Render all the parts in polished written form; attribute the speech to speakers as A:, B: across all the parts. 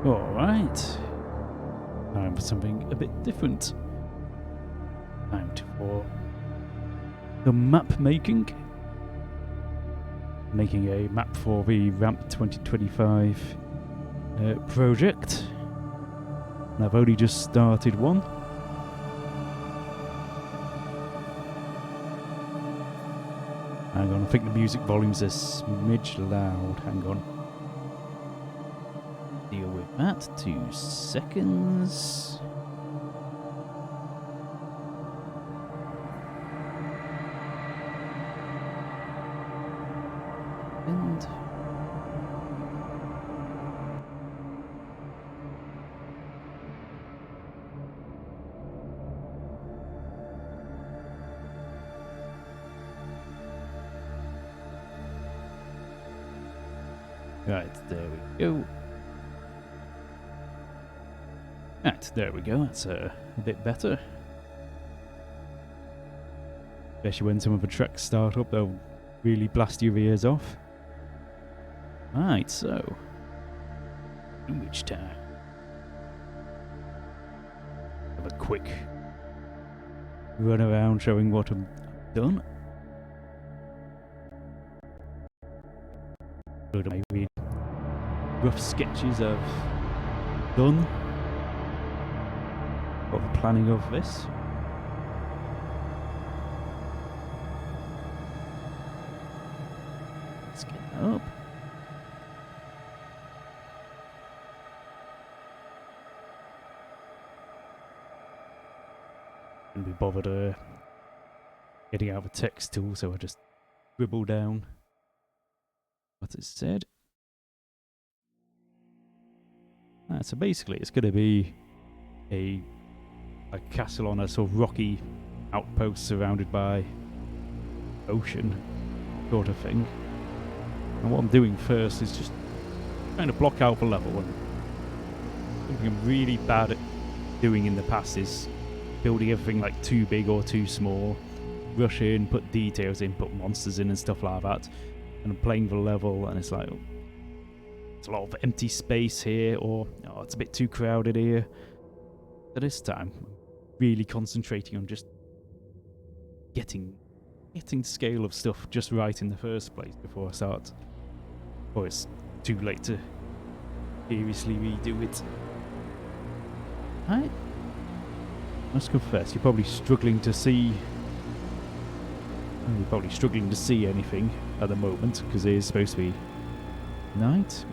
A: Alright. Time for something a bit different. Time for the map making. Making a map for the Ramp 2025 project. And I've only just started one. Hang on, I think the music volume's a smidge loud. Hang on. Deal with that. 2 seconds. And right, there we go. Right, there we go. That's a bit better. Especially when some of the tracks start up, they'll really blast your ears off. Right, so image time. Have a quick run around showing what I've done. Load of my really rough sketches I've done. Got the planning of this. Let's get that up. Couldn't be bothered getting out of a text tool, so I just scribble down what it said. So basically it's going to be a castle on a sort of rocky outpost surrounded by ocean sort of thing. And what I'm doing first is just trying to block out the level. And something I'm really bad at doing in the past is building everything like too big or too small. Rush in, put details in, put monsters in and stuff like that. And I'm playing the level and it's like, oh, there's a lot of empty space here, or oh, it's a bit too crowded here. At this time, I'm really concentrating on just getting the scale of stuff just right in the first place before I start. Or it's too late to seriously redo it. Right. Let's confess, you're probably struggling to see anything at the moment because it is supposed to be night.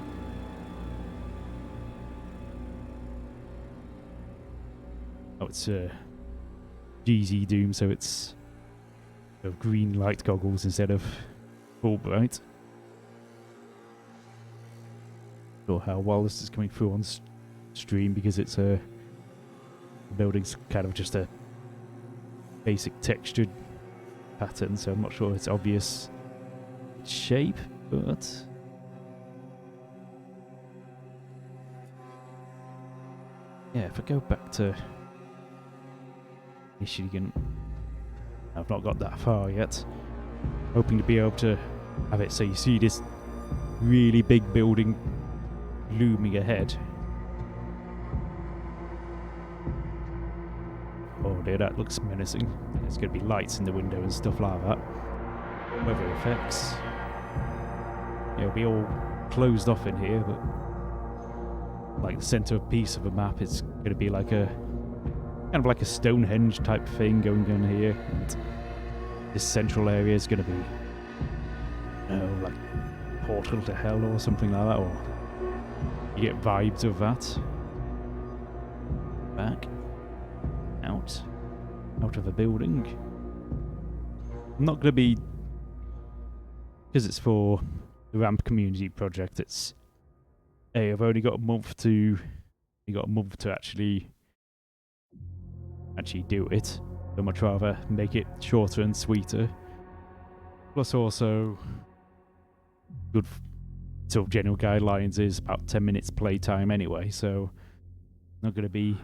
A: Oh, it's GZ Doom, so it's green light goggles instead of full bright. Not sure how well this is coming through on stream because it's the building's kind of just a basic textured pattern, so I'm not sure it's obvious shape, but yeah, if I go back to Michigan, I've not got that far yet. Hoping to be able to have it so you see this really big building looming ahead. Oh dear, that looks menacing. There's going to be lights in the window and stuff like that. Weather effects. It'll be all closed off in here, but like the centre piece of a map is going to be like a kind of like a Stonehenge type thing going on here. And this central area is going to be, like Portal to Hell or something like that, or you get vibes of that. Back. Out of a building. I'm not going to be, because it's for the Ramp community project, it's, hey, I've only got a month to actually do it. I'd much rather make it shorter and sweeter. Plus also, good sort of general guidelines is about 10 minutes playtime anyway, so not going to be,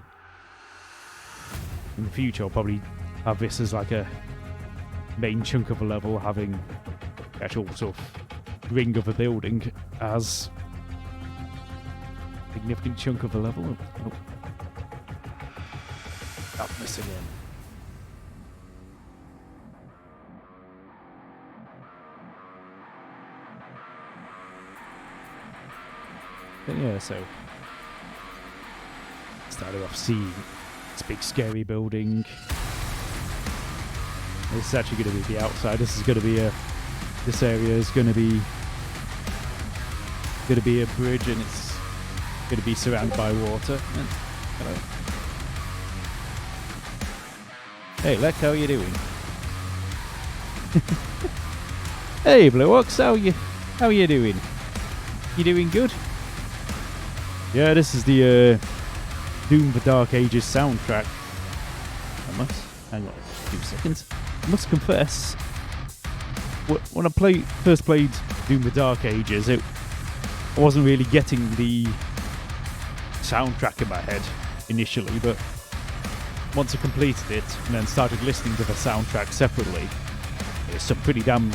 A: in the future I'll probably have this as like a main chunk of a level, having the actual sort of ring of a building as significant chunk of the level. Oh. Darkness again. But yeah, so started off seeing this big scary building. This is actually going to be the outside. This is going to be this area is going to be a bridge, and it's going to be surrounded by water. And, hello. Hey, Lek, how are you doing? Hey, Blue Ox, how are you doing? You doing good? Yeah, this is the Doom the Dark Ages soundtrack. Hang on 2 seconds. I must confess, when I first played Doom the Dark Ages, I wasn't really getting the soundtrack in my head initially, but once I completed it and then started listening to the soundtrack separately, there's some pretty damn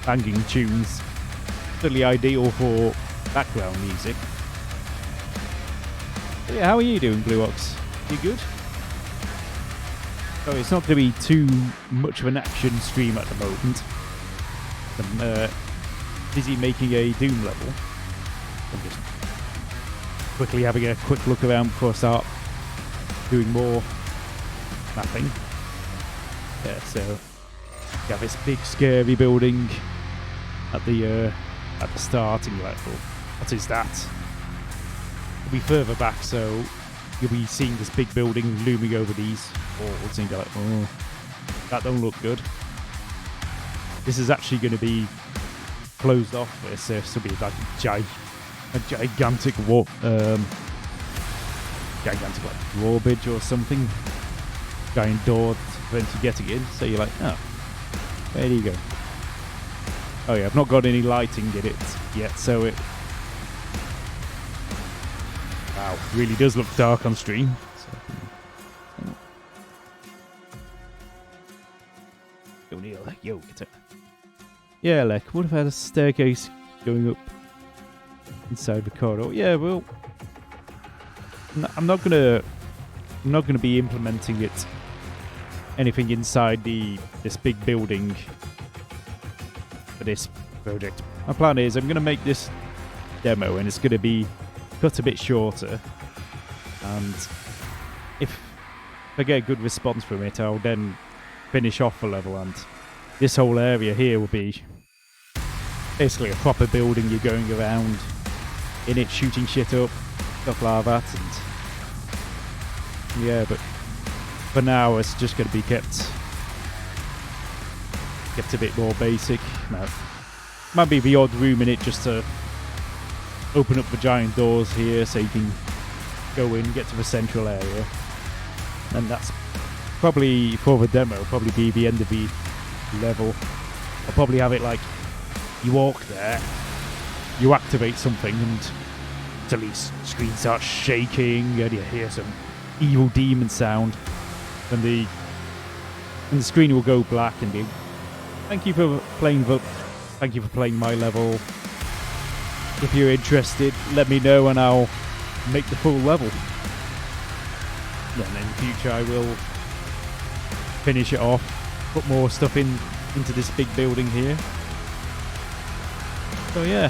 A: banging tunes. Totally ideal for background music. But yeah, how are you doing, Blue Ox? You good? So it's not going to be too much of an action stream at the moment. I'm busy making a Doom level. I'm just quickly having a quick look around before I start doing more mapping. Yeah, so you have this big scary building at the start, and you're like, well, what is that? It'll be further back, so you'll be seeing this big building looming over these walls, and you're like, oh, that don't look good. This is actually going to be closed off. This will be like a gigantic drawbridge or something. Giant door to prevent you getting in. So you're like, oh, there you go. Oh yeah, I've not got any lighting in it yet, so it... Wow, really does look dark on stream. Go Neil, yo, get it. Yeah, Lek, what if I had a staircase going up inside the corridor? Yeah, well, I'm not gonna be implementing it anything inside this big building for this project. My plan is I'm gonna make this demo, and it's gonna be cut a bit shorter, and if I get a good response from it, I'll then finish off the level, and this whole area here will be basically a proper building. You're going around in it, shooting shit up, stuff like that, and yeah, but for now it's just going to be kept a bit more basic. No, might be the odd room in it just to open up the giant doors here so you can go in, get to the central area, and that's probably, for the demo, probably be the end of the level. I'll probably have it like, you walk there, you activate something, and suddenly the screen starts shaking, and you hear some evil demon sound, and the screen will go black and be, thank you for playing my level. If you're interested, let me know and I'll make the full level. Then in the future I will finish it off, put more stuff into this big building here. So yeah,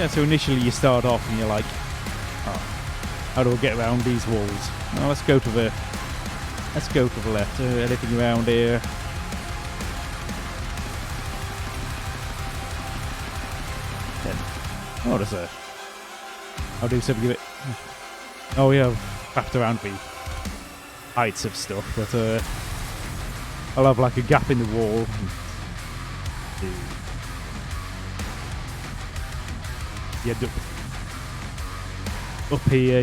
A: so initially you start off and you're like, oh, how do I get around these walls? Well, let's go to the left. Anything around here? Then, what is it? I'll do something a bit. Oh yeah, I've wrapped around the heights of stuff, but I'll have like a gap in the wall. You end up here,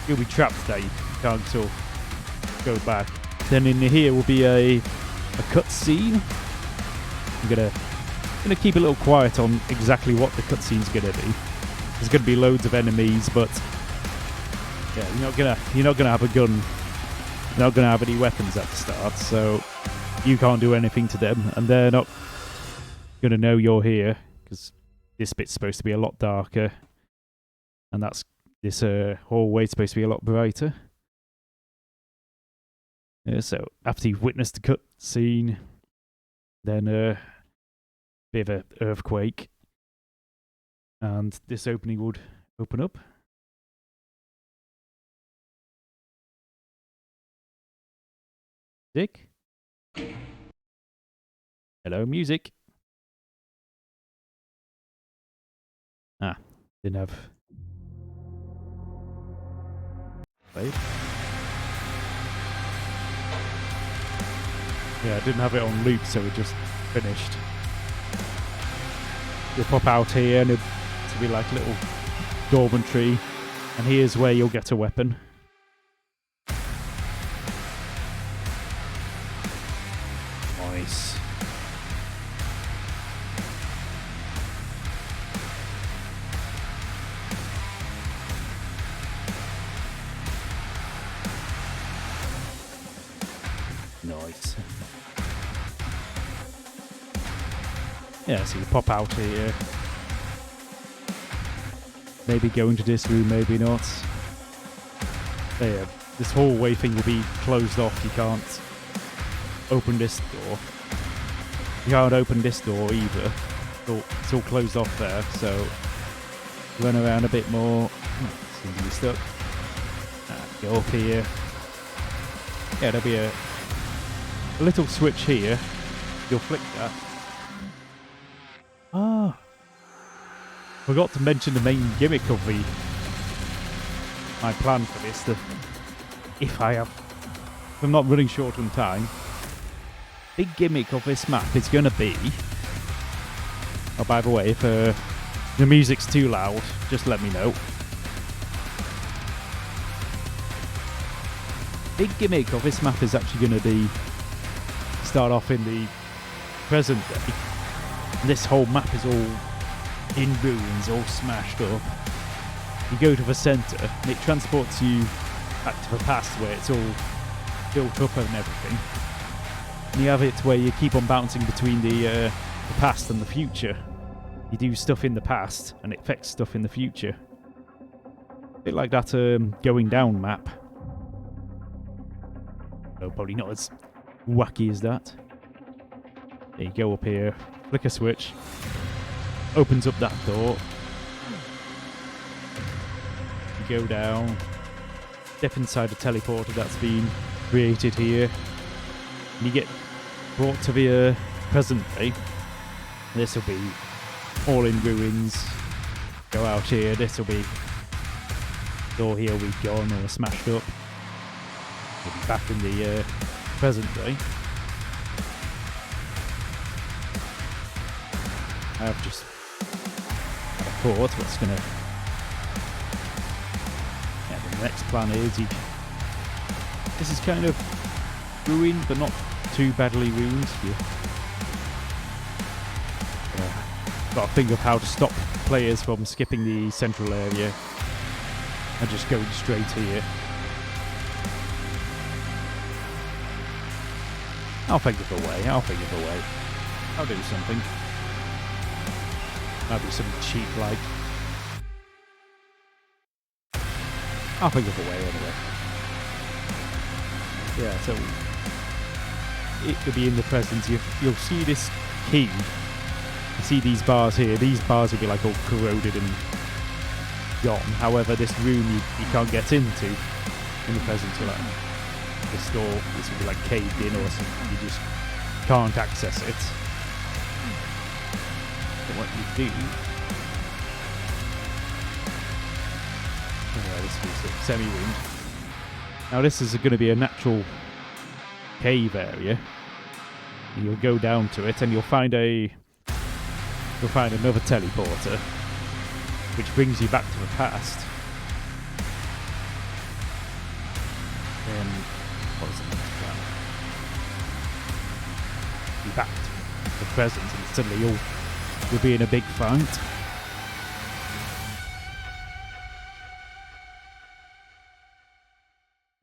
A: you'll be trapped there. You can't sort of go back. Then in here will be a cutscene. I'm gonna keep a little quiet on exactly what the cutscene's gonna be. There's gonna be loads of enemies, but yeah, you're not gonna have a gun. You're not gonna have any weapons at the start, so you can't do anything to them, and they're not gonna know you're here because this bit's supposed to be a lot darker. And that's this hallway supposed to be a lot brighter. So after you've witnessed the cut scene, then bit of an earthquake, and this opening would open up. Dick? Hello, music. Ah, didn't have. Wait. Yeah, I didn't have it on loop, so it just finished. You'll pop out here and it'll be like a little dormitory, and here's where you'll get a weapon. Nice. Nice. Yeah, so you pop out here. Maybe go into this room, maybe not. There, this hallway thing will be closed off. You can't open this door. You can't open this door either. It's all closed off there, so run around a bit more. Seems to be stuck. Go up here. Yeah, there'll be a little switch here. You'll flick that. Ah, forgot to mention the main gimmick of my plan for this. That if I'm not running short on time, big gimmick of this map is going to be. Oh, by the way, if the music's too loud, just let me know. Big gimmick of this map is actually going to be start off in the present day. This whole map is all in ruins, all smashed up. You go to the centre and it transports you back to the past where it's all built up and everything. And you have it where you keep on bouncing between the past and the future. You do stuff in the past and it affects stuff in the future. A bit like that Going Down map. No, probably not as wacky as that. There you go up here, flick a switch, opens up that door. You go down, step inside a teleporter that's been created here, and you get brought to the present day. This will be all in ruins. Go out here, this will be door here will be gone or smashed up. You'll be back in the present day. I've just thought what's gonna. Yeah, the next plan is this is kind of ruined, but not too badly ruined. Got to think of how to stop players from skipping the central area and just going straight here. I'll think of a way. I'll do something. Might be something cheap like. I'll think of a way anyway. Yeah, so it could be in the present. You'll see this key. You see these bars here. These bars will be like all corroded and gone. However, this room you can't get into in the present. So like this door, this will be like caved in or something. You just can't access it. But what you do? Oh, this is semi-wound. Now this is going to be a natural cave area. You'll go down to it and you'll find another teleporter, which brings you back to the past. Then what is the next plan? Be back to the present, and suddenly you'll be in a big fight.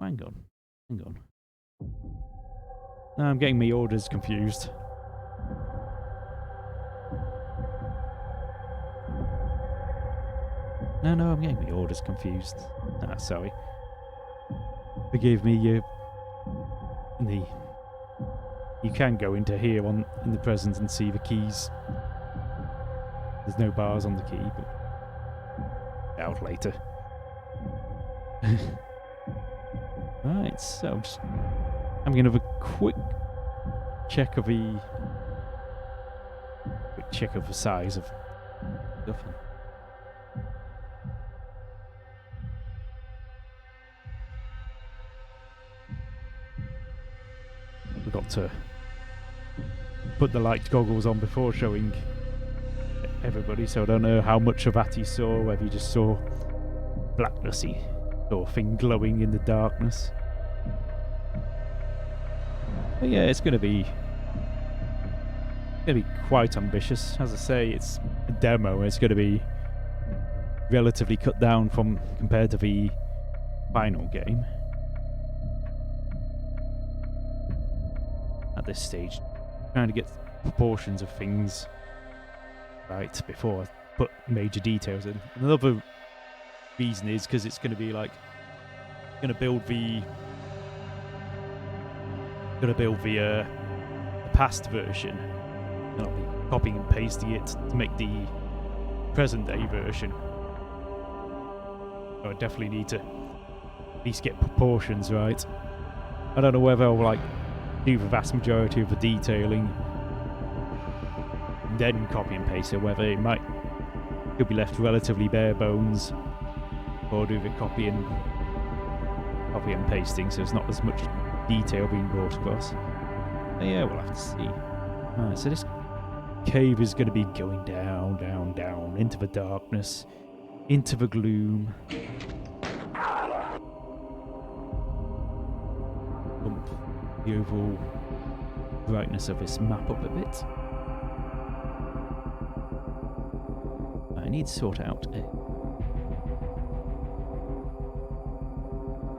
A: Hang on. Now I'm getting my orders confused. No, I'm getting the orders confused. Sorry. Forgive me, you can go into here in the present and see the keys. There's no bars on the key, but out later. Right, so I'm gonna have a quick check of the size of stuff. Forgot to put the light goggles on before showing everybody, so I don't know how much of that you saw, whether you just saw blacknessy sort of thing glowing in the darkness. But yeah, it's gonna be quite ambitious. As I say, it's a demo. It's gonna be relatively cut down compared to the final game. At this stage, trying to get proportions of things right before I put major details in. Another reason is because it's going to be like build the past version, and I'll be copying and pasting it to make the present day version. So I definitely need to at least get proportions right. I don't know whether I'll do the vast majority of the detailing, then copy and paste it, whether could be left relatively bare bones, or do the copy and pasting so there's not as much detail being brought across. But yeah, we'll have to see. Alright, so this cave is going to be going down, down, down, into the darkness, into the gloom. Bump the overall brightness of this map up a bit. I need to sort out a...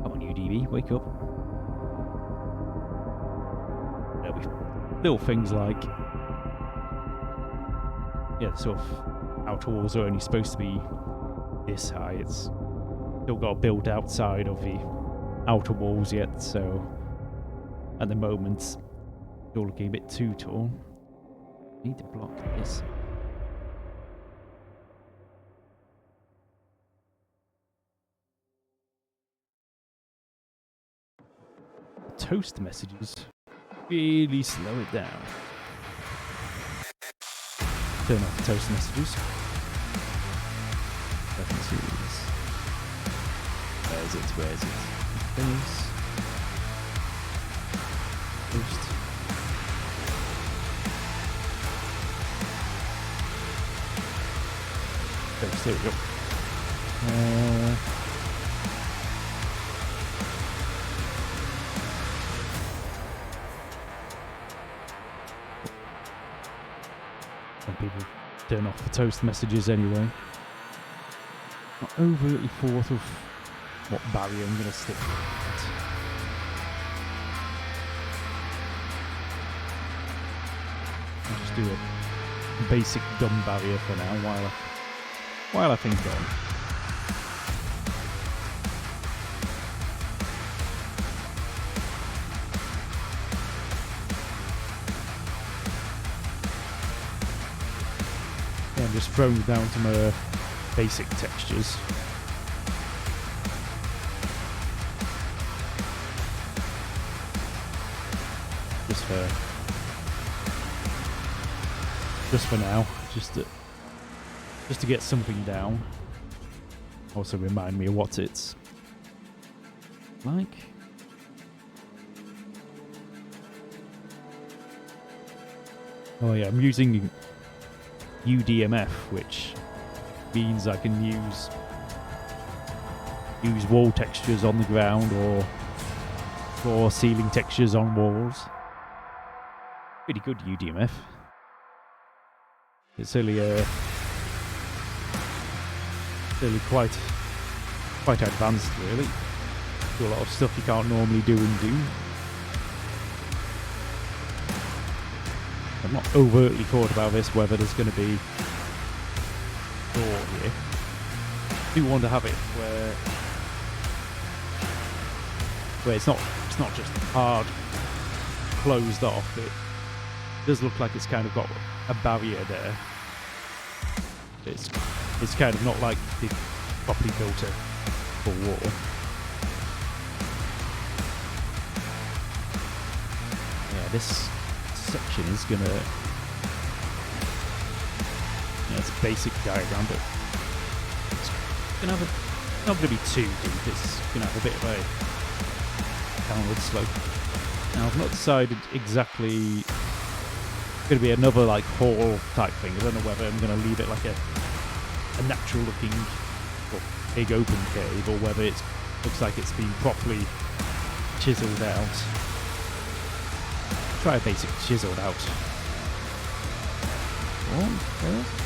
A: Come on, UDB, wake up. There'll be little things like... Yeah, the sort of outer walls are only supposed to be this high. It's still got to build outside of the outer walls yet, so at the moment it's all looking a bit too tall. I need to block this. Toast messages really slow it down. Turn off the toast messages. Preferences. Where is it? Finish. Toast. Toast, there we go. Some people turn off the toast messages anyway. Not overtly thought of what barrier I'm going to stick with. I'll just do a basic dumb barrier for now while I think on. I'm just throwing down to my basic textures. Just for now, just to get something down. Also remind me of what it's like. Oh yeah, I'm using UDMF, which means I can use wall textures on the ground or ceiling textures on walls. Pretty good UDMF. It's really quite advanced, really. Do a lot of stuff you can't normally do in Doom. I've not overtly thought about this, whether there's going to be door here. do want to have it where it's not just hard closed off. It does look like it's kind of got a barrier there. It's kind of not like they properly built a full wall. Yeah, this section is gonna. Yeah, it's a basic diagram, but it's gonna have not gonna be too deep. It's gonna have a bit of a downward slope. Now I've not decided exactly. It's gonna be another like hall type thing. I don't know whether I'm gonna leave it like a natural looking big open cave, or whether it looks like it's been properly chiseled out. Try a basic chiseled out one first.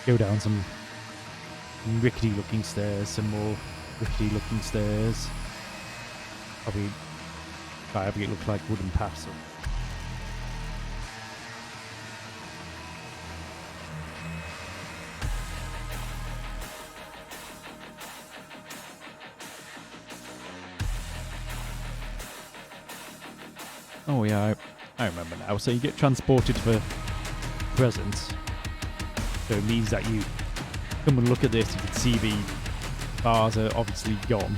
A: Go down some rickety looking stairs, some more rickety looking stairs. Probably try having it look like wooden paths. Oh yeah, I remember now. So you get transported for presents. So it means that you come and look at this, you can see the bars are obviously gone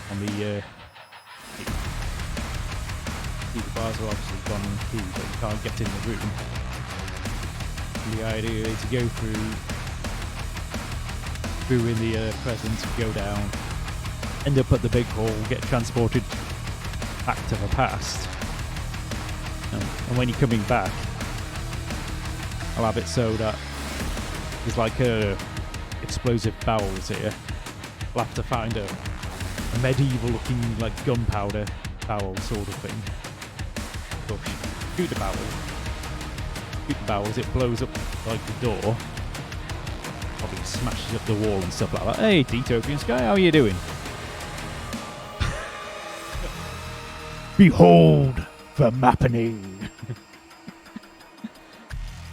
A: on the bars are obviously gone on the key, but you can't get in the room. And the idea is to go through in the presents, go down, end up at the big hall, get transported back to the past, and when you're coming back, I'll have it so that there's like explosive barrels here. I'll have to find a medieval looking like gunpowder barrel sort of thing. So shoot the barrels, it blows up like the door. Probably smashes up the wall and stuff like that. Hey, Detopian Sky, how are you doing? Behold the mappening.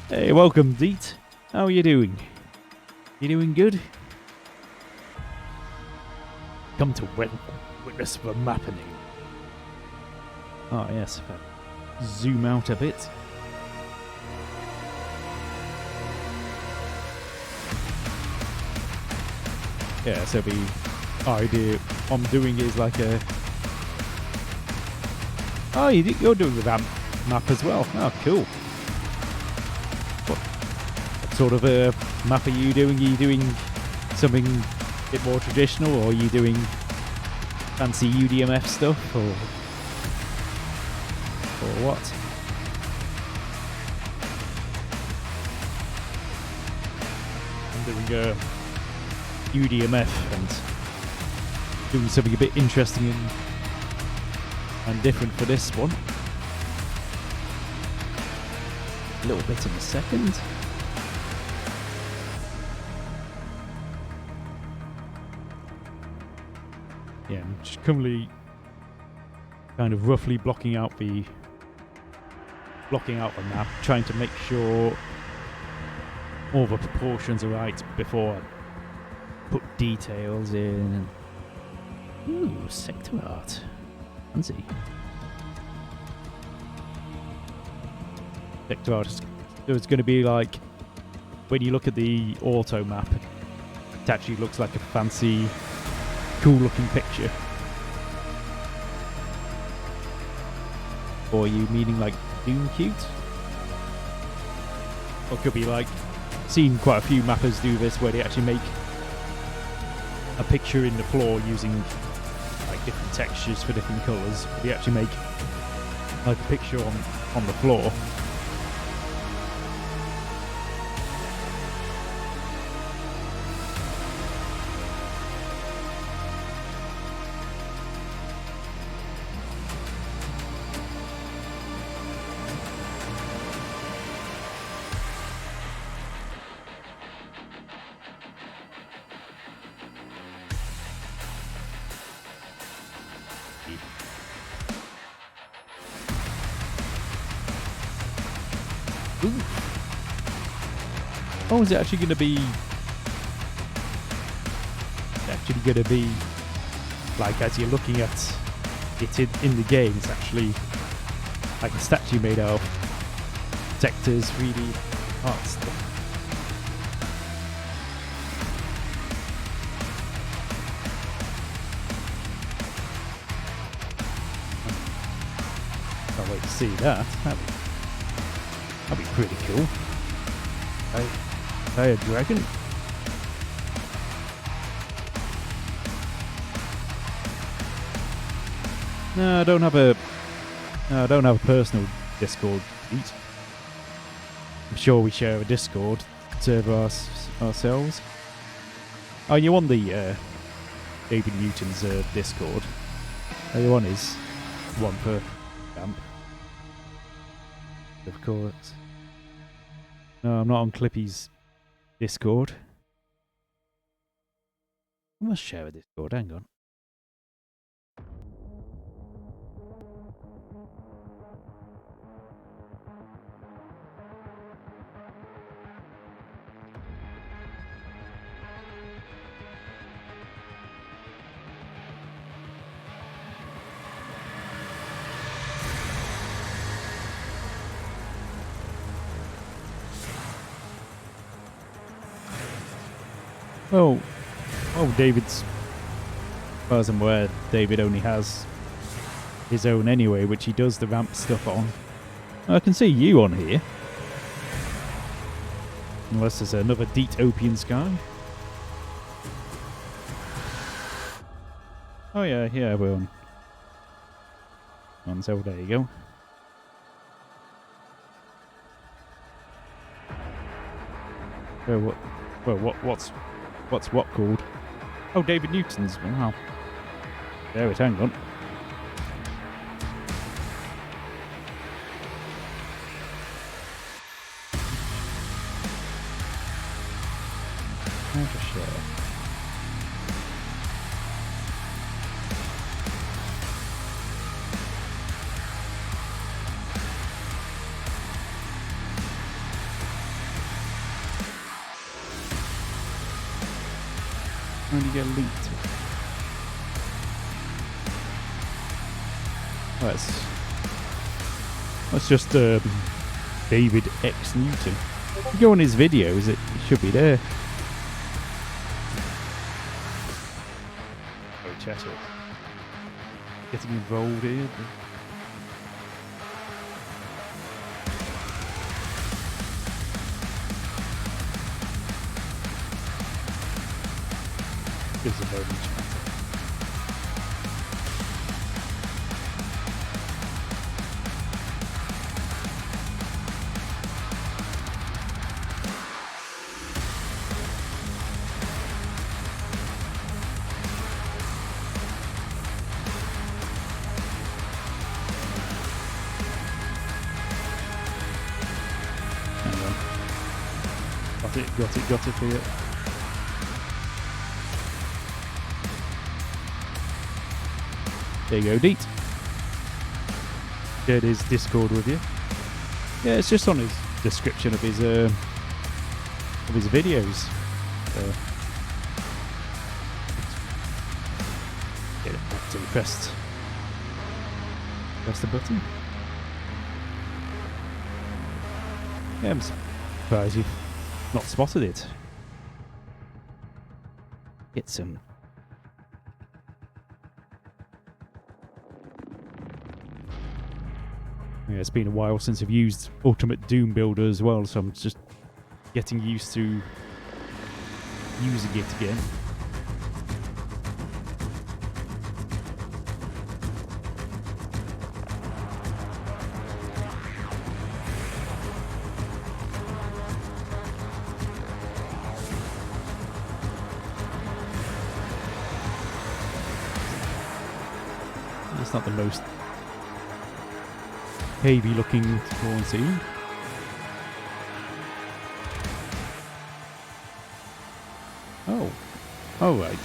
A: Hey, welcome, Deet. How are you doing? You doing good? Come to witness the mappening. Oh, yes. If I zoom out a bit. Yeah, so the idea I'm doing is like a... Oh, you're doing the map as well. Oh, cool. What sort of a map are you doing? Are you doing something a bit more traditional, or are you doing fancy UDMF stuff, or what? I'm doing UDMF and doing something a bit interesting and different for this one. A little bit in a second. Yeah, I'm just currently kind of roughly blocking out the map, trying to make sure all the proportions are right before I put details in. Ooh, sector art. Fancy. Sector art is going to be like, when you look at the auto map, it actually looks like a fancy, cool looking picture. Or are you meaning like Doom Cute? Or it could be like, seen quite a few mappers do this where they actually make a picture in the floor using like different textures for different colours. They actually make like a picture on the floor. Ooh. Oh, is it actually going to be... actually going to be... like, as you're looking at it in the game, it's actually like a statue made out of sectors, 3D art stuff. Can't wait to see that. That'd be pretty cool. A dragon? No, I don't have a personal Discord feed. I'm sure we share a Discord server ourselves. Oh, you on the David Newton's Discord? Are you on his one per camp? Of course. No, I'm not on Clippy's Discord. I must share a Discord, hang on. Oh, David's... as far as I'm aware, David only has his own anyway, which he does the ramp stuff on. I can see you on here. Unless there's another Deetopian Sky. Oh yeah, we're on. So there you go. What's what called? Oh, David Newton's. Wow. There it. Hang on. How to share? How do you get a link to it? That's just David X Newton. If you go on his videos, it should be there. Oh, Cheshire. Getting involved here. Gives a moment. Got it for you. There you go, Deet. Shared his Discord with you. Yeah, it's just on his description of his videos. Get it back to press the button. Yeah, I'm surprised you've not spotted it. Get some. Yeah, it's been a while since I've used Ultimate Doom Builder as well, so I'm just getting used to using it again. It's not the most heavy looking spawn scene. Oh right,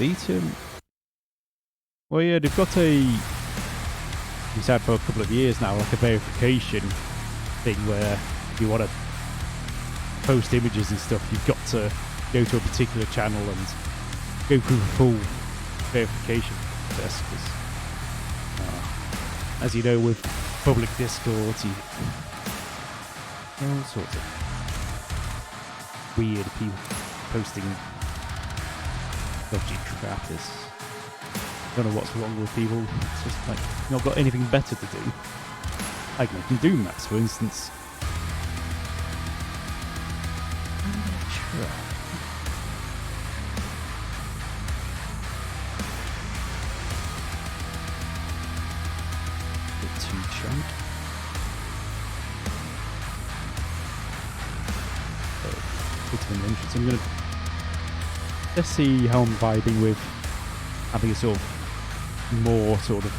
A: well yeah, they've got he's had for a couple of years now, like a verification thing where if you want to post images and stuff, you've got to go to a particular channel and go through the full verification process. Because, as you know, with public Discord, all sorts of weird people posting dodgy crap. I don't know what's wrong with people. It's just like not got anything better to do. Like making Doom maps, for instance. Bit too chunk. It's been interesting. I'm gonna let's see how I'm vibing with having a sort of more sort of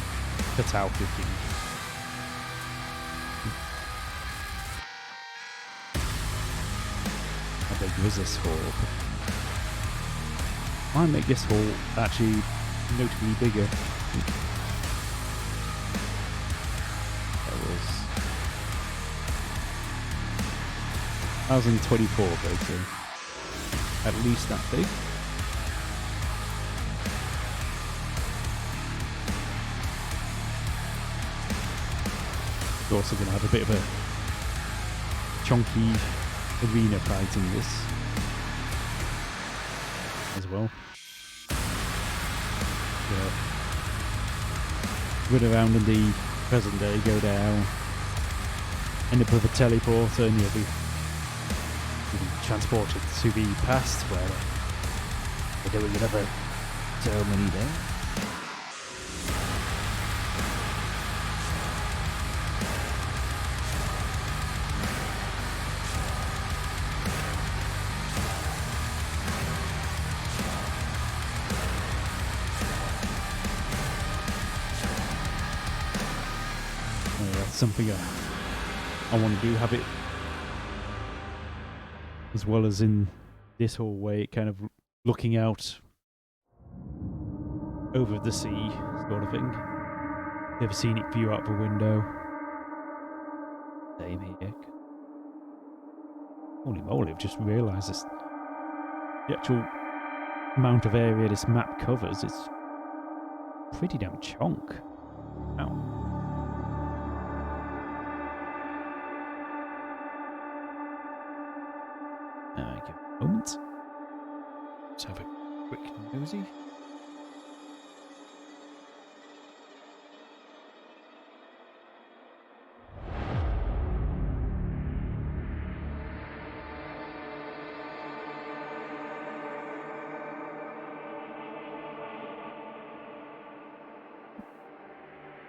A: cut out looking. How big was this hall? Might make this hall actually notably bigger. That was 1024 voting. At least that big. We're also going to have a bit of a chunky arena fight in this as well. Run around in the present day, go down, end up with a teleporter, and you'll be transported to the past where they're doing another ceremony there. Something I want to do, have it as well as in this hallway, kind of looking out over the sea sort of thing. Never seen it view out the window. Same here. Holy moly, I've just realised this. The actual amount of area this map covers is pretty damn chunk. Wow. Give it a moment. Let's have a quick nosy.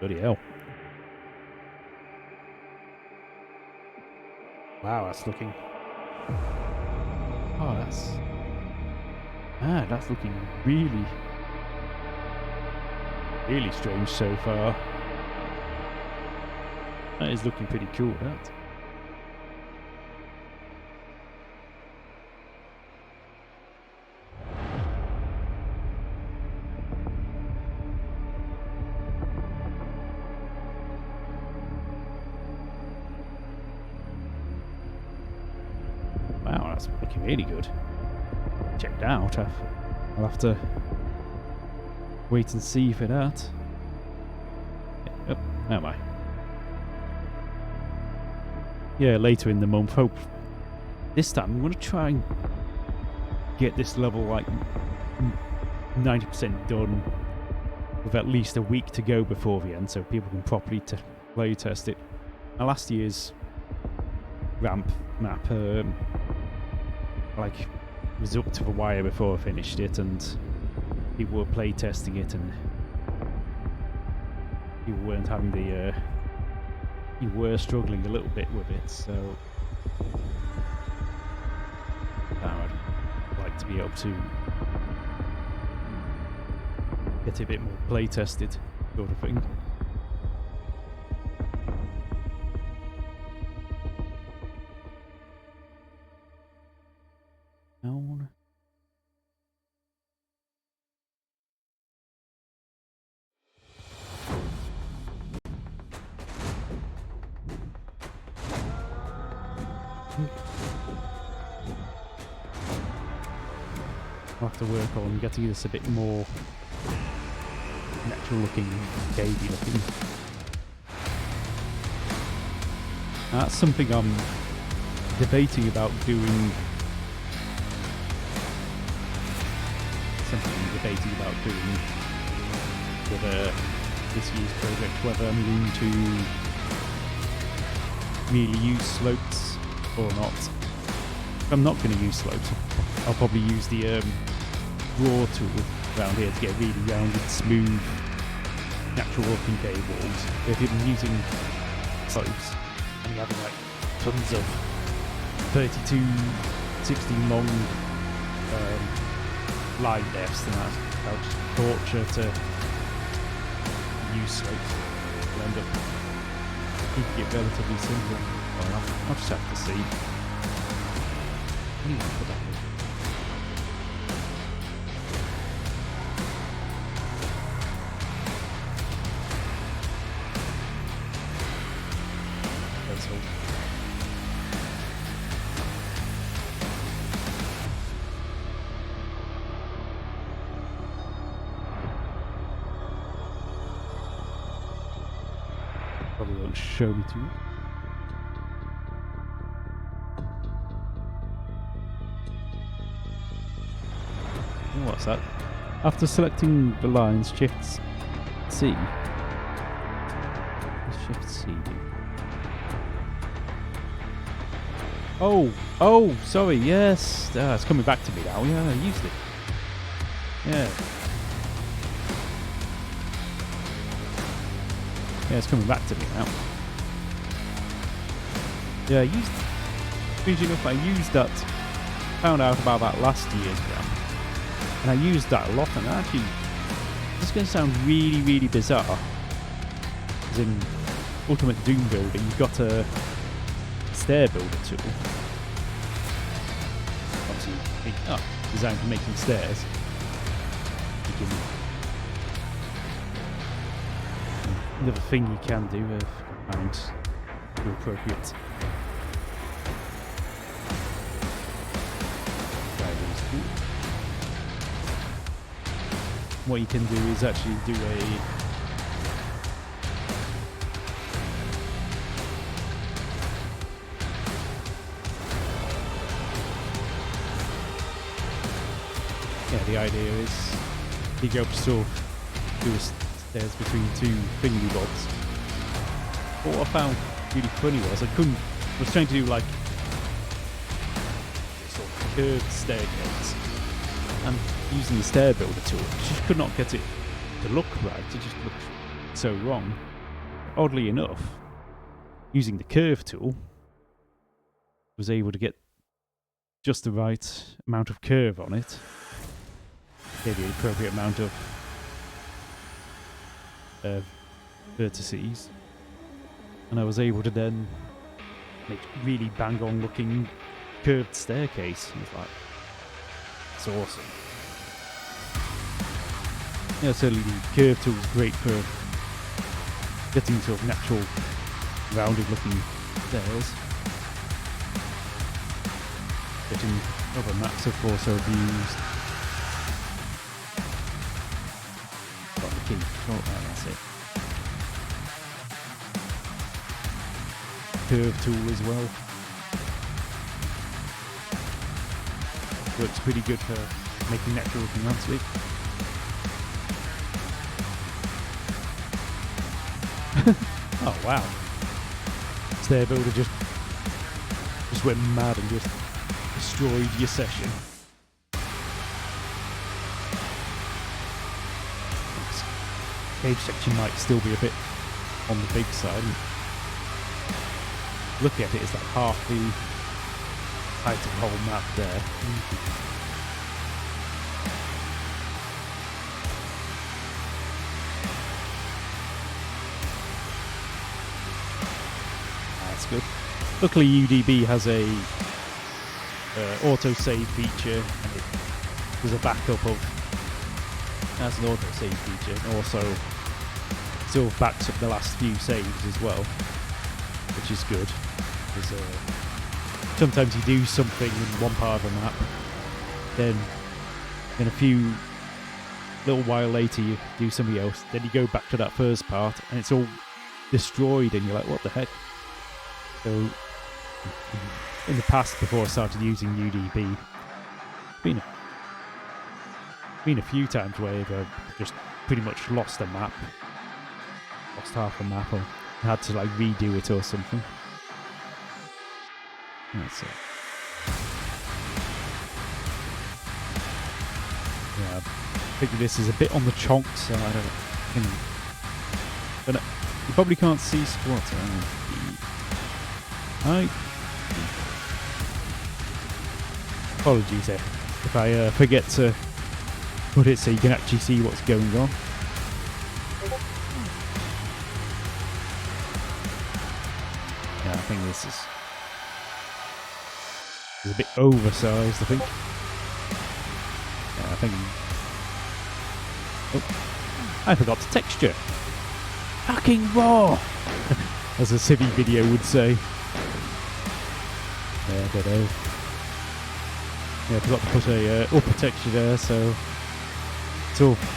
A: Bloody hell. Wow, that's looking... Oh, that's looking really, really strange so far. That is looking pretty cool, that. Wow, that's looking really good. Checked out. I'll have to wait and see for that. Oh, am I? Yeah, later in the month. Hope this time I'm going to try and get this level like 90% done with at least a week to go before the end, so people can properly play test it. Now, last year's ramp map, like, was up to the wire before I finished it, and people were play testing it, and people weren't having the you were struggling a little bit with it, so I'd like to be able to get it a bit more play tested sort of thing. Down. I'll have to work on getting this a bit more natural looking, cavey looking. That's something I'm debating about doing. With this year's project, whether I'm going to really use slopes or not. If I'm not going to use slopes, I'll probably use the draw tool around here to get really rounded, smooth, natural looking cave walls. If you're using slopes and you're having like tons of 32, 16 long line depths, then that'll just torture to use slopes. You'll end up keeping it relatively simple. Well, I'll just have to see. Anyway, for that. Let's hope. Probably won't show me too much. What's that? After selecting the lines, Shift C. Shift C. Oh, sorry, yes. It's coming back to me now. Yeah, I used it. Yeah. Yeah, it's coming back to me now. Yeah, strangely enough, I used that. Found out about that last year's round. And I used that a lot, and actually, this is going to sound really, really bizarre. As in Ultimate Doom Builder, you've got a stair builder tool. Obviously, designed for making stairs. You can, another thing you can do if find the appropriate guidance tool. What you can do is actually do the idea is you go to sort of do stairs between two thingy bobs. But what I found really funny was I was trying to do like a sort of curved staircase, and using the stair builder tool, I just could not get it to look right. It just looked so wrong. Oddly enough, using the curve tool, I was able to get just the right amount of curve on it. Gave the appropriate amount of vertices, and I was able to then make really bang-on looking curved staircase. It's like, it's awesome. Yeah, certainly the curve tool is great for getting sort of natural, rounded looking stairs. Getting other maps of course I've used. Got the key. Oh, that's it. Curve tool as well. Works pretty good for making natural looking landscape. Oh wow. Stair builder just went mad and just destroyed your session. This cave section might still be a bit on the big side. Look at it, it's like half the height of the whole map there. That's good. Luckily UDB has a auto-save feature, and there's a backup of... That's an auto-save feature, and also still backs up the last few saves as well, which is good. Because sometimes you do something in one part of the map, then Then a little while later you do something else, then you go back to that first part and it's all destroyed and you're like, what the heck? So in the past, before I started using UDP, been a few times where I've just pretty much lost a map, lost half a map, or had to like redo it or something. That's it. Yeah, I think this is a bit on the chonk side. I think, but you probably can't see squat. Apologies if I forget to put it so you can actually see what's going on. Yeah, I think this is a bit oversized, I think. Yeah, I think... Oh, I forgot to texture. Fucking raw! As a Civi video would say. Yeah, I don't know. Yeah, I forgot to put a upper texture there, so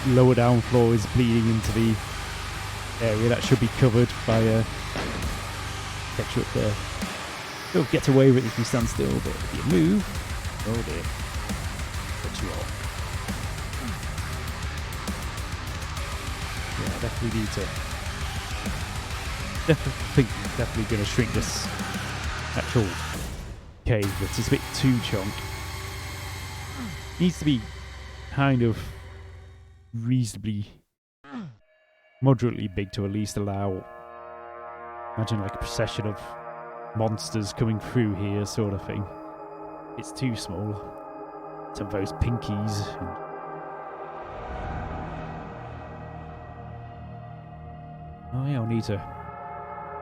A: lower down floor is bleeding into the area that should be covered by texture up there. Don't get away with it if you stand still, but if you move, oh dear, puts you off. Yeah, I definitely need to. Definitely going to shrink this actual cave. It's a bit too chunk. Needs to be kind of reasonably, moderately big to at least allow. Imagine like a procession of monsters coming through here, sort of thing. It's too small. Some of those pinkies. Oh yeah, I'll need to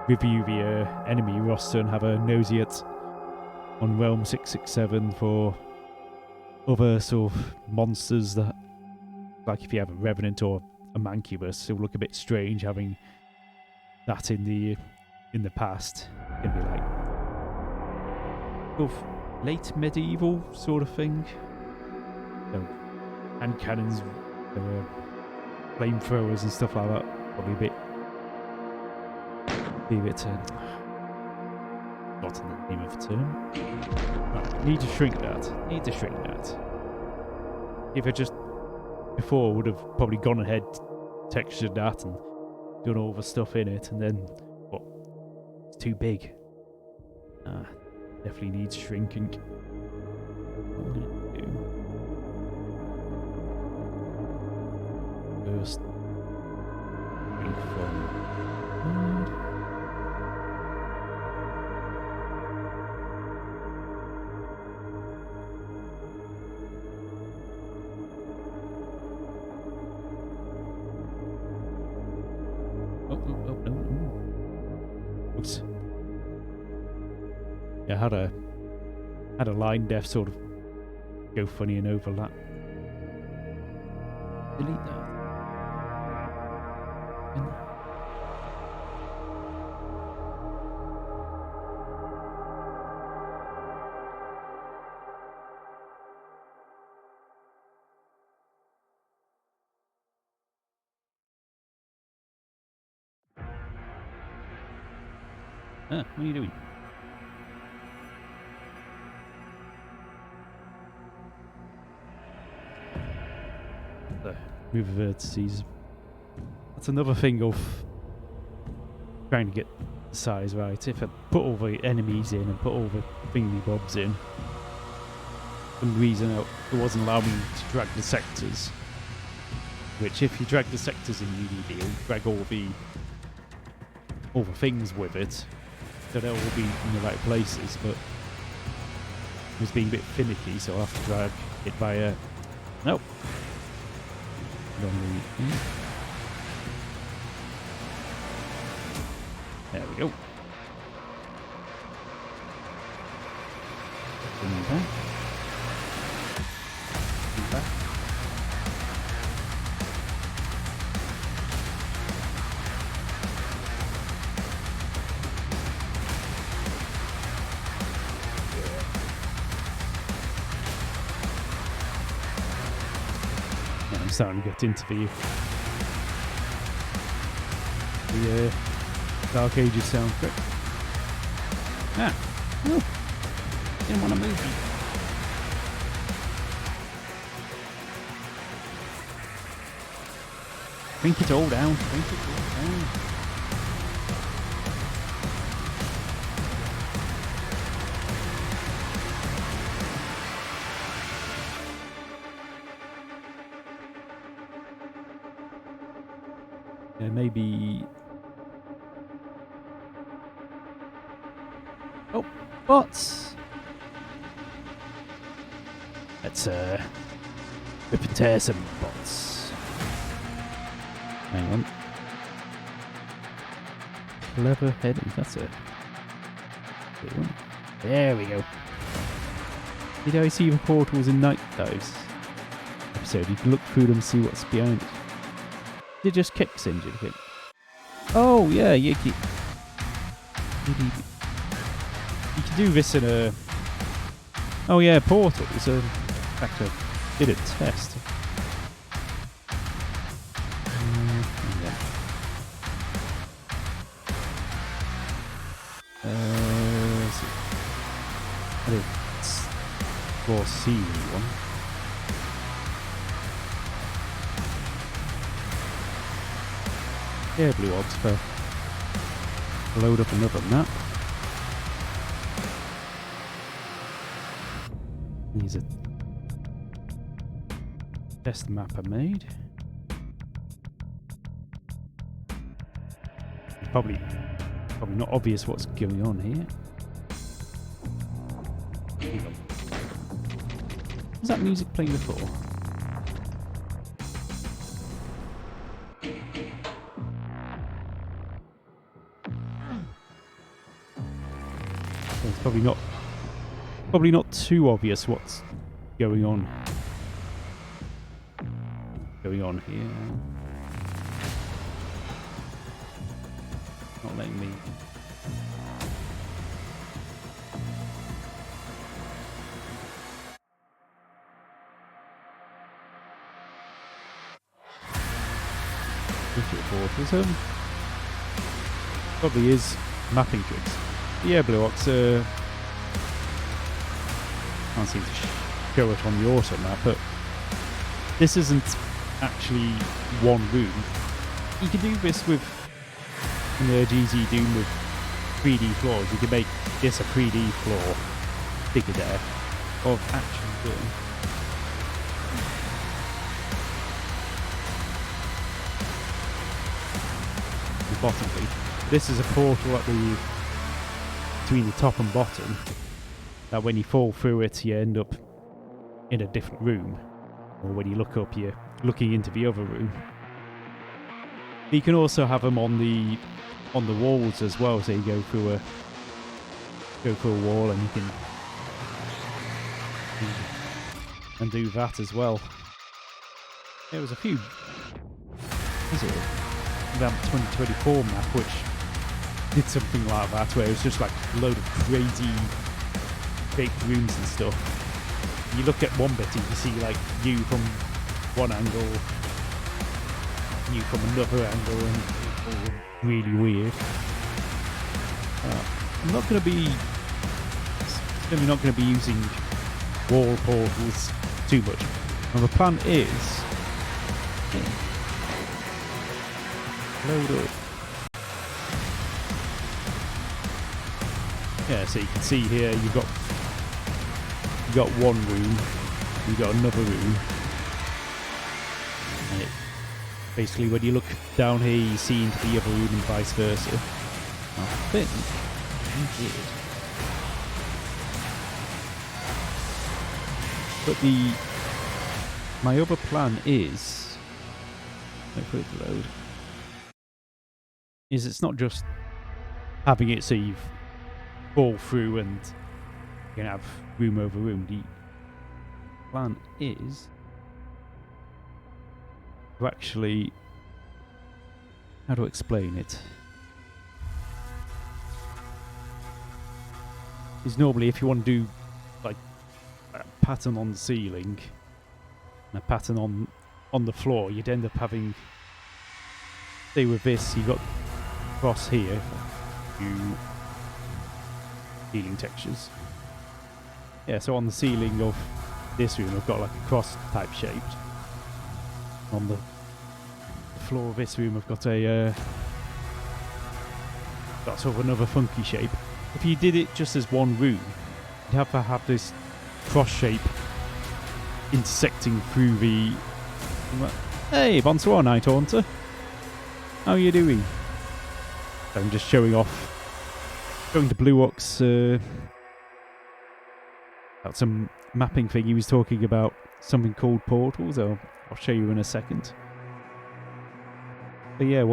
A: review the enemy roster and have a nosy on Realm 667 for other sort of monsters that, like if you have a Revenant or a Mancubus, it'll look a bit strange having that in the past. It's gonna be like sort of late medieval sort of thing. So, hand cannons, flamethrowers and stuff like that. Probably a bit not in the name of the term. Right, need to shrink that. If I just before would have probably gone ahead, textured that and done all the stuff in it, and then it's too big. Definitely needs shrinking. First shrink from no. Oops. Yeah, I had a line def sort of go funny and overlap. Delete that. What are you doing? Move the vertices. That's another thing of trying to get the size right. If I put all the enemies in and put all the thingy bobs in, for some reason it wasn't allowing me to drag the sectors. Which, if you drag the sectors in UDP, you'll drag all the things with it, so they'll all be in the right places. But it was being a bit finicky, so I'll have to drag it via. Nope. There we go. starting to get into the Dark Ages soundtrack. Ah, oh, didn't want to move me. Drink it all down. Drink it all down. Yeah, maybe. Oh, bots. Let's rip and tear some bots. Hang on. Clever heading. That's a good one. There we go. Did I see the portals in Night Dives episode? You can look through them and see what's behind it. Did it just kicksend you? Oh yeah, you can do this in a. Oh yeah, portals. In fact, I did a test. I did for ceiling one. Yeah, blue orbs for load up another map. Here's a test map I made. It's probably not obvious what's going on here. Was that music playing before? It's probably not too obvious what's going on here. Not letting me. Portals. Probably is mapping tricks. Yeah, Blue Ox. Can't seem to show it on the auto map, but this isn't actually one room. You can do this with in the GZ Doom with 3D floors. You can make this a 3D floor figure there of actually doing. Bottom thing. This is a portal at between the top and bottom, that when you fall through it you end up in a different room, or when you look up you're looking into the other room. But you can also have them on the walls as well, so you go through a wall and you can do that as well. There was a few. Is it? That 2024 map which did something like that, where it was just like a load of crazy fake rooms and stuff. You look at one bit and you see like you from one angle, you from another angle, and it's all really weird. I'm not going to be using wall portals too much. And the plan is load up. Yeah, so you can see here you've got one room, you've got another room, and it basically when you look down here you see into the other room and vice versa. I think you did. But my other plan is, wait for it to load, is it's not just having it so you fall through and you can have room over room. The plan is to actually, how to explain it, is normally if you want to do like a pattern on the ceiling and a pattern on on the floor, you'd end up having, say with this, you got cross here, you ceiling textures. Yeah, so on the ceiling of this room, I've got like a cross type shaped. On the floor of this room, I've got a got sort of another funky shape. If you did it just as one room, you'd have to have this cross shape intersecting through the... Hey, bonsoir, Night Haunter. How are you doing? I'm just showing off, going to Blue Ox about some mapping thing. He was talking about something called portals. I'll show you in a second. But yeah,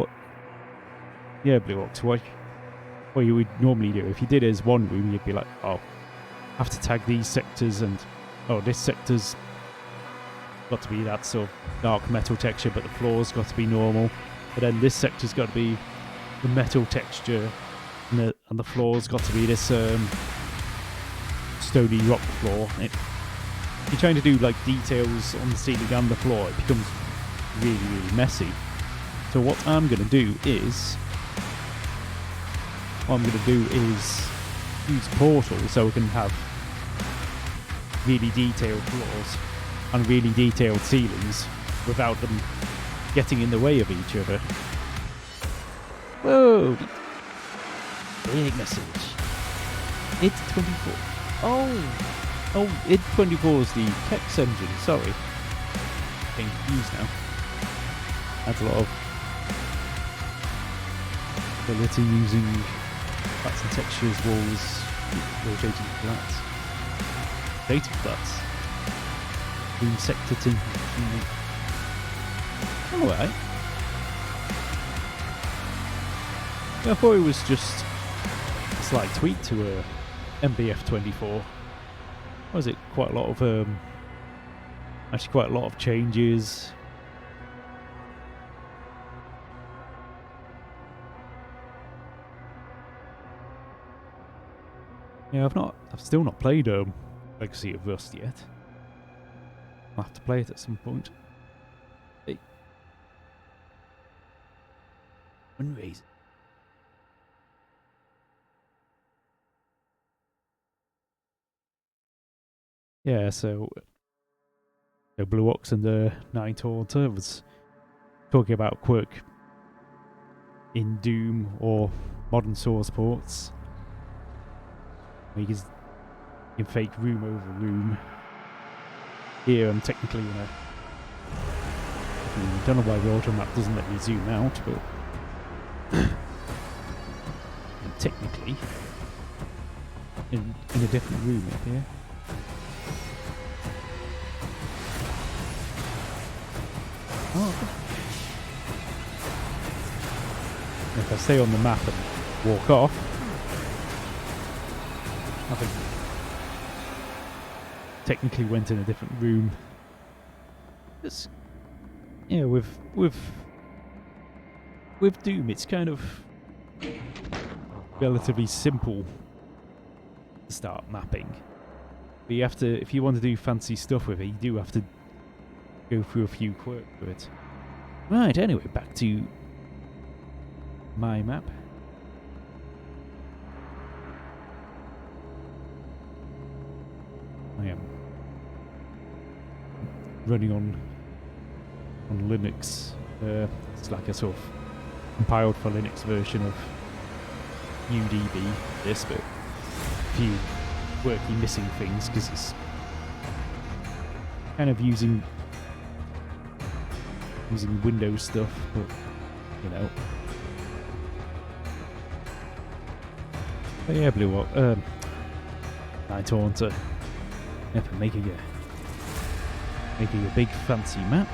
A: Blue Ox, what you would normally do, if you did it as one room, you'd be like, oh, I have to tag these sectors, and oh, this sector's got to be that sort of dark metal texture, but the floor's got to be normal. But then this sector's got to be the metal texture, and the floor's got to be this stony rock floor. If you're trying to do like details on the ceiling and the floor, it becomes really, really messy. So what I'm going to do is use Portal so we can have really detailed floors and really detailed ceilings without them getting in the way of each other. Whoa! Big message. It's 24. Oh, id 24 is the text engine. Sorry, getting confused now. Adds a lot of ability using flats and textures, walls, rotating flats, dating flats, room sector tinting. Alright. Yeah, I thought it was just a slight tweak to MBF 24. Was it quite a lot of actually quite a lot of changes? Yeah, I've still not played Legacy of Rust yet. I'll have to play it at some point. Hey. Fundraiser. Yeah, so Blue Ox and the Night Haunter was talking about quirk in Doom or modern source ports. You can fake room over room. Here I'm technically in a... I don't know why the auto map doesn't let me zoom out, but... I'm technically in a different room up here. Oh. If I stay on the map and walk off, I think technically went in a different room. It's, yeah, with Doom, it's kind of relatively simple to start mapping. But you have to, if you want to do fancy stuff with it, you do have to go through a few quirks with it. Right, anyway, back to my map. I am running on Linux. It's like a sort of compiled for Linux version of UDB, this, but a few quirky missing things because it's kind of using Windows stuff, but you know. But yeah, Blue Ox, Night Haunter. Yeah, for making a big fancy map.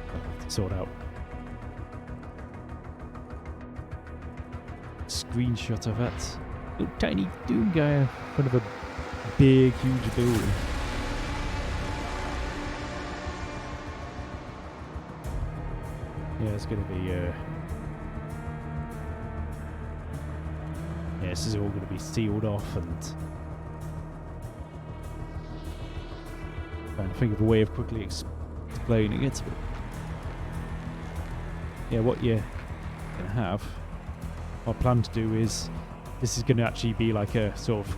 A: I'll have to sort out a screenshot of that little tiny Doom guy in front of a big, huge building. Yeah, it's going to be... yeah, this is all going to be sealed off and... trying to think of a way of quickly explaining it. Yeah, what you're going to have... what I plan to do is... this is going to actually be like a sort of...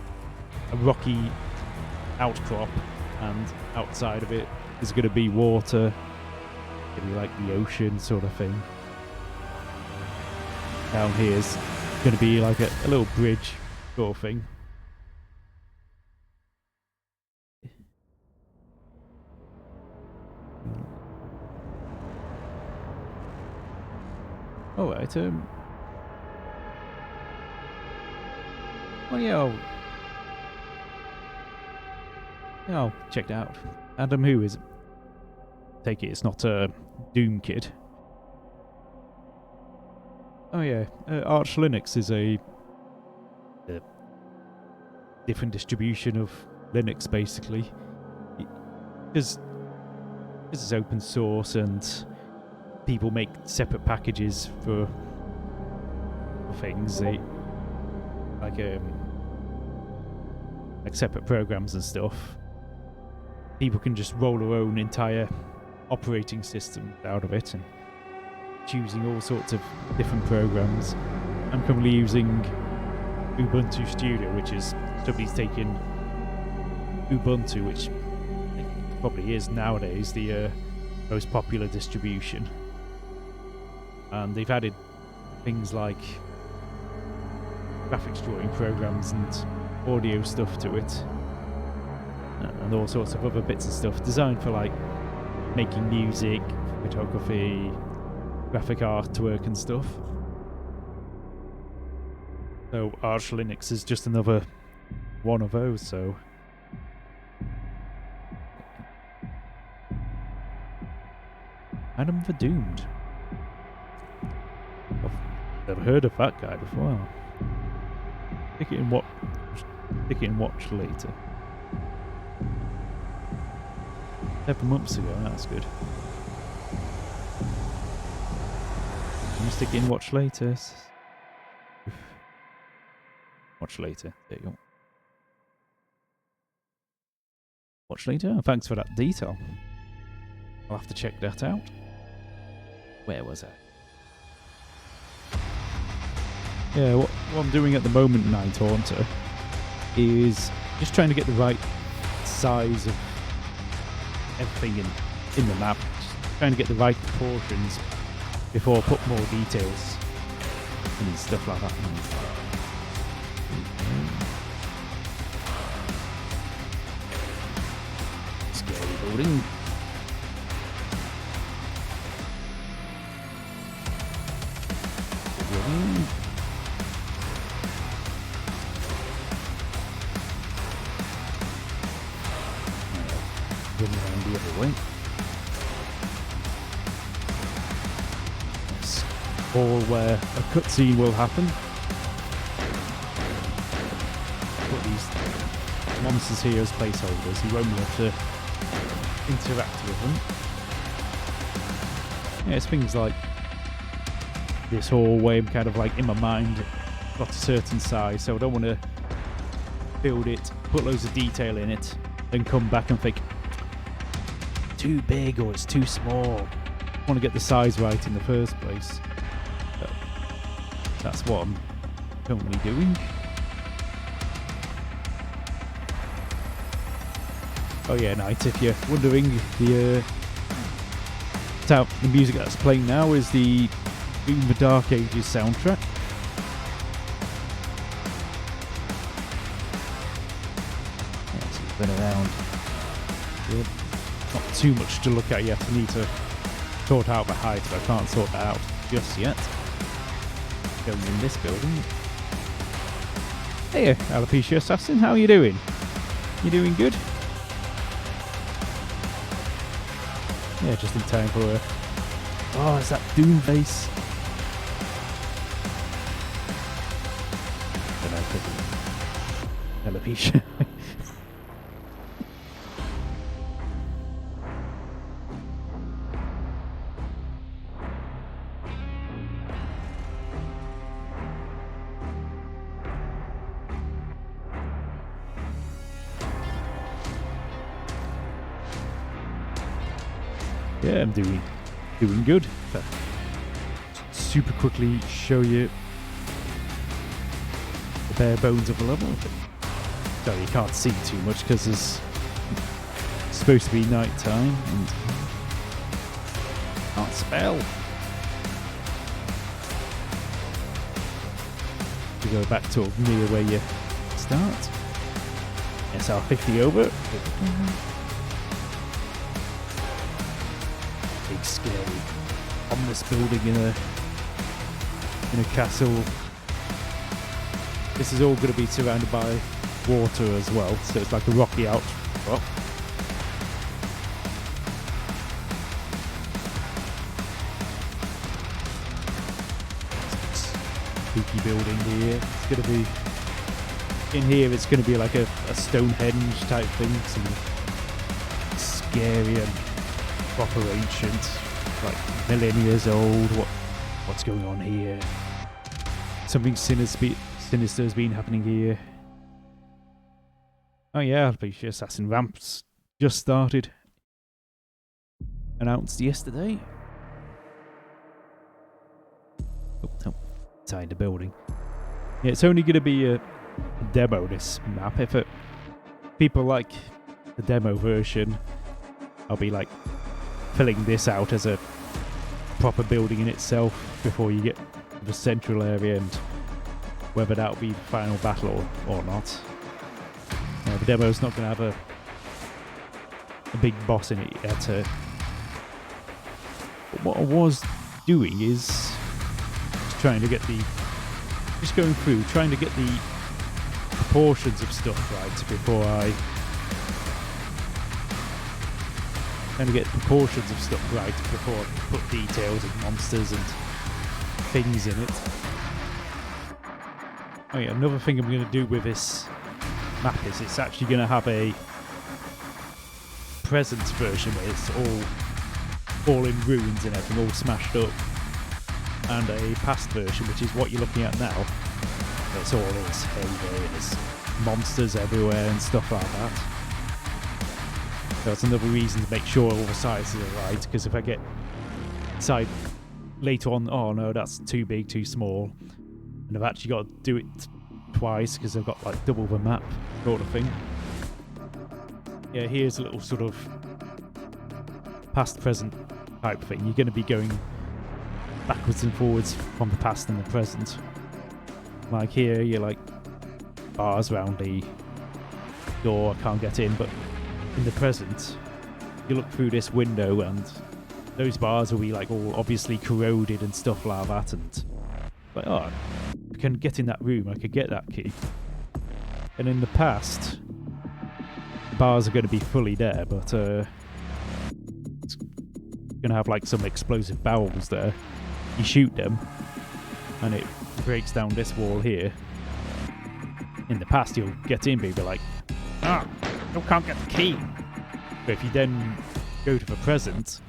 A: a rocky outcrop, and outside of it is going to be water. It's going to be like the ocean sort of thing. Down here is going to be like a little bridge sort of thing. Alright, oh yeah, I'll check it out. Adam, who is it? Take it, it's not a Doom kid. Oh yeah, Arch Linux is a different distribution of Linux, basically. Because it's open source and people make separate packages for things. They like separate programs and stuff. People can just roll their own entire operating system out of it and choosing all sorts of different programs. I'm currently using Ubuntu Studio, which is somebody's taken Ubuntu, which probably is nowadays the most popular distribution, and they've added things like graphics drawing programs and audio stuff to it, and all sorts of other bits and stuff designed for like making music, photography, graphic artwork and stuff. So Arch Linux is just another one of those, so... Adam the Doomed. I've never heard of that guy before. Stick it in watch later. 7 months ago, that's good. I'm stick it in watch later. Watch later. There you go. Watch later. Thanks for that detail. I'll have to check that out. Where was I? Yeah, what I'm doing at the moment, Night Haunter, is just trying to get the right size of everything in the map. Just trying to get the right proportions before I put more details and stuff like that. Scary building. Run around the other way. Yes. Or where a cutscene will happen. Put these monsters here as placeholders. You won't be able to interact with them. Yeah, it's things like this hallway. I'm kind of like in my mind got a certain size, so I don't want to build it, put loads of detail in it, then come back and think too big or it's too small. I want to get the size right in the first place. So that's what I'm currently doing. Oh yeah, Knight, if you're wondering, the music that's playing now is the Doom the Dark Ages soundtrack. Yeah, so it's been around. Good. Not too much to look at yet. I need to sort out the height, but I can't sort that out just yet. Going in this building. Hey, Alopecia Assassin, how are you doing? You doing good? Yeah, just in time for a... Oh, is that Doom face? Alopecia. Yeah, I'm doing good. Super quickly show you the bare bones of the level. So you can't see too much because it's supposed to be night time and can't spell. You go back to near where you start. SR50 over. Big scary ominous building in a castle. This is all going to be surrounded by water as well, so it's like a rocky outcrop. Spooky building here. It's going to be in here. It's going to be like a Stonehenge type thing, some scary and proper ancient, like millennia years old. What's going on here? Something sinister has been happening here. Oh yeah, the Assassin Ramps just started. Announced yesterday. Oh, inside the building. Yeah, it's only going to be a demo, this map. If people like the demo version, I'll be like filling this out as a proper building in itself before you get to the central area, and whether that'll be the final battle or not. The demo's not going to have a big boss in it yet. But what I was doing is trying to get the proportions of stuff right before I put details and monsters and things in it. Oh yeah, another thing I'm going to do with this map is it's actually going to have a present version where it's all in ruins and everything, all smashed up, and a past version, which is what you're looking at now. It's all this heavy and there's monsters everywhere and stuff like that. So that's another reason to make sure all the sizes are right, because if I get decide later on, oh no, that's too big, too small, and I've actually got to do it twice because I've got like double the map sort of thing. Yeah, here's a little sort of past present type thing. You're going to be going backwards and forwards from the past and the present. Like here, you're like bars around the door, I can't get in, but in the present, you look through this window and those bars will be like all obviously corroded and stuff like that, and like, oh, I can get in that room, I could get that key. And in the past, the bars are going to be fully there, but it's going to have like some explosive barrels there. You shoot them, and it breaks down this wall here. In the past, you'll get in, but you'll be like, you can't get the key. But if you then go to the present,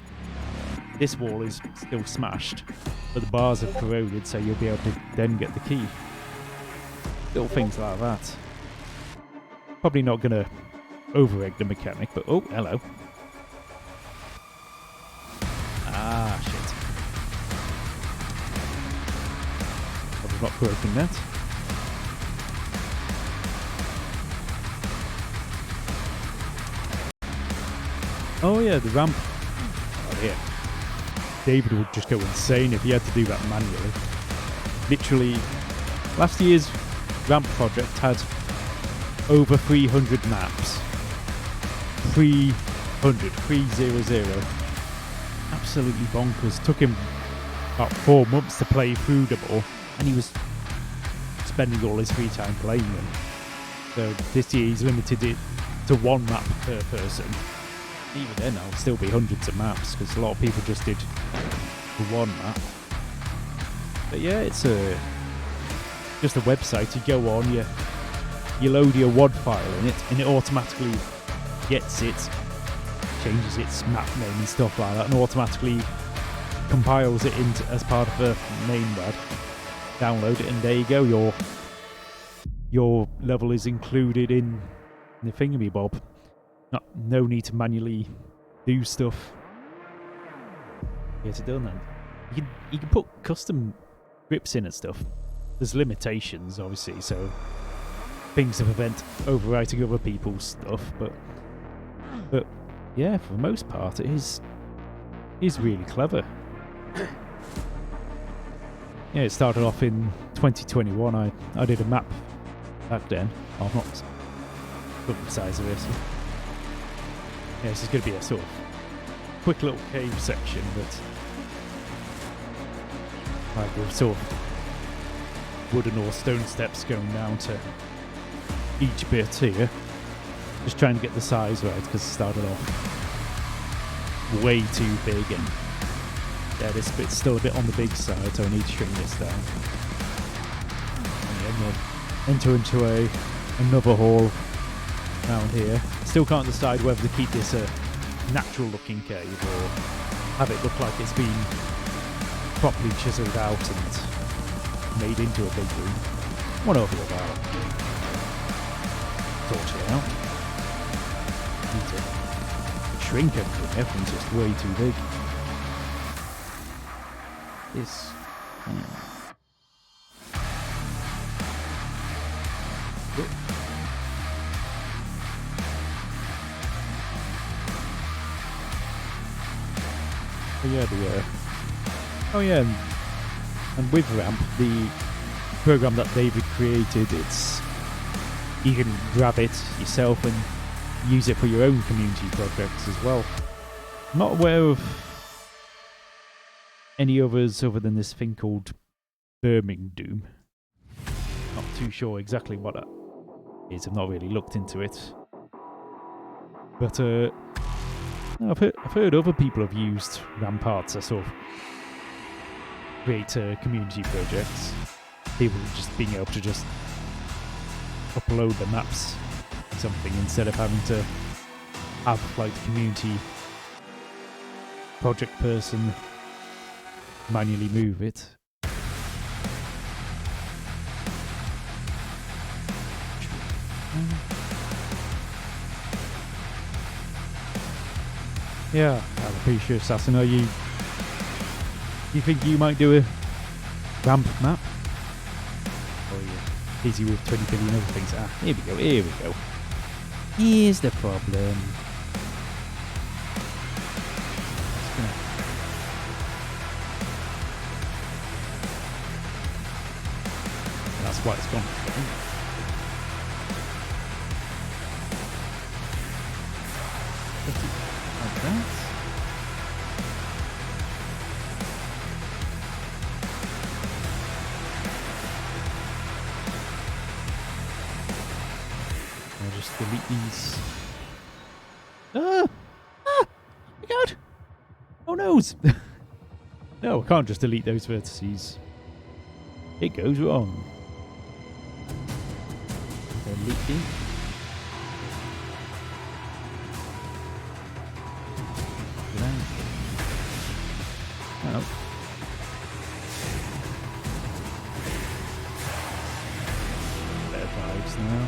A: this wall is still smashed, but the bars have corroded, so you'll be able to then get the key. Little things like that. Probably not going to over-egg the mechanic, but oh, hello. Ah, shit. I've not broken that. Oh yeah, the ramp. Oh yeah. David would just go insane if he had to do that manually. Literally, last year's ramp project had over 300 maps. 300. Absolutely bonkers. Took him about 4 months to play through them all, and he was spending all his free time playing them. So this year he's limited it to 1 map per person. Even then, there'll still be hundreds of maps because a lot of people just did the 1 map. But yeah, it's just a website. You go on, you load your WAD file in it, and it automatically gets it, changes its map name and stuff like that, and automatically compiles it into as part of the main WAD. Download it, and there you go. Your level is included in the thingamabob. No need to manually do stuff. get it done. And you can put custom grips in and stuff. There's limitations, obviously, so things to prevent overwriting other people's stuff. But yeah, for the most part, it is really clever. Yeah, it started off in 2021. I did a map back then. Oh, not look at the size of this. Yeah, this is going to be a sort of quick little cave section, but like with sort of wooden or stone steps going down to each bit here. Just trying to get the size right because it started off way too big, and yeah, this bit's still a bit on the big side, so I need to shrink this down. And then enter into another hall down here. Still can't decide whether to keep this a natural looking cave or have it look like it's been properly chiseled out and made into a big room. One over the other. Sort it out. Need to shrink everything. Everything's just way too big. This. Oh yeah, and with Ramp, the program that David created, you can grab it yourself and use it for your own community projects as well. I'm not aware of any others other than this thing called Burning Doom. Not too sure exactly what that is. I've not really looked into it, but I've heard other people have used Rampart to sort of create community projects. People just being able to just upload the maps or something instead of having to have like the community project person manually move it. Yeah, Alopecia Assassin, you think you might do a ramp map? Or are you busy with 20 billion other things? Here we go. Here's the problem. That's why it's gone. Like that. I'll just delete these. Oh my god! Oh no! No, I can't just delete those vertices. It goes wrong. Deleting. Oh. Better vibes now.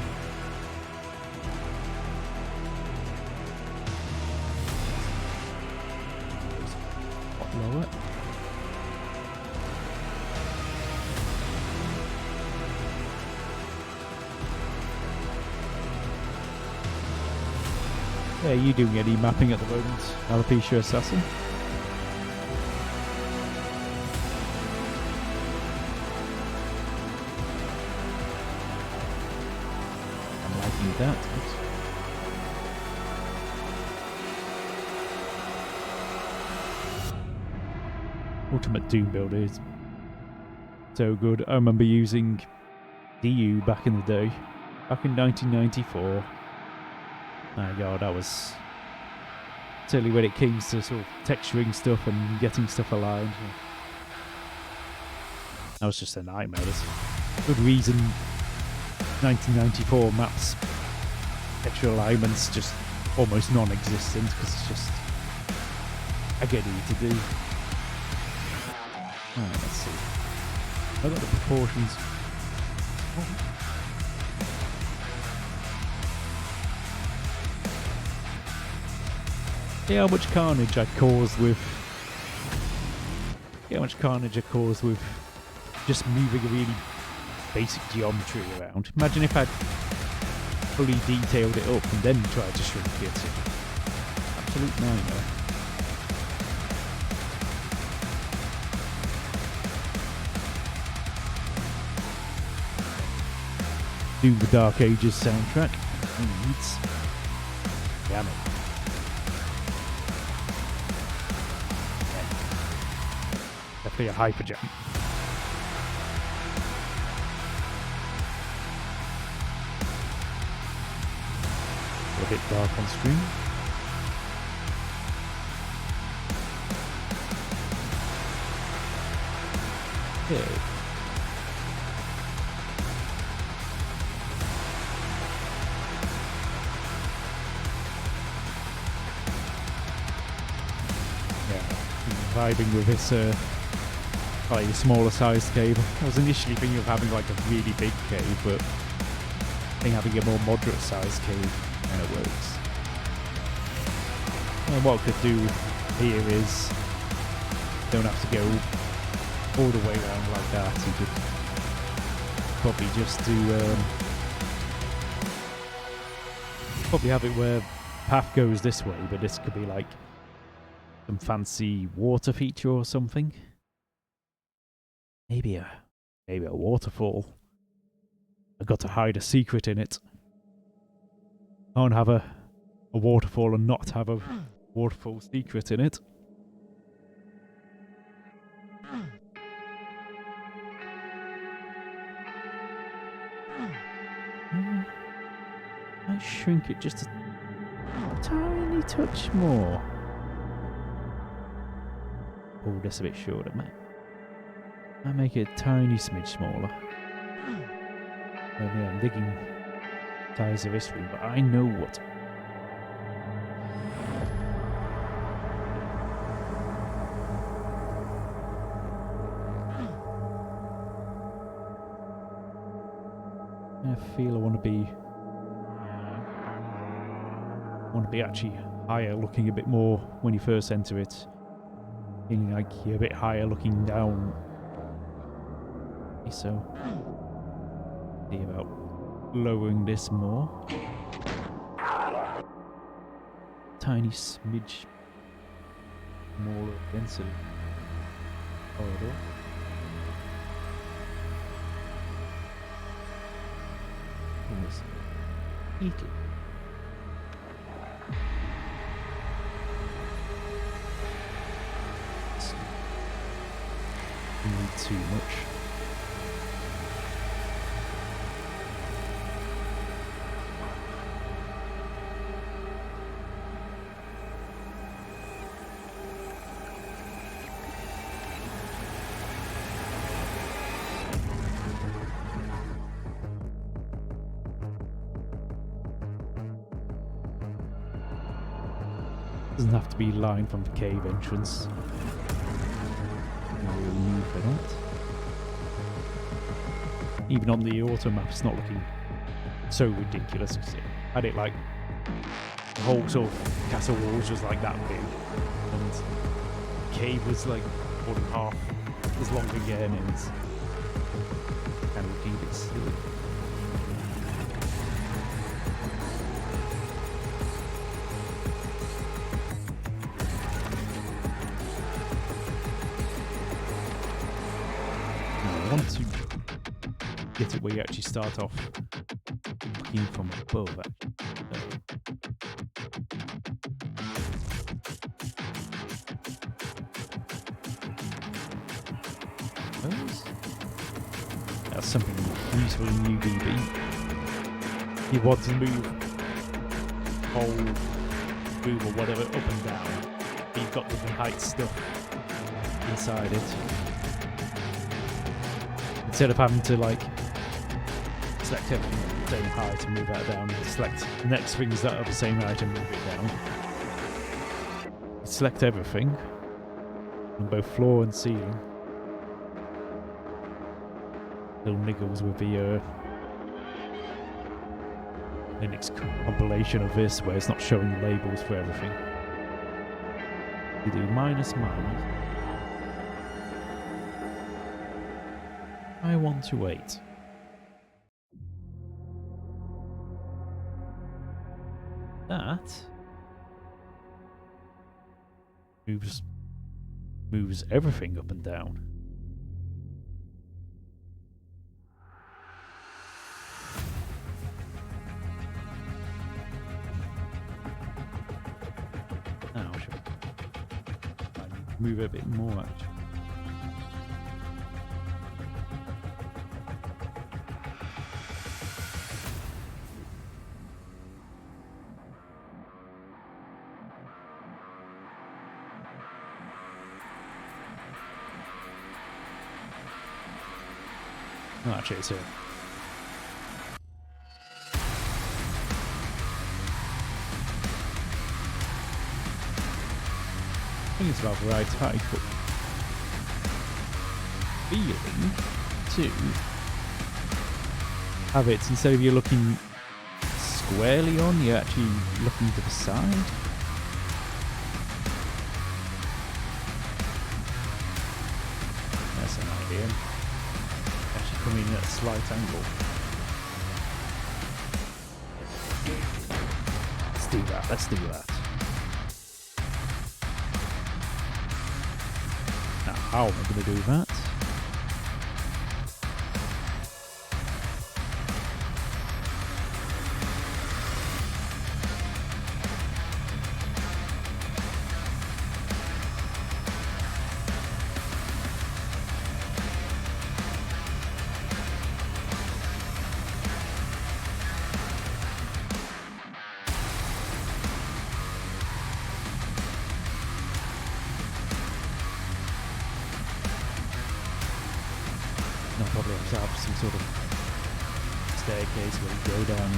A: What lower? Yeah, you doing any mapping at the moment, Alopecia Assassin? That. Ultimate Doom build is so good. I remember using DU back in the day, back in 1994. My god, that was certainly when it came to sort of texturing stuff and getting stuff aligned. That was just a nightmare. There's good reason 1994 maps texture alignment's just almost non-existent because it's just agony to do. Alright, let's see. I got the proportions. See how much carnage I caused with how much carnage I caused with just moving a really basic geometry around. Imagine if I'd fully detailed it up and then tried to shrink it. Absolute nightmare. Doom the Dark Ages soundtrack needs piano. Definitely a hyper jump. A bit dark on screen. Okay. Vibing with this slightly smaller sized cave. I was initially thinking of having like a really big cave, but I think having a more moderate sized cave kind of works. And what I could do here is don't have to go all the way around like that. You could probably just do probably have it where path goes this way, but this could be like some fancy water feature or something. Maybe a waterfall. I've got to hide a secret in it. Can't have a waterfall and not have a waterfall secret in it. I shrink it just a tiny touch more. Oh, that's a bit short, I make it a tiny smidge smaller. Well, yeah, I'm digging size of this room, but I know what. I feel I want to be actually higher, looking a bit more when you first enter it. Feeling like you're a bit higher looking down. So, see about lowering this more. Tiny smidge more density. Corridor. Eat it. Need too much. Doesn't have to be lined from the cave entrance. For that. Even on the auto map, it's not looking so ridiculous. I had it like the whole sort of castle walls was like that big, and the cave was like more than half as long again, and it's kind of looking a bit silly. I want to get it where you actually start off looking from above. That's something useful in UBB. You want to move whole room or whatever up and down, but you've got different height stuff inside it. Instead of having to like select everything at the same height and move that down, select the next things that are the same height and move it down. Select everything on both floor and ceiling. Little niggles with the Linux compilation of this where it's not showing labels for everything. You do minus minus. I-128. That moves everything up and down. Now I should move a bit more actually. Oh, actually, it's here. I think it's about the right height, but feeling to have it, instead of you looking squarely on, you're actually looking to the side. That's an idea. Actually coming at a slight angle. Let's do that, let's do that. Now, how am I going to do that? I'll probably have to have some sort of staircase where you go down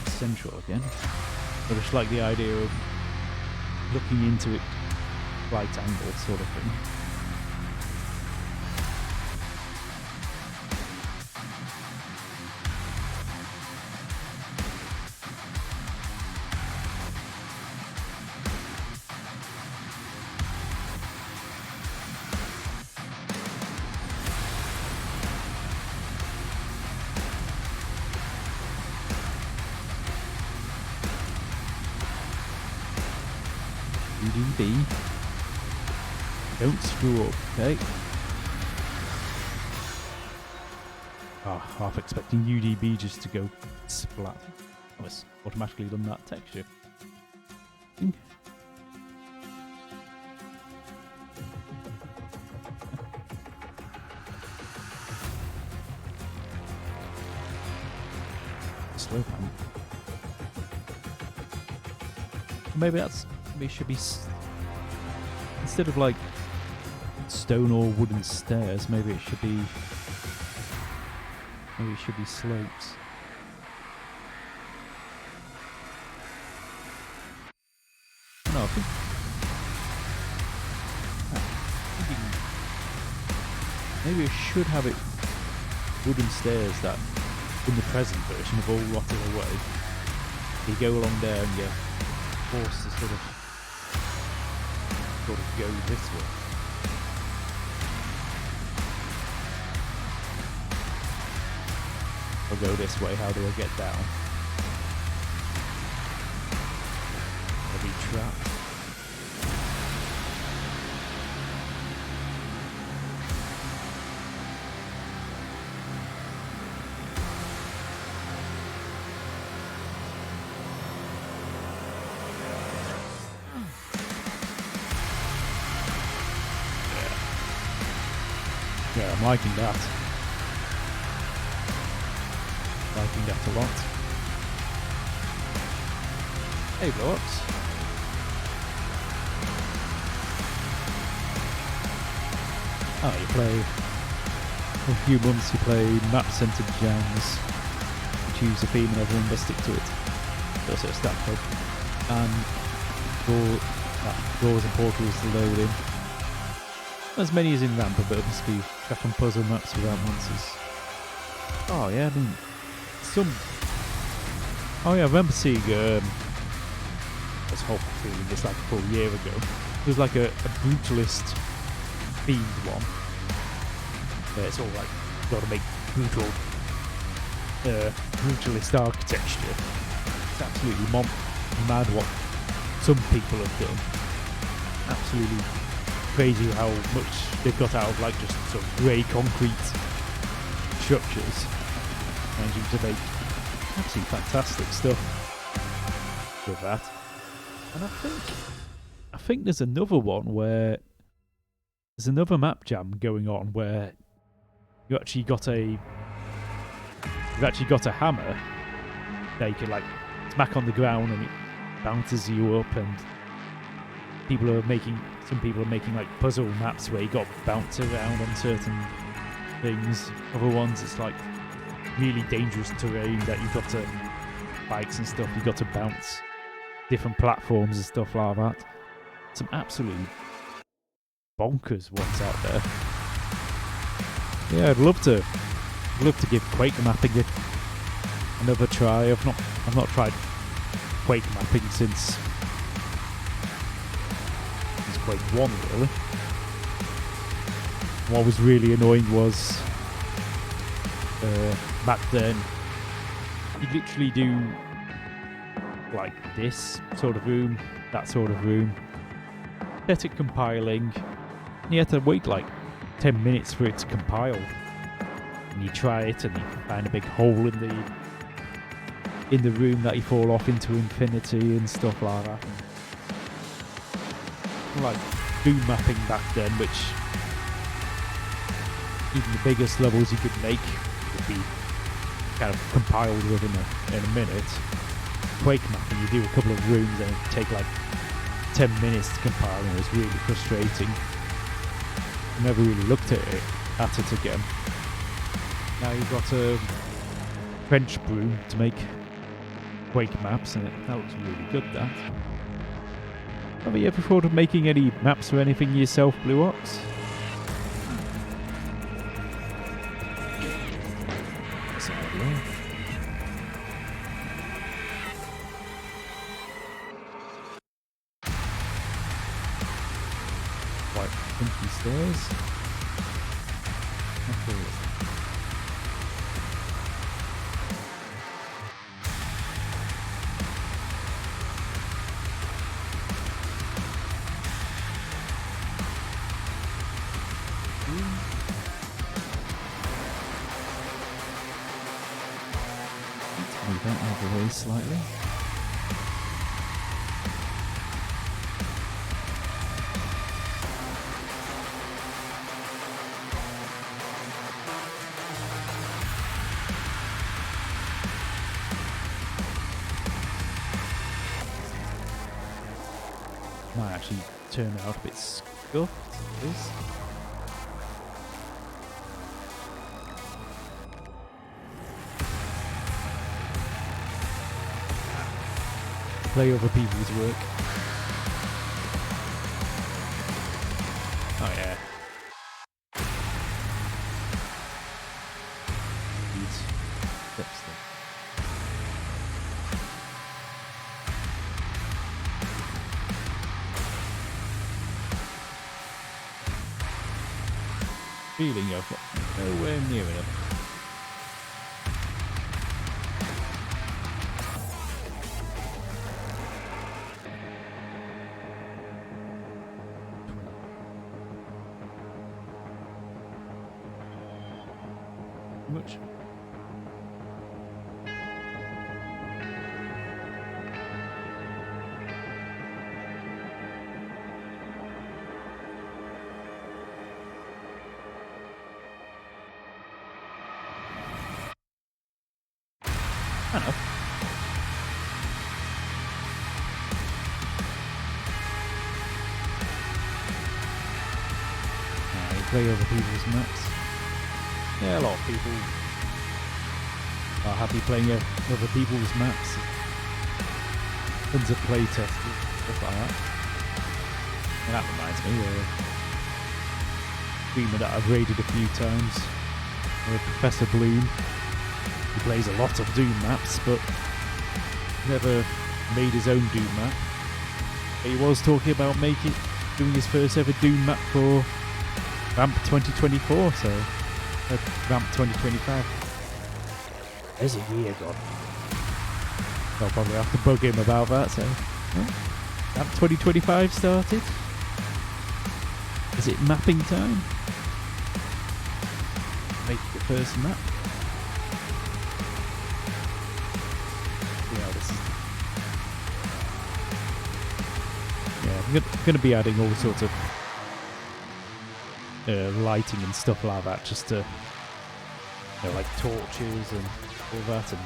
A: central again. But I just like the idea of looking into it right angle sort of thing. UDB. Don't screw up, okay? Half expecting UDB just to go splat. Oh, it's automatically done that texture. Slow pan. Maybe that's. Maybe it should be instead of like stone or wooden stairs. Maybe it should be. Maybe it should be slopes. No, I think. Maybe it should have it wooden stairs that in the present version have all rotted away. You go along there and you're forced to sort of go this way. I'll go this way, how do I get down? I'll be trapped. Yeah, I'm liking that. Liking that a lot. Hey, blow-ups. Oh, you play... For a few months you play map-centered jams. You choose a theme and everyone must stick to it. Also a stat club. And doors and portals to load in. As many as in Rampa, but it must be crap on puzzle maps without monsters. Oh yeah, I mean, Oh yeah, I remember seeing this whole feeling this like a full year ago. It was like a brutalist themed one. It's all like got to make brutal, brutalist architecture. It's absolutely mad what some people have done. Absolutely crazy how much they've got out of like just sort of grey concrete structures, managing to make absolutely fantastic stuff with that. And I think there's another one where there's another map jam going on where you've actually got a hammer that you can like smack on the ground and it bounces you up, and some people are making like puzzle maps where you got to bounce around on certain things. Other ones it's like really dangerous terrain that you've got to, bikes and stuff, you've got to bounce different platforms and stuff like that. Some absolutely bonkers ones out there. Yeah, I'd love to give Quake mapping another try. I've not tried Quake mapping since Quake 1 really. What was really annoying was back then you'd literally do like this sort of room, that sort of room, set it compiling, and you had to wait like 10 minutes for it to compile, and you try it and you find a big hole in the room that you fall off into infinity and stuff like that. Like boom mapping back then, which even the biggest levels you could make would be kind of compiled within in a minute. Quake mapping, you do a couple of rooms and it would take like 10 minutes to compile, and it was really frustrating. I never really looked at it again. Now you've got a French broom to make Quake maps, and that looks really good, that. Have you ever thought of making any maps or anything yourself, Blue Ox? That's an idea. Quite funky stairs. Move that out of the way slightly. Might actually turn out a bit scuffed, this. Play other people's work. Oh yeah. Feeling I've got nowhere near enough. Much. Enough. You play other people's maps. Yeah, a lot of people are happy playing other people's maps. Tons of playtesting, stuff like that. And that reminds me, a streamer that I've raided a few times, Professor Bloom. He plays a lot of Doom maps, but never made his own Doom map. But he was talking about doing his first ever Doom map for Ramp 2024, so Ramp 2025. There's a year gone. I'll probably have to bug him about that. So, Ramp 2025 started. Is it mapping time? Make the first map. Yeah, this is. Yeah, I'm going to be adding all sorts of lighting and stuff like that, just to, like torches and all that, and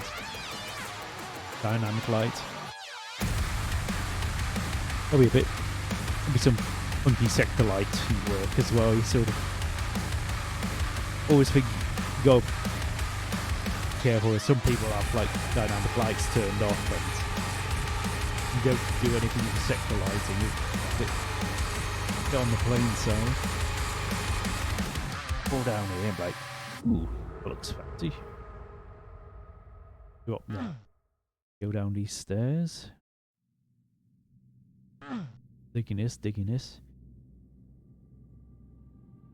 A: dynamic light. There'll be some funky sector light work as well. You sort of always think you got to be careful. Some people have like dynamic lights turned off, and you don't do anything with the sector lighting. It's on the plain side. Fall down here and like, ooh, that looks fancy. Go up there. Go down these stairs. Digging this.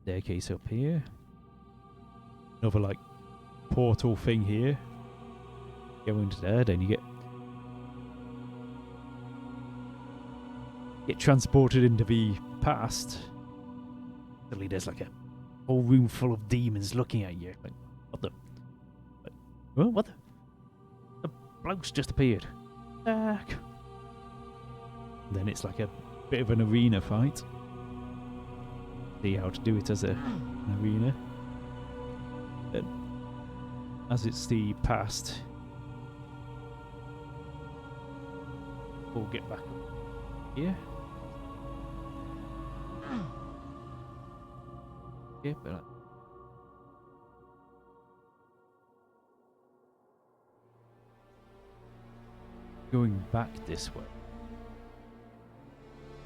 A: Staircase up here. Another like portal thing here. Go into there, then you get transported into the past. Suddenly there's like a whole room full of demons looking at you. Like, what the? Like, oh, what the? The bloke's just appeared. Then it's like a bit of an arena fight. See how to do it as an arena. Then, as it's the past, we'll get back here. Yeah, but going back this way.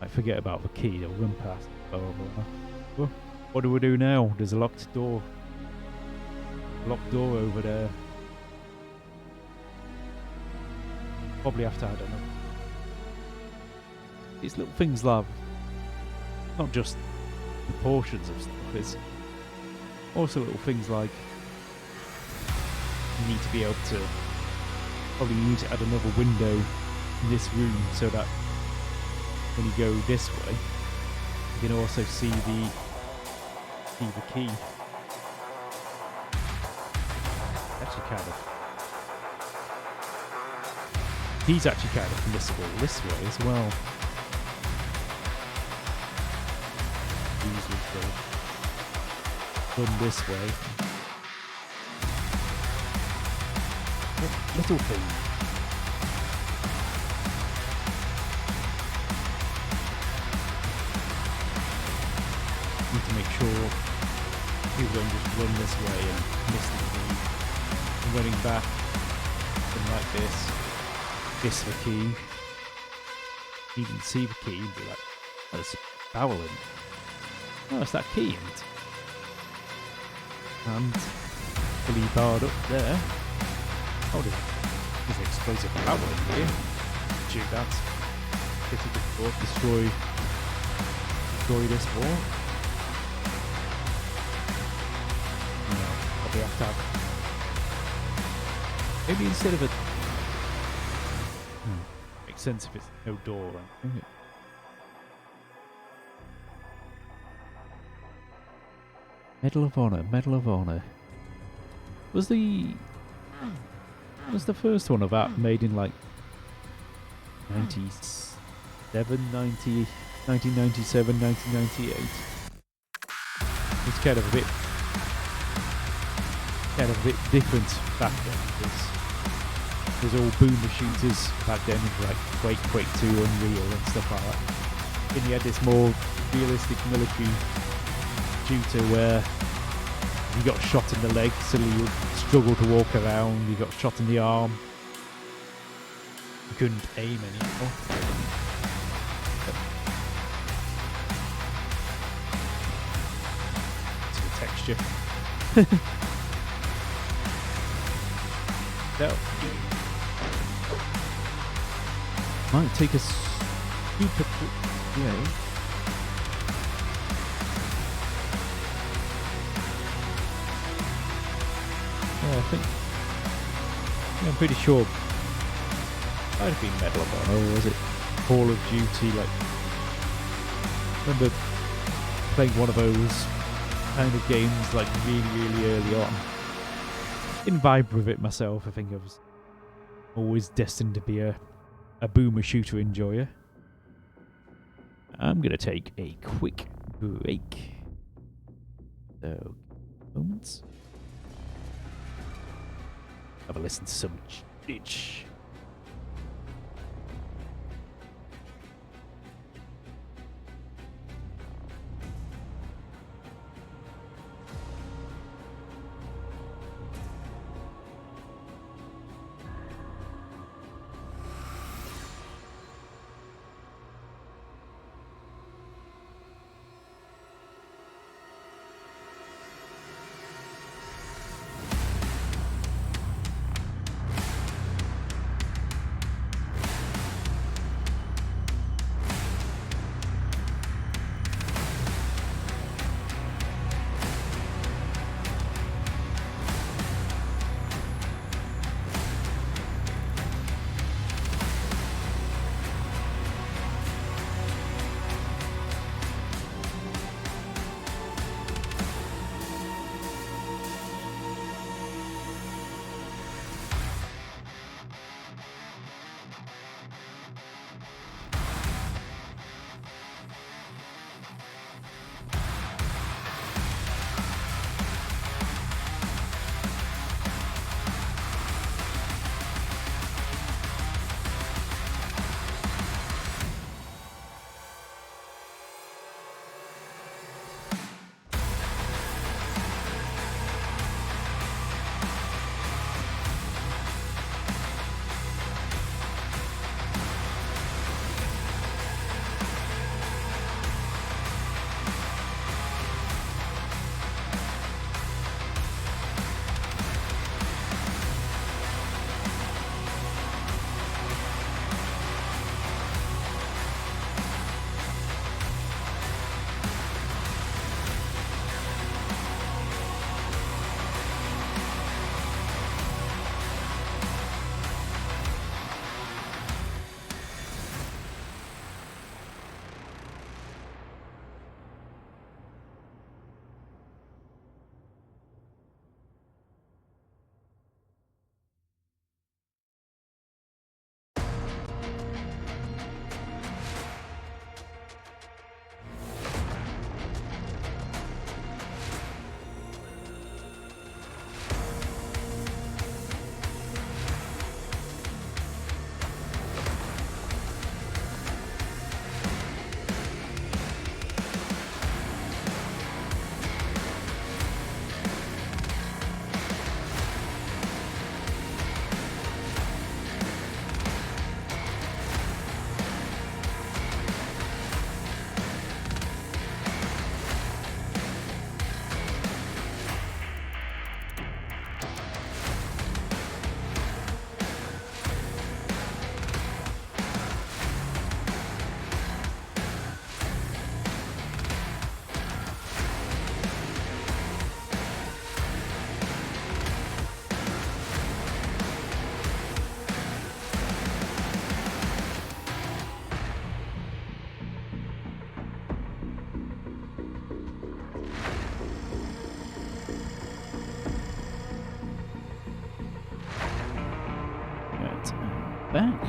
A: I forget about the key. I'll run past. Blah, blah, blah. Well, what do we do now? There's a locked door. Locked door over there. Probably have to add another. These little things, love. Not just the portions of stuff. It's also little things like you need to be able to. Probably need to add another window in this room so that when you go this way, you can also see the key. Actually, kind of. He's actually kind of missable this way as well. Easily done this way. Little thing. Need to make sure people don't just run this way and miss the key. And running back, something like this. Miss the key. You can see the key and be like, oh, there's a barrel in it. Oh, it's that key in it. And fully barred up there. Oh, there's an explosive power in here. Shoot that. Difficult to destroy this wall. No, probably have to have. Maybe instead of a. Makes sense if it's no door. Right? Medal of Honor. Was the first one of that made in like 1997, 1998? It's kind of a bit different back then, because there's all boomer shooters back then, like Quake 2, Unreal and stuff like that. And you had this more realistic military shooter where you got shot in the leg, so you struggle to walk around. You got shot in the arm. You couldn't aim anymore. To the texture. So, might take a super quick. Yeah. Yeah, I'm pretty sure. Might have been Medal of Honor, or was it Call of Duty? Like, I remember playing one of those kind of games like really early on. Didn't vibe with it myself. I think I was always destined to be a boomer shooter enjoyer. I'm gonna take a quick break. So, moments. Have a listen to some ditch. Back.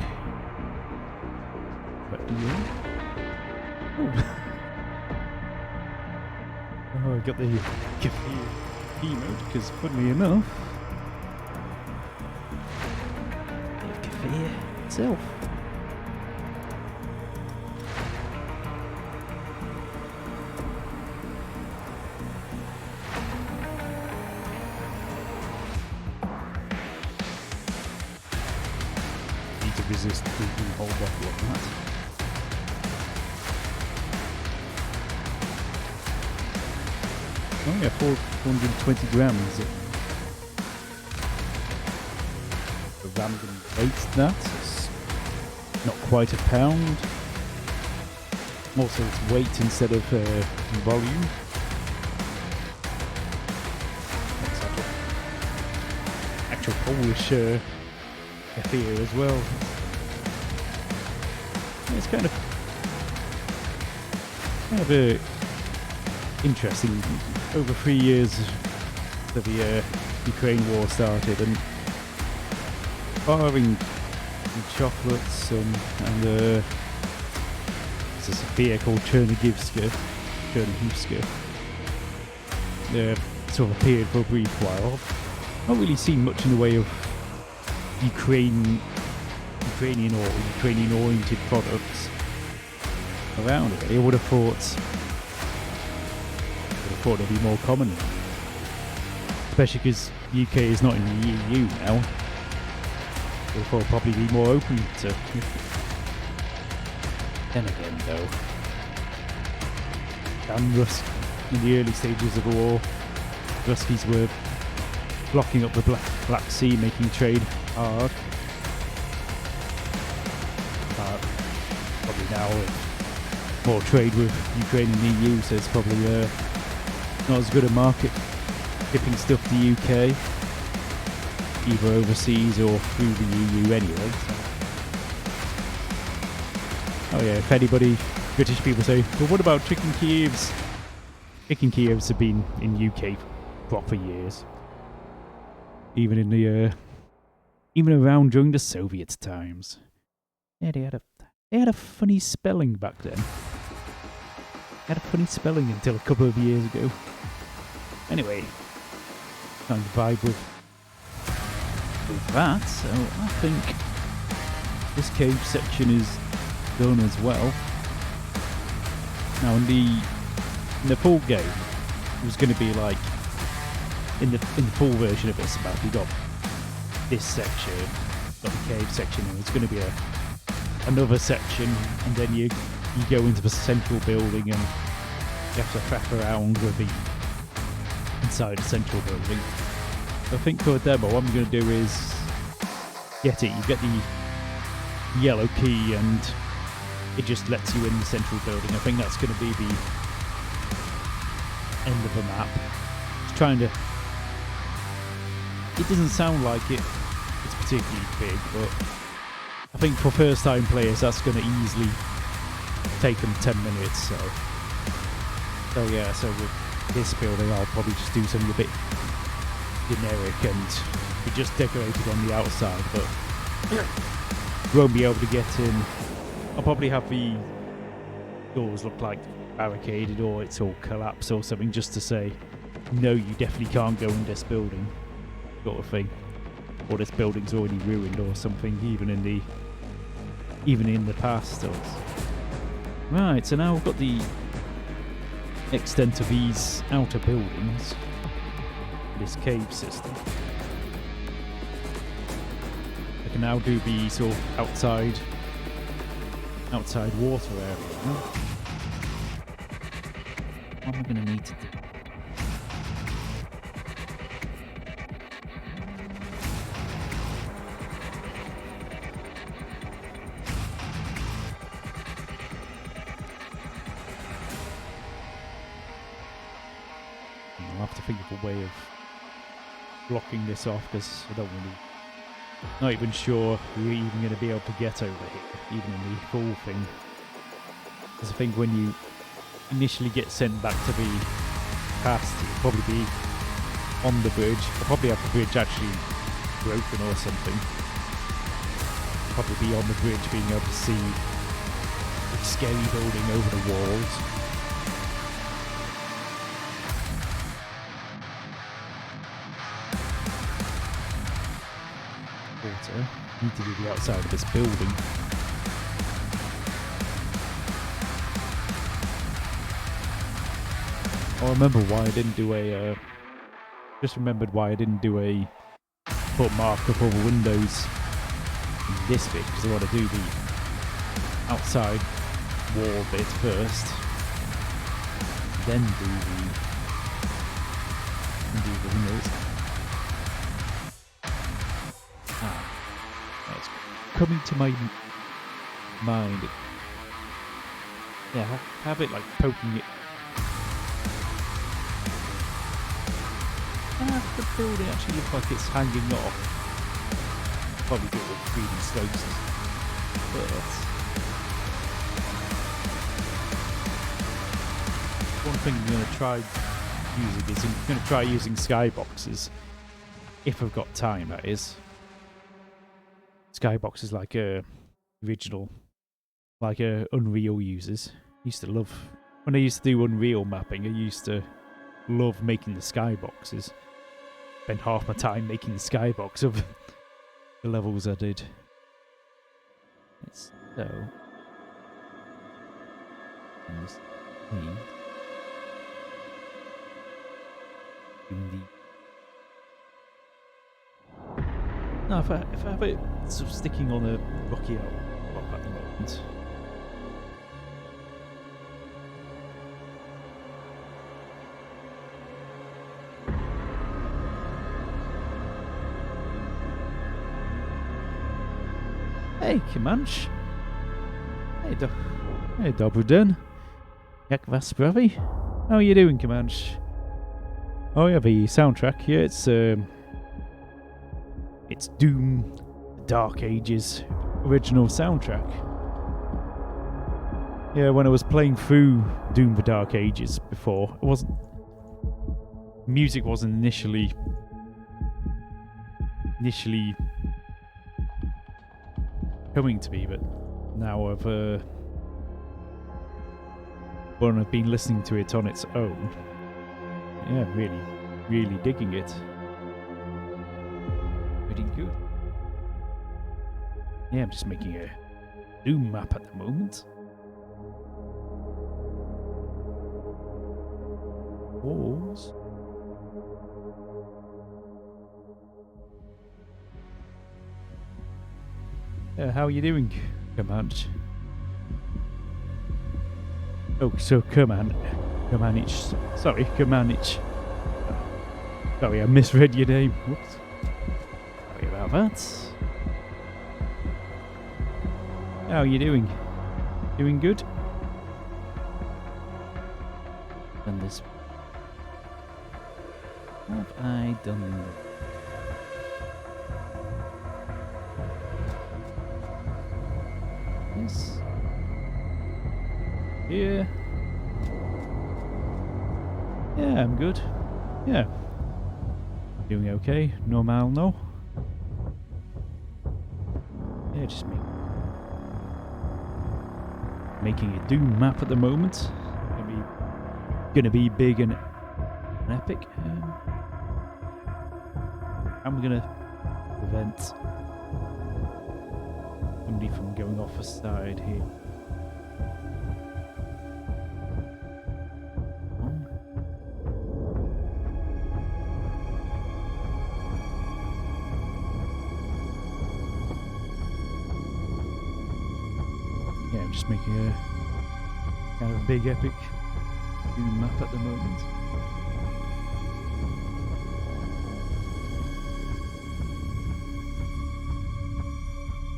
A: Back to you. Oh. Oh, I got the cafe emote because, funnily enough, the cafe itself. Resist the whole bottle of that. Oh yeah, 420 grams of random weight. That's not quite a pound. Also, it's weight instead of volume. actual Polish FIA as well. It's kind of a interesting. Over 3 years that the Ukraine war started, and barring chocolates and there's a beer called Chernigivska, sort of appeared for a brief while. Not really seen much in the way of Ukrainian or Ukrainian-oriented products around it. I would have thought it'd be more common, especially because the UK is not in the EU now. They'll probably be more open to. Then again, though, Dan Rusk, in the early stages of the war, Ruskies were blocking up the Black Sea, making trade hard. Probably now more trade with Ukraine and the EU, so it's probably not as good a market shipping stuff to the UK, either overseas or through the EU anyway. So. Oh yeah, if anybody, British people say, well, what about chicken Kievs? Chicken Kievs have been in UK for years, even in the even around during the Soviet times. Yeah, they had a funny spelling back then. They had a funny spelling until a couple of years ago. Anyway, trying to vibe with that, so I think this cave section is done as well. Now in the full game, it was going to be like in the full version of this map, you got this section, got the cave section, and it's going to be another section, and then you go into the central building, and you have to faff around with the inside the central building. I think for a demo, what I'm going to do is get it. You get the yellow key, and it just lets you in the central building. I think that's going to be the end of the map. Just trying to. It doesn't sound like it's particularly big, but I think for first-time players, that's going to easily take them 10 minutes. So yeah. So with this building, I'll probably just do something a bit generic and be just decorated on the outside, but won't be able to get in. I'll probably have the doors look like barricaded, or it's all collapsed or something, just to say, no, you definitely can't go in this building, sort of thing. Or this building's already ruined or something, even in the past. Right, so now we've got the extent of these outer buildings, this cave system. I can now do the sort of outside water area. What am I going to need to do? I'll have to think of a way of blocking this off, because I don't really, not even sure we're even going to be able to get over here, even in the full thing. Because I think when you initially get sent back to the past, you'll probably be on the bridge. I'll probably have the bridge actually broken or something. Probably be on the bridge, being able to see the scary building over the walls. Water. Need to do the outside of this building. I remember why I didn't do a. Just remembered why I didn't do a footmark of all the windows in this bit, because I want to do the outside wall bit first, then do the windows. It's coming to my mind. Yeah, have it like poking it. The building actually looks like it's hanging off. Probably do it with 3D slopes. But one thing I'm going to try using is I'm going to try using skyboxes. If I've got time, that is. Skyboxes like original, like Unreal uses. Used to love, when I used to do Unreal mapping, I used to love making the skyboxes. Spent half my time making the skybox of the levels I did. So, no, if I have it sort of sticking on a rocky outcrop at the moment. Hey, Comanche. Hey, dobry den. Jak was sprawy? How are you doing, Comanche? Oh yeah, the soundtrack. Yeah, it's Doom Dark Ages original soundtrack. Yeah, when I was playing through Doom the Dark Ages before, music wasn't initially coming to me, but now when I've been listening to it on its own, yeah, really digging it. Pretty good. Yeah, I'm just making a Doom map at the moment. Walls. How are you doing, Comanche? Oh, so Comanche. Sorry, Comanche. Sorry, I misread your name. Whoops. Sorry about that. How are you doing? Doing good? And this. Have I done? Yes. Yeah. Yeah, I'm good. Yeah. Doing okay. Normal, no? Yeah, just making a Doom map at the moment. Gonna be big and epic. I'm gonna prevent somebody from going off a side here. Yeah, I'm just making a kind of big epic Doom map at the moment.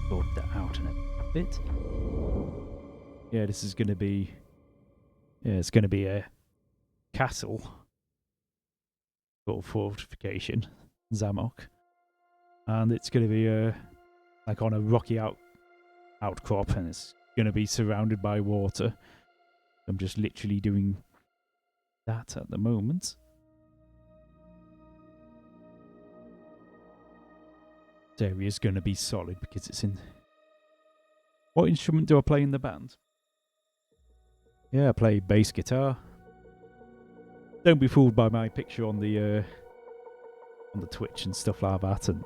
A: Sort that out in a bit. Yeah, this is going to be. Yeah, it's going to be a castle sort of fortification, Zamok, and it's going to be like on a rocky outcrop, and it's going to be surrounded by water. I'm just literally doing that at the moment. This area is going to be solid because it's in. What instrument do I play in the band? Yeah, I play bass guitar. Don't be fooled by my picture on the Twitch and stuff like that. And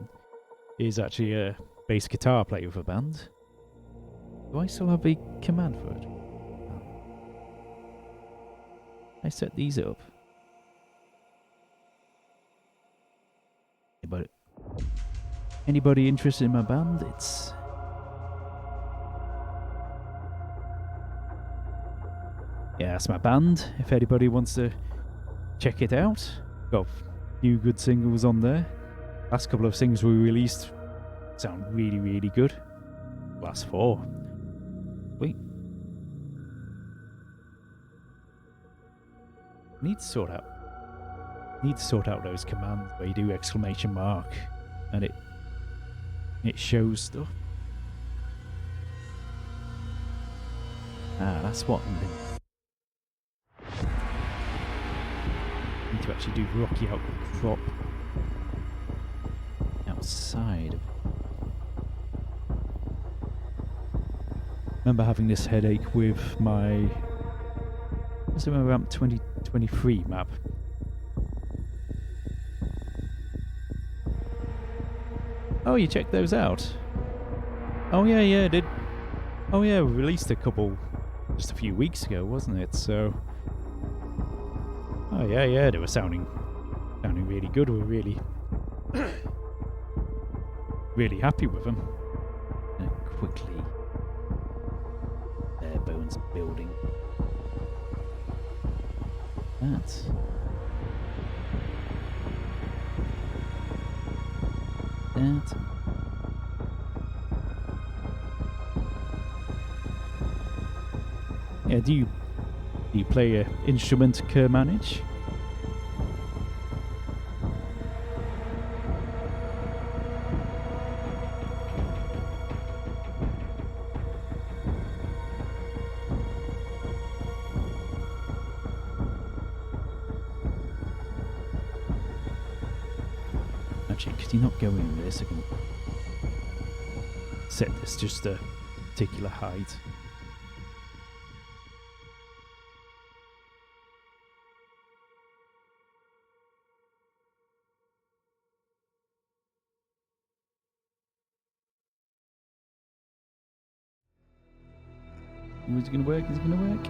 A: he's actually a bass guitar player of a band. Do I still have a command for it? I set these up. Anybody interested in my band? Yeah, that's my band. If anybody wants to check it out, got a few good singles on there. Last couple of singles we released sound really good. Last 4. Wait. I need to sort out. need to sort out those commands where you do exclamation mark and it shows stuff. Ah, that's what need to actually do Rocky outcrop outside. Remember having this headache with my Ramp 2023 map. Oh, you checked those out? Oh yeah, I did. Oh yeah, we released a couple just a few weeks ago, wasn't it? So, oh yeah, they were sounding really good. We were really really happy with them. Quickly, bare bones building. That. Yeah, do you play an instrument, Kermanage? Actually, could you not go in this? I can set this just a particular height. Is it going to work? Is it going to work?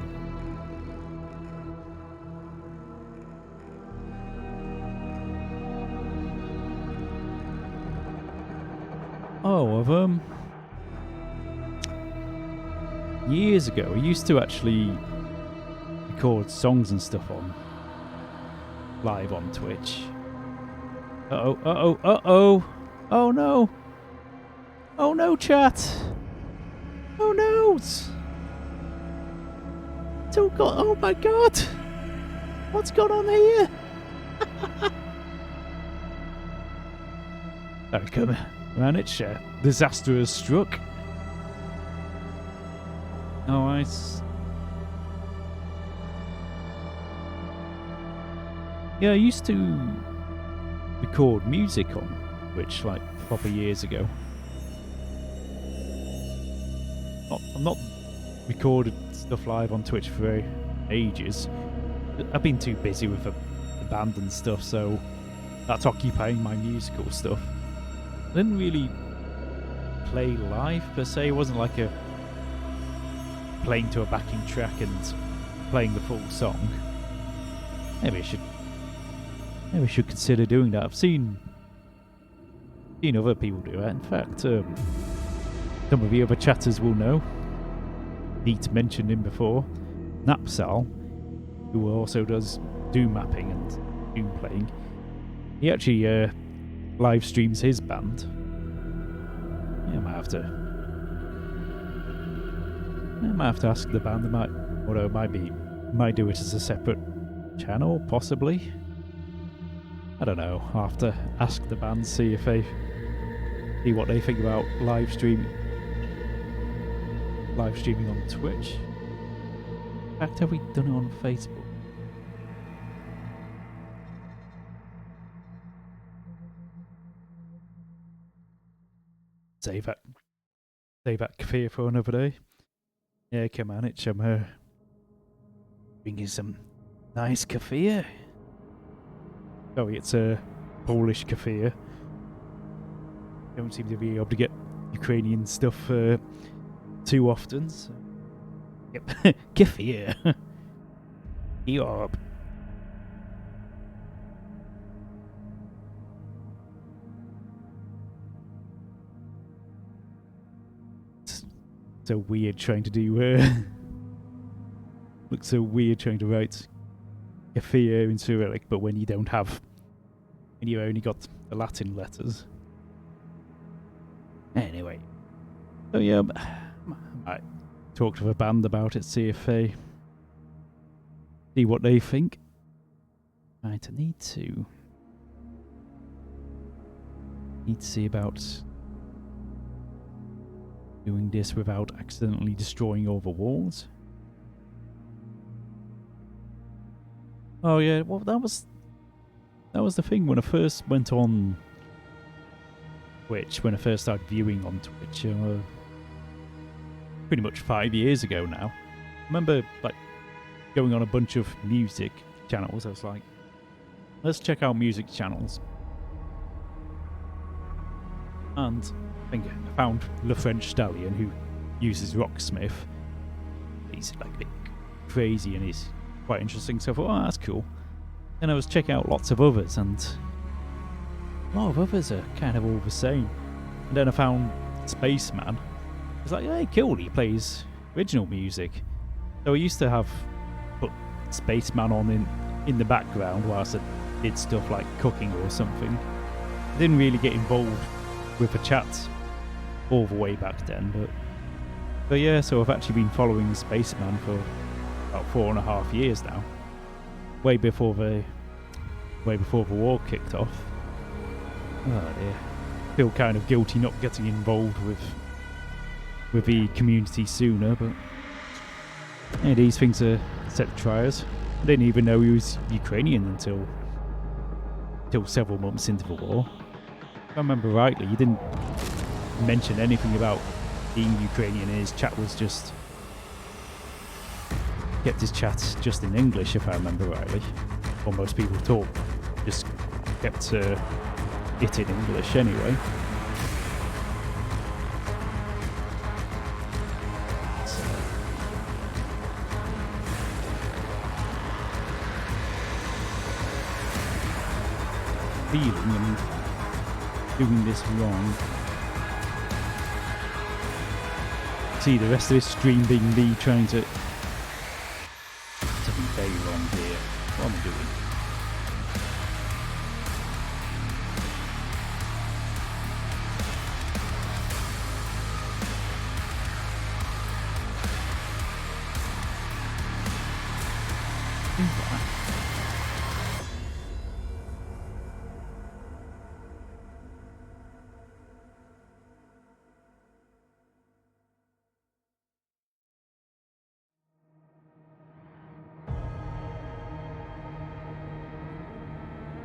A: Oh, years ago, I used to actually record songs and stuff live on Twitch. Uh-oh. Oh no. Oh no, chat. Oh no. Oh my god. What's going on here? Oh, come on. Manage. Disaster has struck. Oh, yeah, I used to record music on Twitch like proper years ago. I've not recorded stuff live on Twitch for ages. I've been too busy with the band and stuff, so that's occupying my musical stuff. I didn't really play live per se. It wasn't like a playing to a backing track and playing the full song. Maybe I should consider doing that. I've seen other people do it. In fact, some of the other chatters will know. Neat mentioned him before. Napsal, who also does Doom mapping and Doom playing. He actually live streams his band. Yeah, I might have to ask the band. They might do it as a separate channel, possibly. I don't know. I'll have to ask the band, see what they think about live streaming on Twitch. In fact, have we done it on Facebook? Save that cafe for another day. Yeah, come on, I'm bringing some nice cafe. Oh, it's a Polish cafe. Don't seem to be able to get Ukrainian stuff too often. So. Yep, cafe. Europe. So weird trying to do looks so weird trying to write cafe in Cyrillic, but when you don't have, and you only got the Latin letters. Anyway, so yeah, I talked to a band about it, see what they think. Right, I need to see about doing this without accidentally destroying all the walls. Oh yeah, well that was the thing when I first went on Twitch, when I first started viewing on Twitch, pretty much 5 years ago now. I remember like going on a bunch of music channels. I was like, let's check out music channels. And I think I found Le French Stallion, who uses Rocksmith. He's like a bit crazy and he's quite interesting, so I thought, oh, that's cool. And I was checking out lots of others, and a lot of others are kind of all the same. And then I found Spaceman. I was like, hey, cool, he plays original music. So I used to have put Spaceman on in the background whilst I did stuff like cooking or something. I didn't really get involved with the chat all the way back then, but yeah, so I've actually been following Spaceman for about 4.5 years now. Way before the war kicked off. Oh dear. Feel kind of guilty not getting involved with the community sooner, but yeah, these things are set to try us. I didn't even know he was Ukrainian until several months into the war. If I remember rightly, he didn't mention anything about being Ukrainian. His chat was just kept his chat just in English, if I remember rightly. Or most people talk just kept it in English anyway. So, feeling and doing this wrong. See the rest of this stream being me trying to something very wrong here. What am I doing?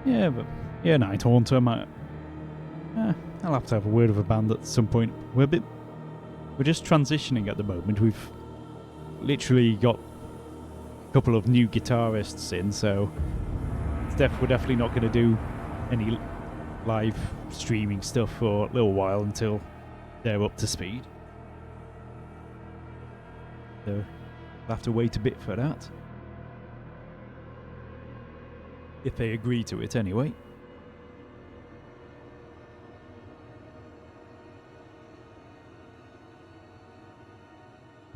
A: Yeah, but yeah, Night Haunter might. I'll have to have a word with a band at some point. We're just transitioning at the moment. We've literally got a couple of new guitarists in, so we're definitely not going to do any live streaming stuff for a little while until they're up to speed. So we'll have to wait a bit for that. If they agree to it anyway.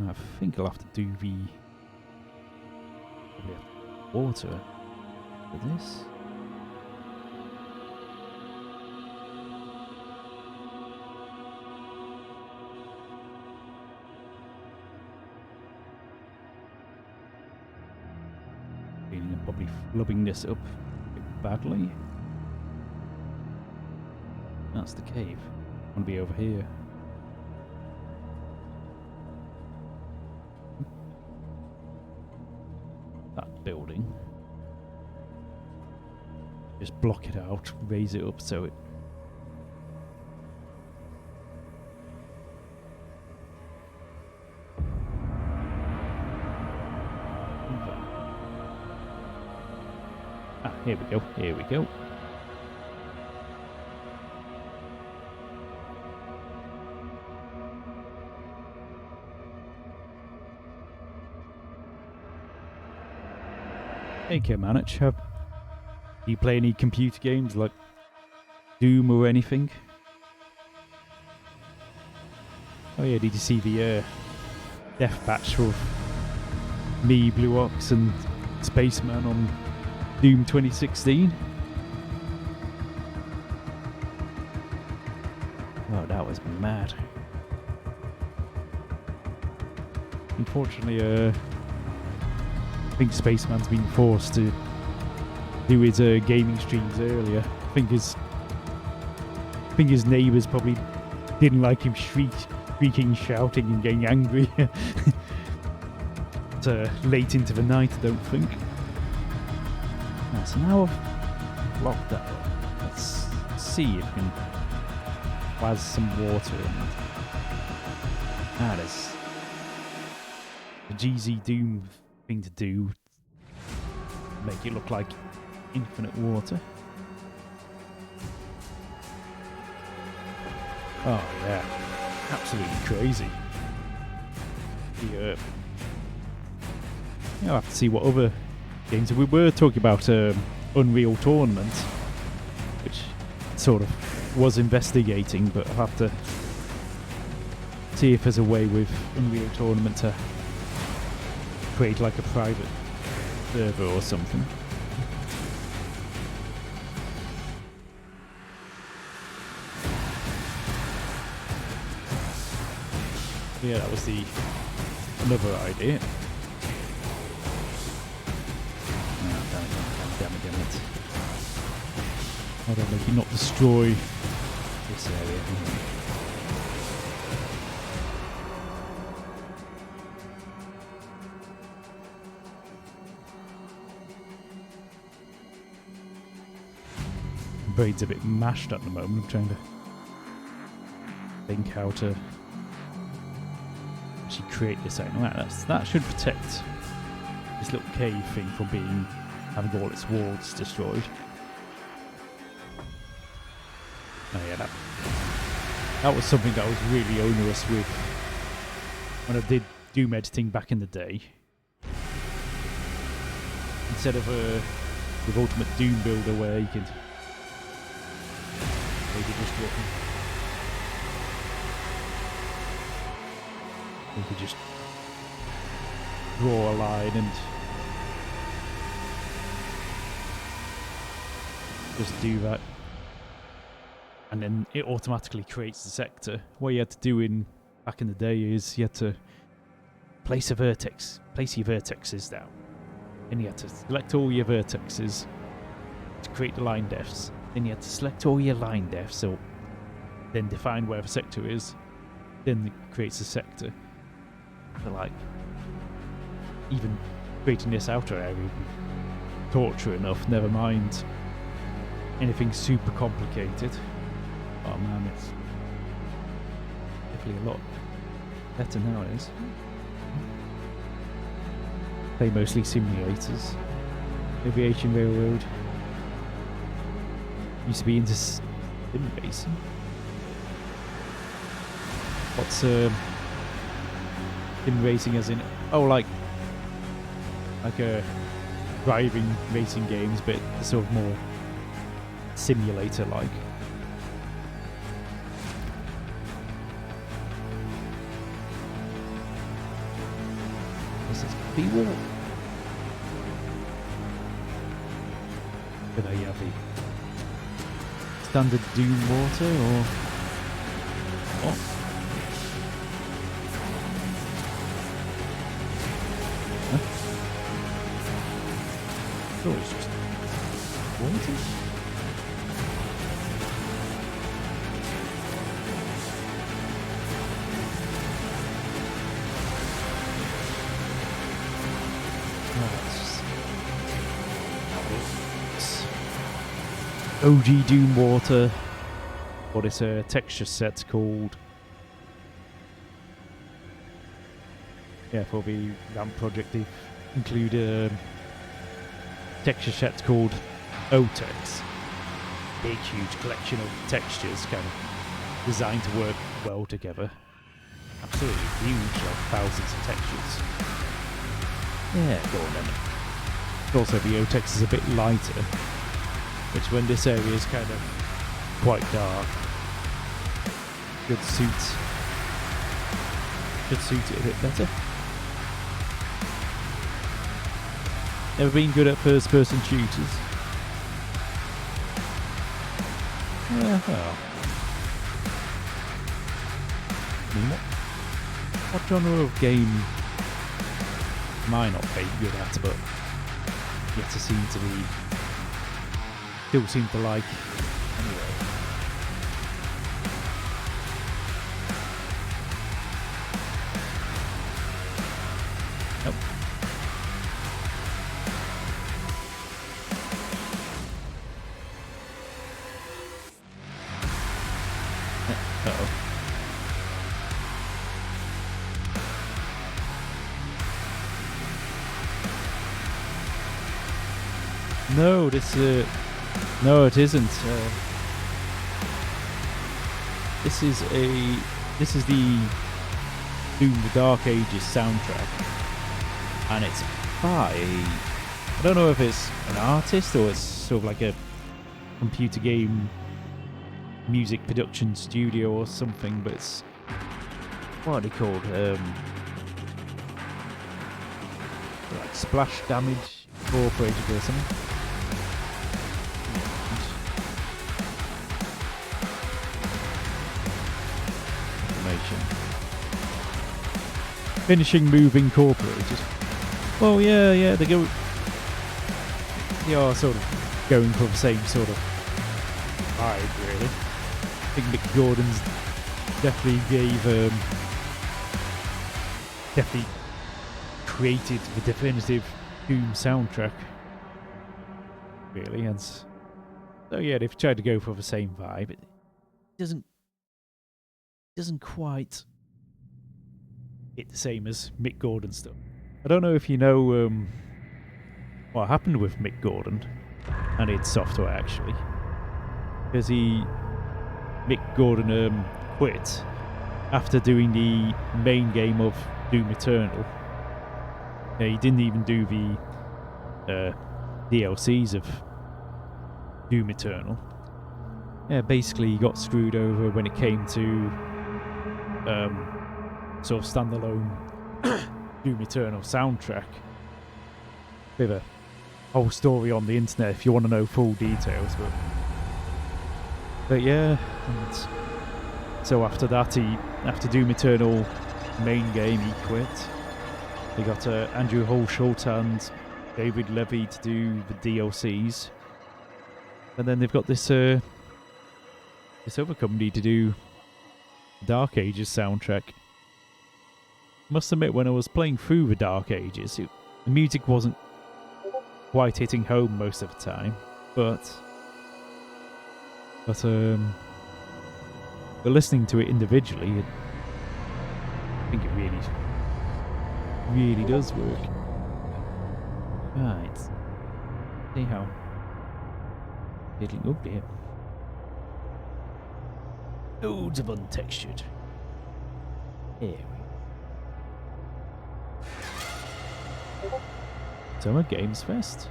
A: I think I'll have to do the water for this. I'm probably flubbing this up badly. That's the cave. I want to be over here. That building. Just block it out, raise it up so it... Here we go, here we go. Hey Kermanich, do you play any computer games like Doom or anything? Oh yeah, did you see the death patch of me, Blue Ox and Spaceman on Doom 2016? Oh, that was mad. Unfortunately, I think Spaceman's been forced to do his gaming streams earlier. I think his neighbours probably didn't like him shrieking, shouting, and getting angry. It's late into the night, I don't think. So now I've locked that up. Let's see if we can waz some water in it. That is the GZ Doom thing to do. Make it look like infinite water. Oh yeah, absolutely crazy. Yeah, I'll have to see what other games. We were talking about Unreal Tournament, which sort of was investigating, but I'll have to see if there's a way with Unreal Tournament to create like a private server or something. Yeah, that was another idea. Oh, damn it. I don't know if you not destroy this area. Brain's a bit mashed at the moment. I'm trying to think how to actually create this out. That should protect this little cave thing from having all its walls destroyed. Oh yeah, that was something that was really onerous with when I did Doom editing back in the day. Instead of with Ultimate Doom Builder where you could maybe just you could just draw a line and just do that, and then it automatically creates the sector. What you had to do back in the day is you had to place your vertexes down, and you had to select all your vertexes to create the line depths. Then you had to select all your line depths, so then define where the sector is, then it creates a sector. So like, even creating this outer area would be torture enough, never mind anything super complicated. Oh man, it's definitely a lot better nowadays. Play mostly simulators. Aviation Railroad. Used to be into sim racing. What's sim racing as in? Oh, like a driving racing games, but sort of more simulator-like. This is B-Wall. Could I have the standard Doom water or what? Huh? Oh, it's just water? OG Doom water. What is a texture set called? Yeah, for the ramp project, they include a texture set called OTEX. Big, huge collection of textures, kind of designed to work well together. Absolutely huge, like thousands of textures. Yeah, go on then. Also, the OTEX is a bit lighter, which when this area is kind of quite dark, should suit it a bit better. Never been good at first-person shooters. Well, I mean, what genre of game am I not very good at, but yet to seem to be still seem to like. Anyway. Nope. Uh-oh. No, no, it isn't. This is the Doom: The Dark Ages soundtrack, and it's by, I don't know if it's an artist or it's sort of like a computer game music production studio or something, but it's, what are they called? Like Splash Damage Incorporated or something. Finishing Move Incorporated. Well, yeah, they are sort of going for the same sort of vibe, really. I think Mick Gordon's definitely definitely created the definitive Doom soundtrack, really, and so yeah, they've tried to go for the same vibe. It doesn't quite hit the same as Mick Gordon stuff. I don't know if you know what happened with Mick Gordon and id Software, actually, because Mick Gordon quit after doing the main game of Doom Eternal. He didn't even do the DLCs of Doom Eternal. Yeah, basically he got screwed over when it came to sort of standalone Doom Eternal soundtrack. Bit of a whole story on the internet if you want to know full details, but yeah, and so after that, after Doom Eternal main game, he quit. They got Andrew Hulshult and David Levy to do the DLCs, and then they've got this other company to do Dark Ages soundtrack. Must admit, when I was playing through the Dark Ages, the music wasn't quite hitting home most of the time, but listening to it individually, I think it really does work. Right, see how it'll up here. Loads of untextured. Here we go. Summer Games Fest.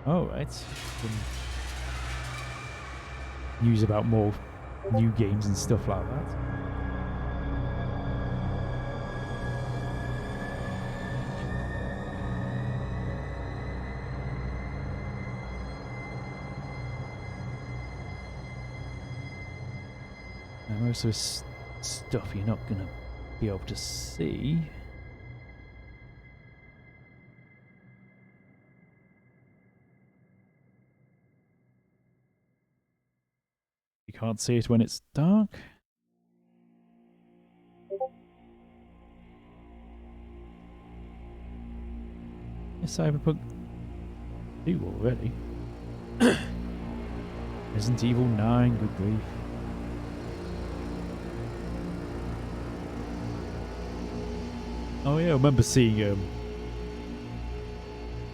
A: Alright. News about more new games and stuff like that. Now, most of this stuff you're not going to be able to see. You can't see it when it's dark. Is Cyberpunk 2 already? Resident Evil 9, good grief. Oh yeah, I remember seeing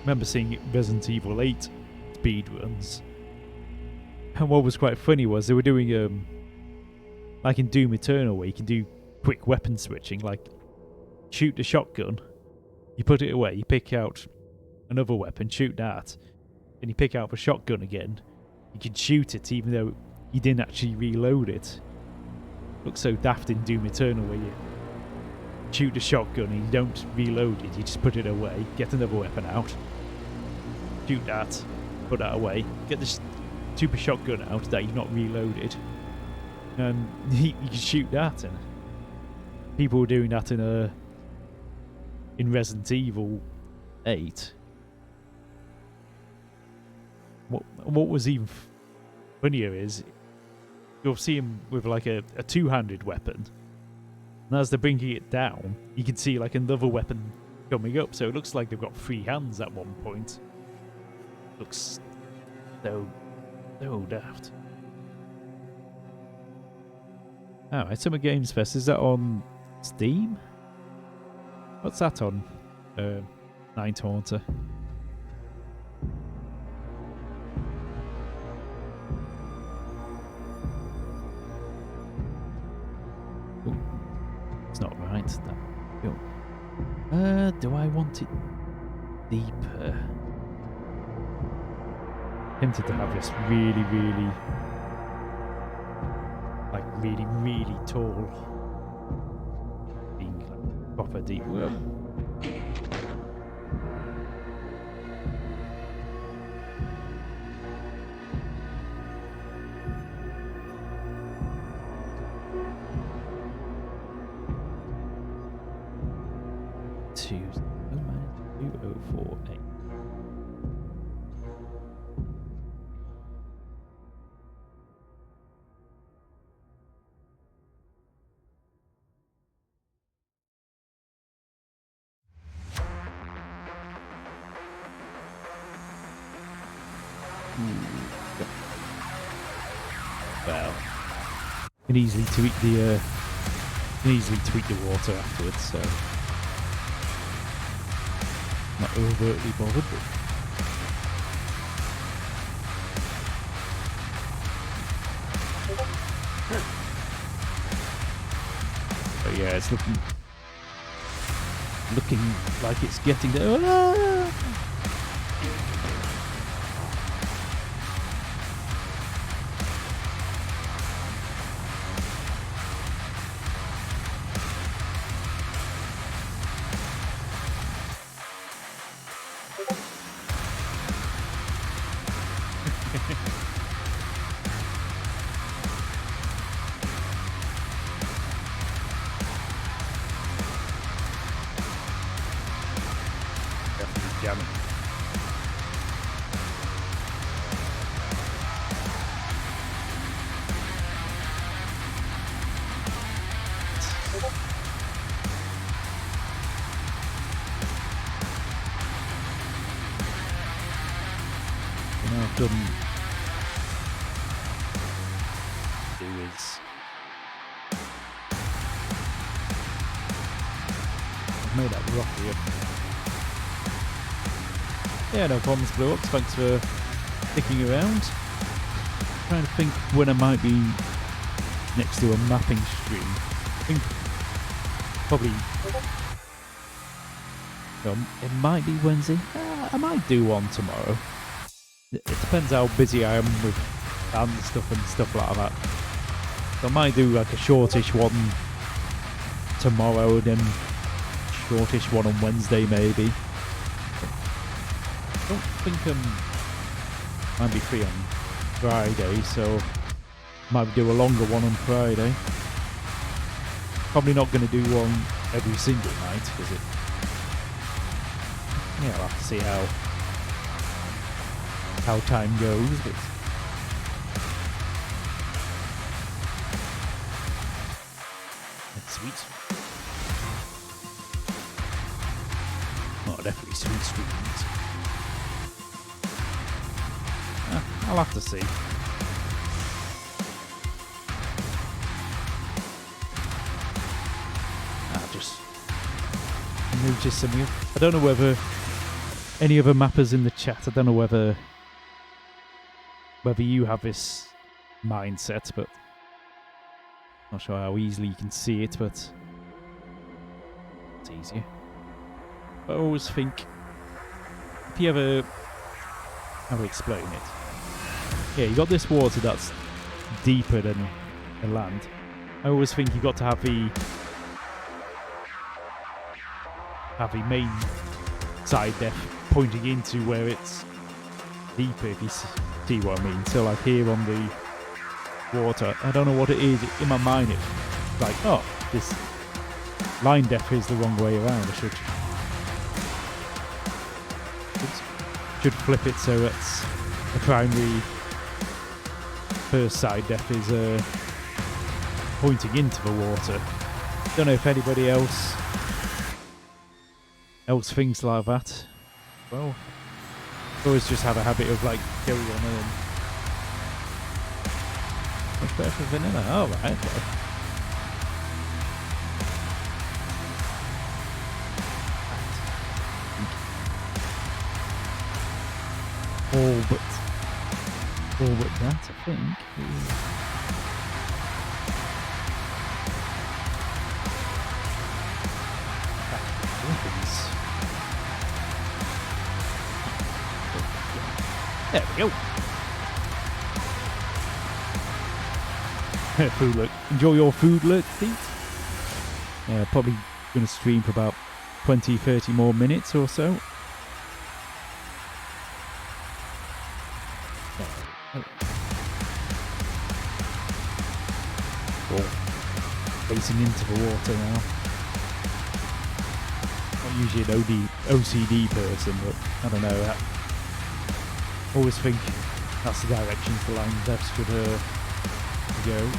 A: Resident Evil 8 speedruns. And what was quite funny was they were doing like in Doom Eternal, where you can do quick weapon switching, like shoot the shotgun, you put it away, you pick out another weapon, shoot that, then you pick out the shotgun again. You can shoot it even though you didn't actually reload it. Looks so daft in Doom Eternal, where you shoot the shotgun and you don't reload it, you just put it away, get another weapon out, shoot that, put that away, get this super shotgun out that you've not reloaded, and you can shoot that. And people were doing that in Resident Evil 8. what was even funnier is you'll see him with like a two-handed weapon, and as they're bringing it down, you can see like another weapon coming up. So it looks like they've got three hands at one point. Looks so daft. Alright, Summer Games Fest, is that on Steam? What's that on? Nine Taunter. Ooh, it's not right. Do I want it deeper? Tempted to have this really tall, being like proper deep. Whoa. Tuesday, 2048. Well, can easily tweak the water afterwards, so not overtly bothered. But yeah, it's looking like it's getting there. Ah! Jamming. I've done I've made that rocky up. Yeah, no problems, Blue Ops. Thanks for sticking around. Trying to think when I might be next to a mapping stream. I think probably it might be Wednesday. I might do one tomorrow. It depends how busy I am with band stuff and stuff like that. So I might do like a shortish one tomorrow and then shortish one on Wednesday maybe. I don't think might be free on Friday, so might do a longer one on Friday. Probably not going to do one every single night because yeah, I'll have to see how time goes. But it's sweet. Oh, definitely sweet streams. I'll have to see. I just noticed something. I don't know whether any other mappers in the chat, I don't know whether you have this mindset, but not sure how easily you can see it, but it's easier. I always think, if you ever, how do I explain it? Yeah, you got this water that's deeper than the land. I always think you got to have the main side depth pointing into where it's deeper, if you see what I mean. So like here on the water, I don't know what it is, in my mind it's like, oh, this line depth is the wrong way around. I should flip it so it's the primary first side depth is pointing into the water. Don't know if anybody else thinks like that. Well, always just have a habit of like going on and much better for vanilla. Oh right, okay. All but that, I think. There we go. Food look. Enjoy your food look, Pete. Probably going to stream for about 20-30 more minutes or so. Facing into the water now. Not usually an OCD person, but I don't know. I always think that's the direction the line depths should go.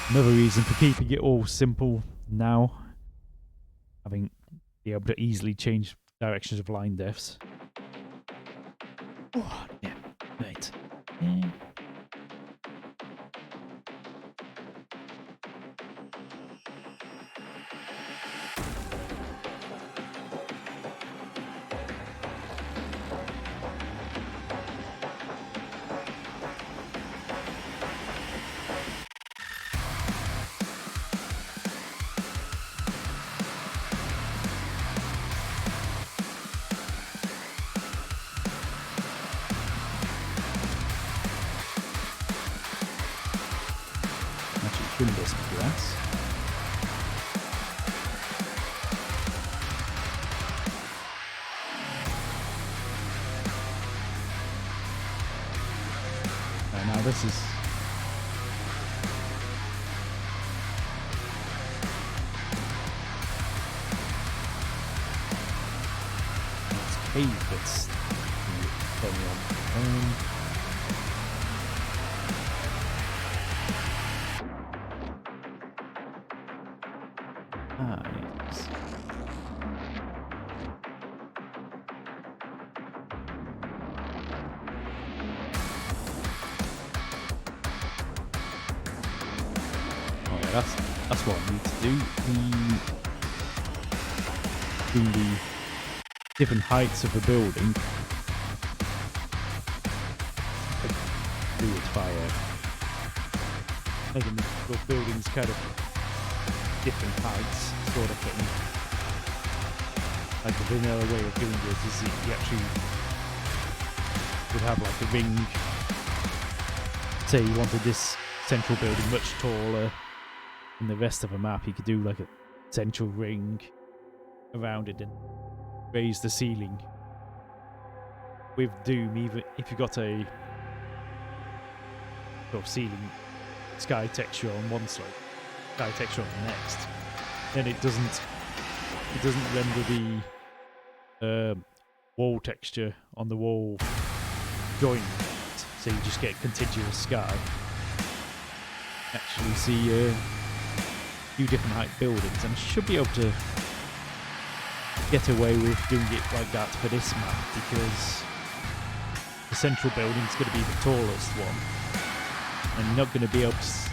A: Another reason for keeping it all simple now, having be able to easily change directions of line depths. Oh, yeah, right. Yeah. Trim this grass. Now this is it's cave that's going on. Yes. Oh yeah, that's what I need to do. Doing the different heights of the building. Do it by making the buildings kind of different heights, sort of thing. Like the vanilla way of doing it is you actually would have like a ring. Say you wanted this central building much taller than the rest of the map, you could do like a central ring around it and raise the ceiling. With Doom, even if you got a sort of ceiling sky texture on one slope, sky texture on the next, then it doesn't render the wall texture on the wall joint, so you just get contiguous sky. Actually see a few different height buildings, and I should be able to get away with doing it like that for this map, because the central building is going to be the tallest one, and you're not going to be able to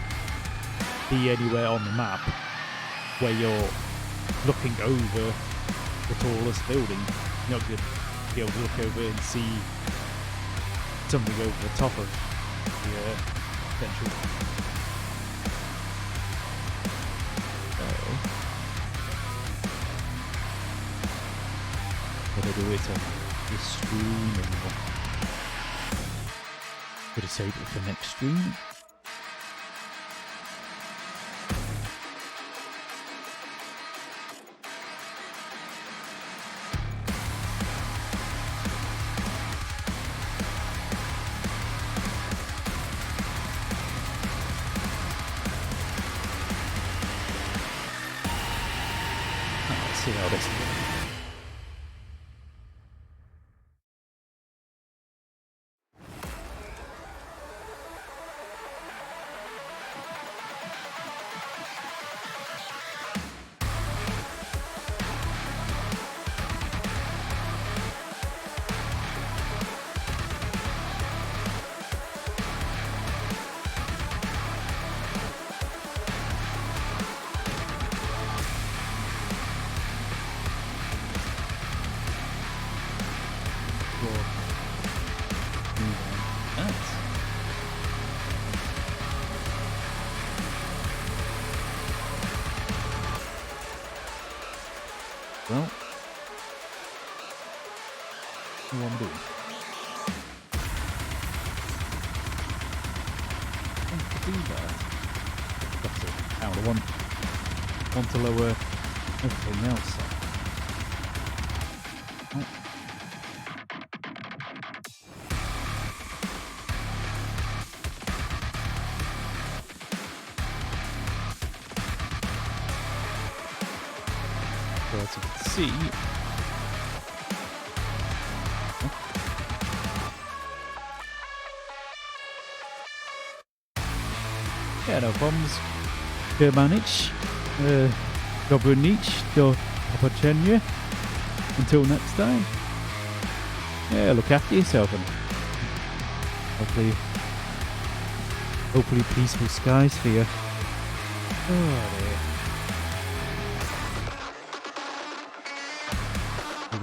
A: be anywhere on the map where you're looking over the tallest building. You're not going to be able to look over and see something over the top of the central. Gotta do it on this stream, and gotta save it for next stream. Let's see how this goes. Well, what am I doing? To do that. That's it. Now I want to lower everything else. Oh. So as you can see, yeah, no problems. Germanich, Dobranic, do Popochenia. Until next time. Yeah, look after yourself and hopefully peaceful skies for you. Oh dear.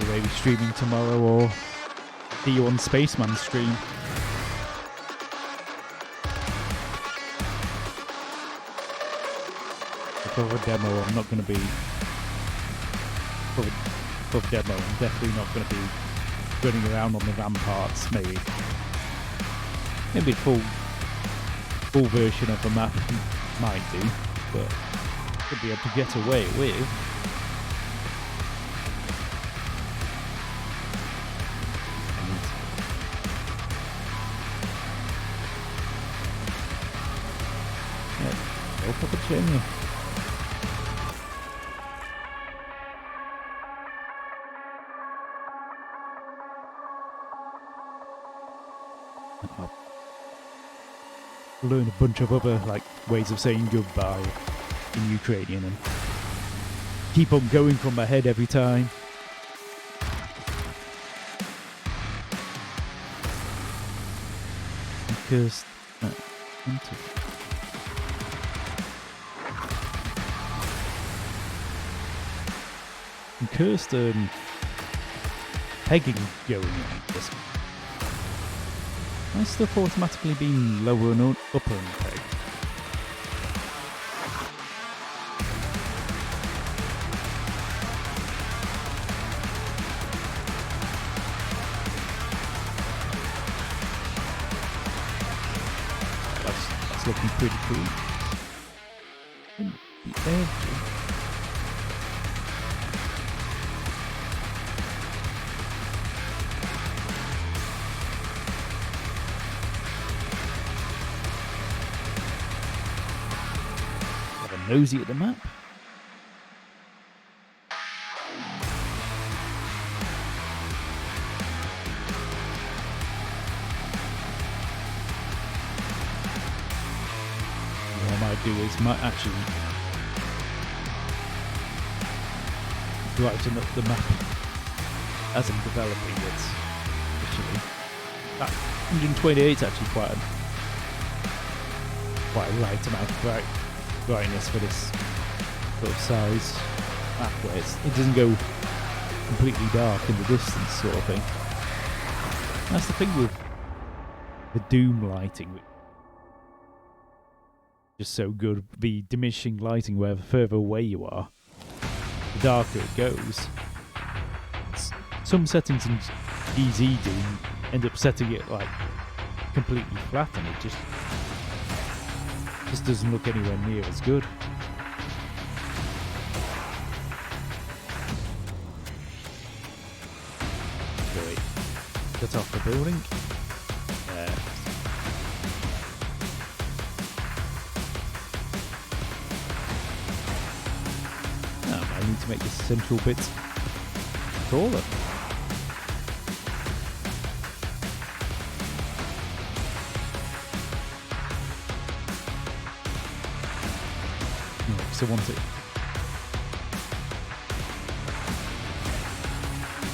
A: Maybe streaming tomorrow or see you on Spaceman stream. For a demo, I'm not going to be. For demo, I'm definitely not going to be running around on the ramparts. Maybe full version of the map might do, but should be able to get away with. Yeah, go for the chimney. Learn a bunch of other ways of saying goodbye in Ukrainian and keep on going from my head every time. Because cursed pegging going on this. My stuff automatically being lower and upper in peg. That's looking pretty cool. Nosy at the map. What I might do is actually brighten up the map as I'm developing it. Actually, that 128 is actually quite a light amount of brightness for this sort of size map where it doesn't go completely dark in the distance sort of thing. That's the thing with the Doom lighting, just so good. The diminishing lighting, where the further away you are, the darker it goes. Some settings in DZ Doom end up setting it completely flat, and it just doesn't look anywhere near as good. Wait, cut off the building. I need to make this central bit taller. I want it.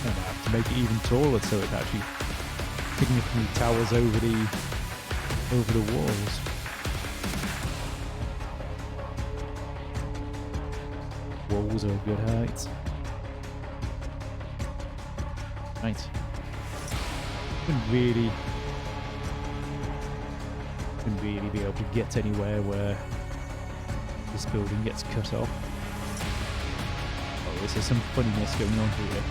A: And I have to make it even taller so it actually significantly towers over the walls. Walls are a good height. Right. Wouldn't really be able to get anywhere where this building gets cut off. notice there's some funniness going on here.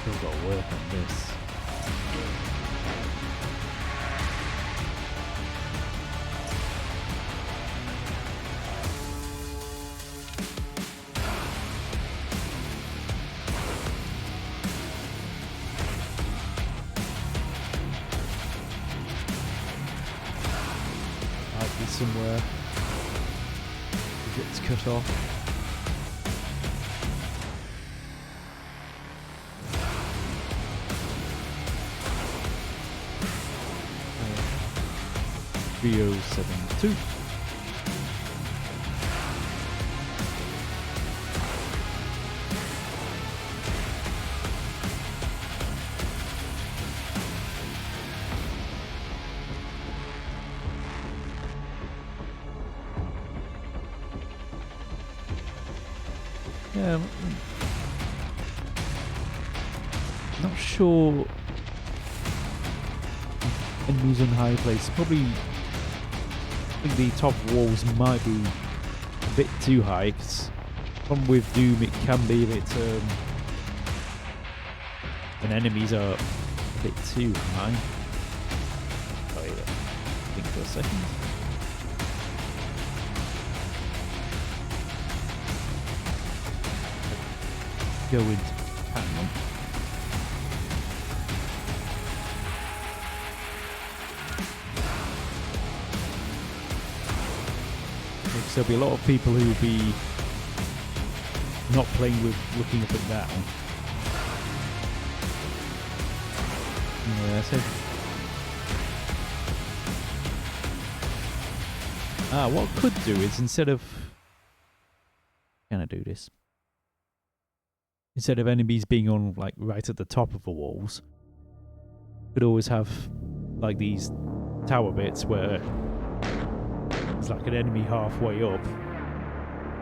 A: Still got to work on this. Might be somewhere it gets cut off. Rio 72. Yeah, I'm not sure. Enemies on high place probably. I think the top walls might be a bit too high, because problem with Doom, it can be a bit when enemies are a bit too high. Wait, think for a second. Go into panel. There'll be a lot of people who will be not playing with looking up and down. Yeah, so what I could do is instead of this? Instead of enemies being on like right at the top of the walls, could always have like these tower bits where it's like an enemy halfway up.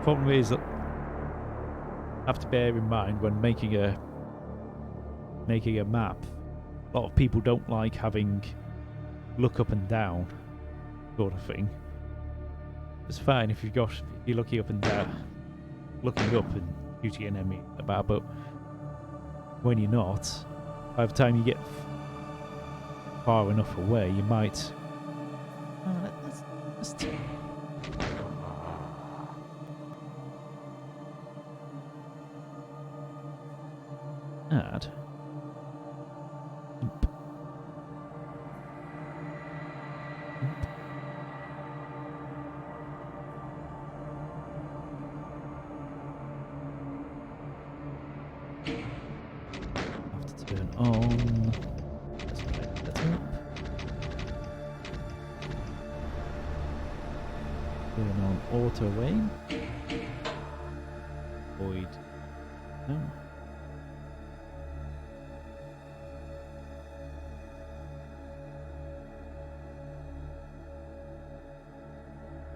A: Problem is that I have to bear in mind when making a map, a lot of people don't like having look up and down sort of thing. It's fine if you're looking up and down, looking up and shooting an enemy about, but when you're not, by the time you get far enough away, you might. Let's add. Have to turn on. Let's play that up. Turn on auto aim. Void. No.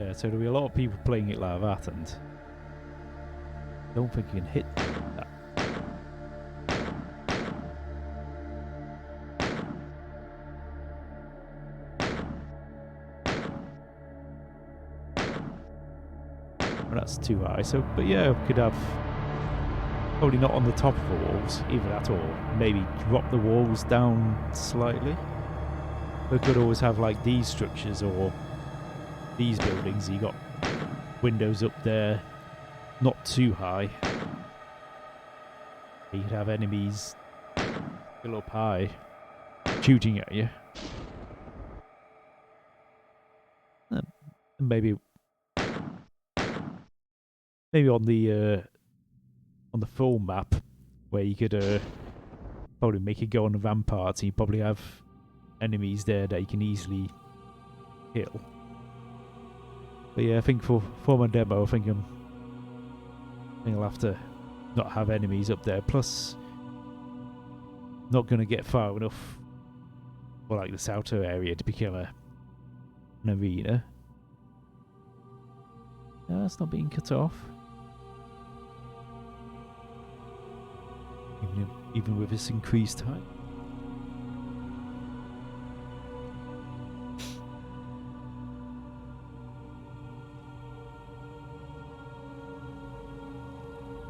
A: Yeah, so there'll be a lot of people playing it like that, and I don't think you can hit that. Well, that's too high. So, but yeah, we could have probably not on the top of the walls, even at all. Maybe drop the walls down slightly. We could always have like these structures or these buildings. You got windows up there, not too high. You could have enemies still up high, shooting at you. And maybe on the full map, where you could probably make it go on the ramparts, and you probably have enemies there that you can easily kill. But yeah, I think for my demo, I think I'll have to not have enemies up there. Plus, not going to get far enough for like this outer area to become an arena. No, that's not being cut off. Even with this increased height.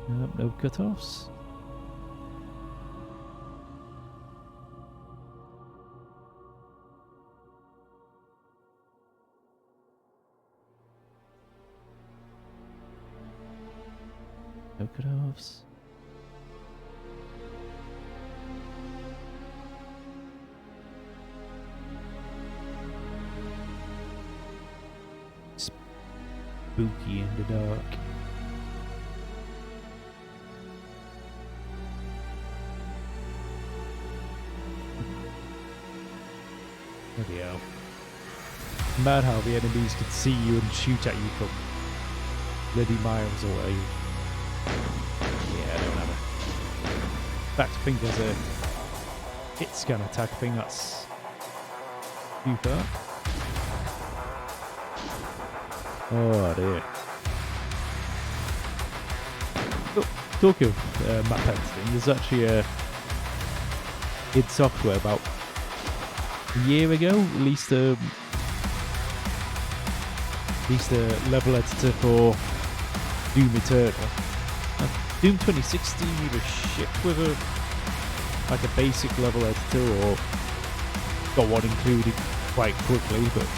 A: No cut-offs. No cut-offs. Spooky in the dark. Bloody hell. Mad how the enemies can see you and shoot at you from bloody miles away. Yeah, I don't have a... In fact, I think there's a hit scan attack thing that's too far. Oh dear. Oh, talk of map editing, there's actually id Software about a year ago released a level editor for Doom Eternal. Doom 2016 either shipped with a basic level editor or got one included quite quickly, but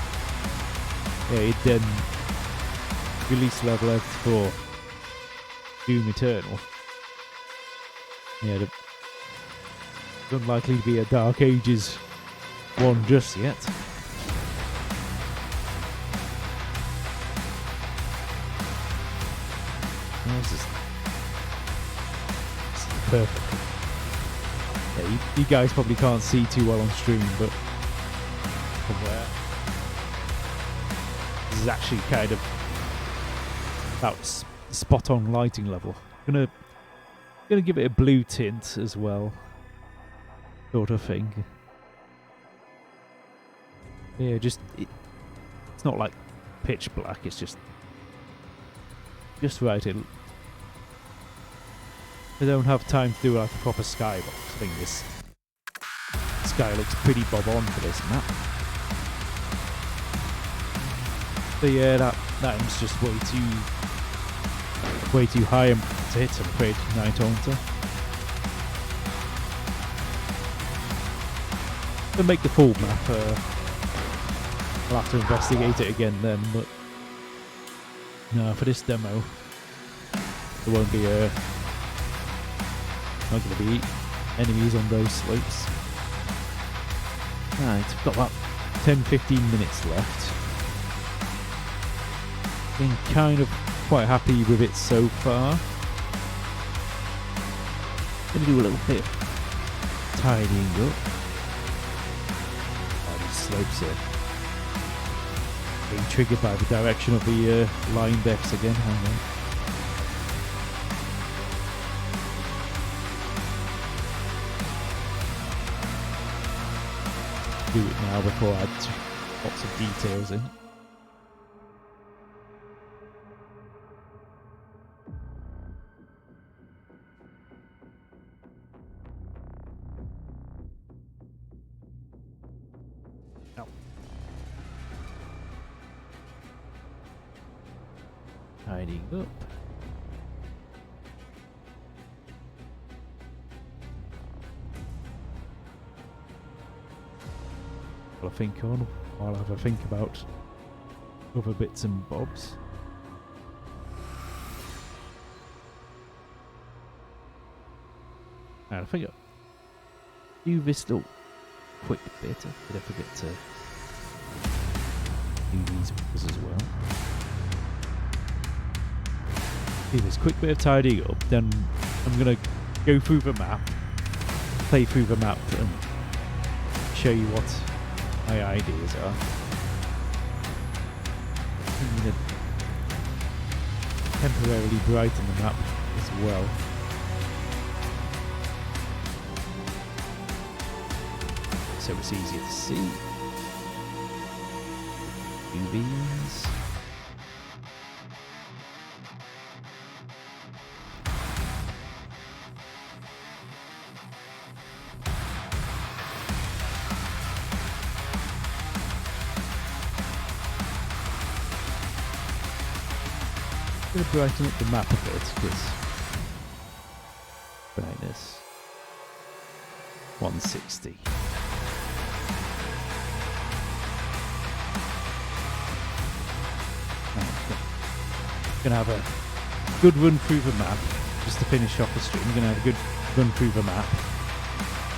A: yeah, it then released level editor for Doom Eternal. Yeah, it's unlikely to be a Dark Ages one just yet. This is perfect. Yeah, you guys probably can't see too well on stream, but from where this is actually kind of about spot on lighting level. Gonna give it a blue tint as well, sort of thing. Yeah, it's not like pitch black. It's just right. I don't have time to do like a proper skybox. I think this sky looks pretty bob on for this map. But yeah, that aim's just way too high to hit, I'm afraid, Night Haunter. To make the full map, I'll have to investigate it again then, but no, for this demo, there won't be not going to be enemies on those slopes. Right, I've got about 10-15 minutes left. Been kind of quite happy with it so far. Gonna do a little bit of tidying up. These slopes are being triggered by the direction of the line decks again. Hang on. Do it now before I add lots of details in. No. Tidying up. I think on while I have a think about other bits and bobs. And I think I'll do this little quick bit. Did I forget to do these ones as well? Do this quick bit of tidying up, then I'm gonna go through the map, play through the map, and show you what my ideas are. I'm going to temporarily brighten the map as well. So it's easier to see. Do these. I'm going to brighten up the map a bit because Brightness 160. Gonna have a good run through the map just to finish off the stream. I'm gonna have a good run through the map.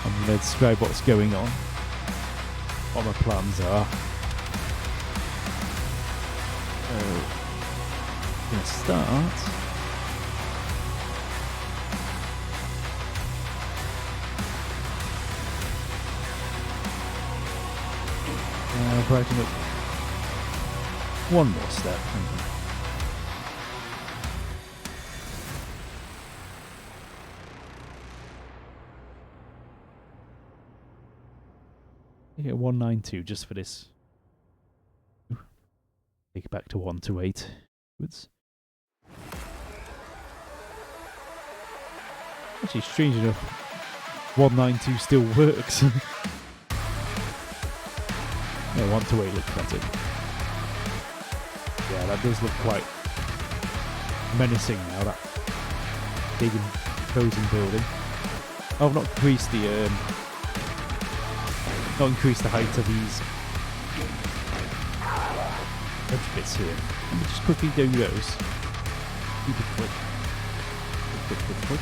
A: I'm gonna describe what's going on, what my plans are. So, I'm gonna start. Brighten up one more step. I get 192 just for this. Take it back to 128. Actually, strange enough, 192 still works. Yeah, 128 looks better. Yeah, that does look quite menacing now, that big imposing building. I've not increased the height of these edge bits here. Let me just quickly do those. Keep it quick. Quick.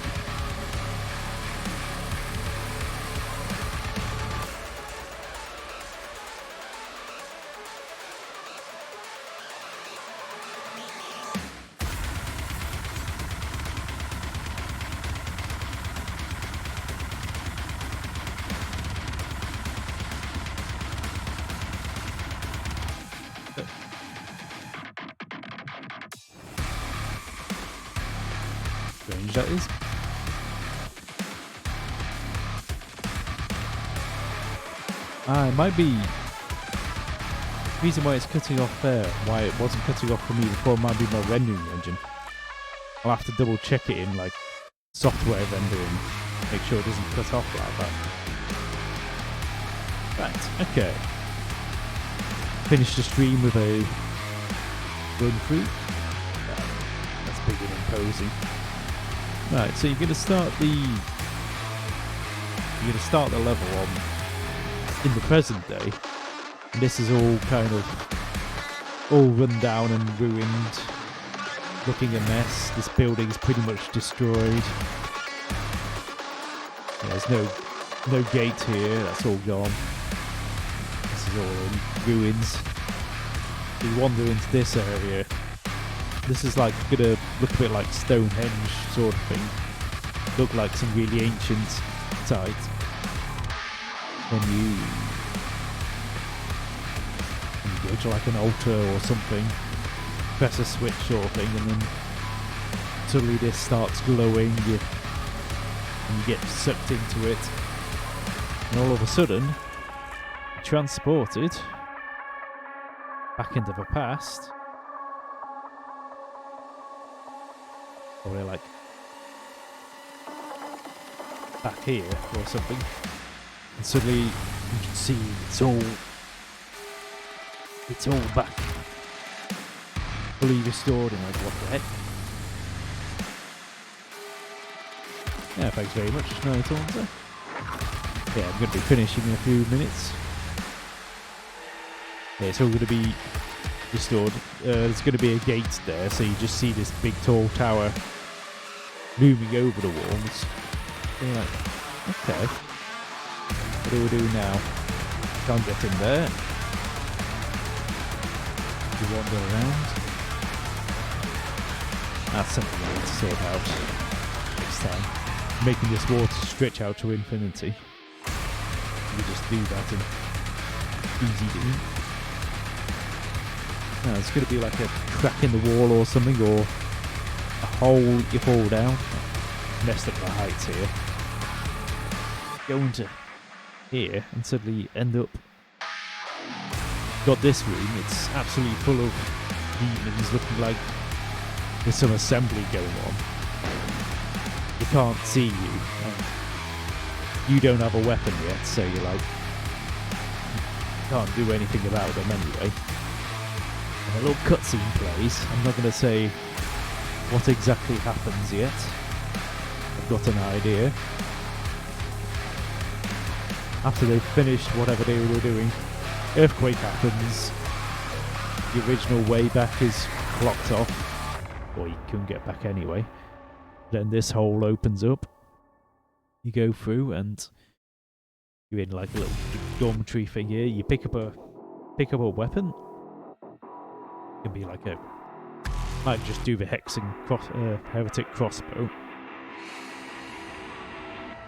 A: Strange that is. It might be the reason why it's cutting off there, why it wasn't cutting off for me before, might be my rendering engine. I'll have to double check it in like software rendering, make sure it doesn't cut off like that. Right, okay. Finish the stream with a run through. That's big and imposing. Right, so you're gonna start the level on in the present day. And this is all kind of all run down and ruined, looking a mess. This building's pretty much destroyed. Yeah, there's no gate here, that's all gone. This is all in ruins. You wander into this area. This is like gonna look a bit like Stonehenge sort of thing. Look like some really ancient site. When you go to like an altar or something, press a switch sort of thing, and then suddenly this starts glowing, and you get sucked into it, and all of a sudden, you're transported back into the past. Probably like back here or something, and suddenly you can see it's all back, fully restored, and like, what the heck? Yeah, thanks very much, Night Haunter. Yeah, I'm going to be finishing in a few minutes. Yeah, it's all going to be restored. There's going to be a gate there, so you just see this big tall tower looming over the walls. And you're like, okay, what do we do now? Can't get in there. You wander around. That's something I need to sort out next time. Making this water stretch out to infinity. You just do that in easy to eat. No, it's going to be like a crack in the wall or something, or a hole you fall down. Messed up the heights here. Go into here and suddenly end up. Got this room, it's absolutely full of demons, looking like there's some assembly going on. They can't see you. You don't have a weapon yet, so you're like, you can't do anything about them anyway. And a little cutscene plays. I'm not going to say what exactly happens yet. got an idea. After they've finished whatever they were doing, earthquake happens. The original way back is blocked off, or you couldn't get back anyway. Then this hole opens up. You go through and you're in like a little dormitory thing here. You pick up a weapon. It can be like a, might just do the hexing heretic crossbow.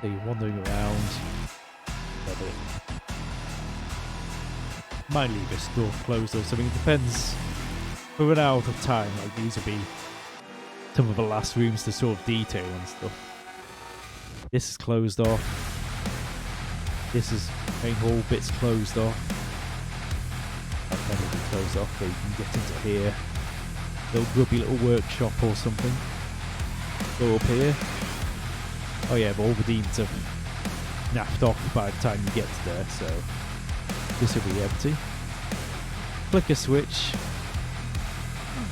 A: So you're wandering around. Might leave this door closed or something. It depends. We run out of time. Like these will be some of the last rooms to sort of detail and stuff. This is closed off. This is main hall bits closed off. That can be closed off, but you can get into here. Little grubby little workshop or something. Go up here. Oh yeah, but all the demons have napped off by the time you get to there, so this will be empty. Flick a switch.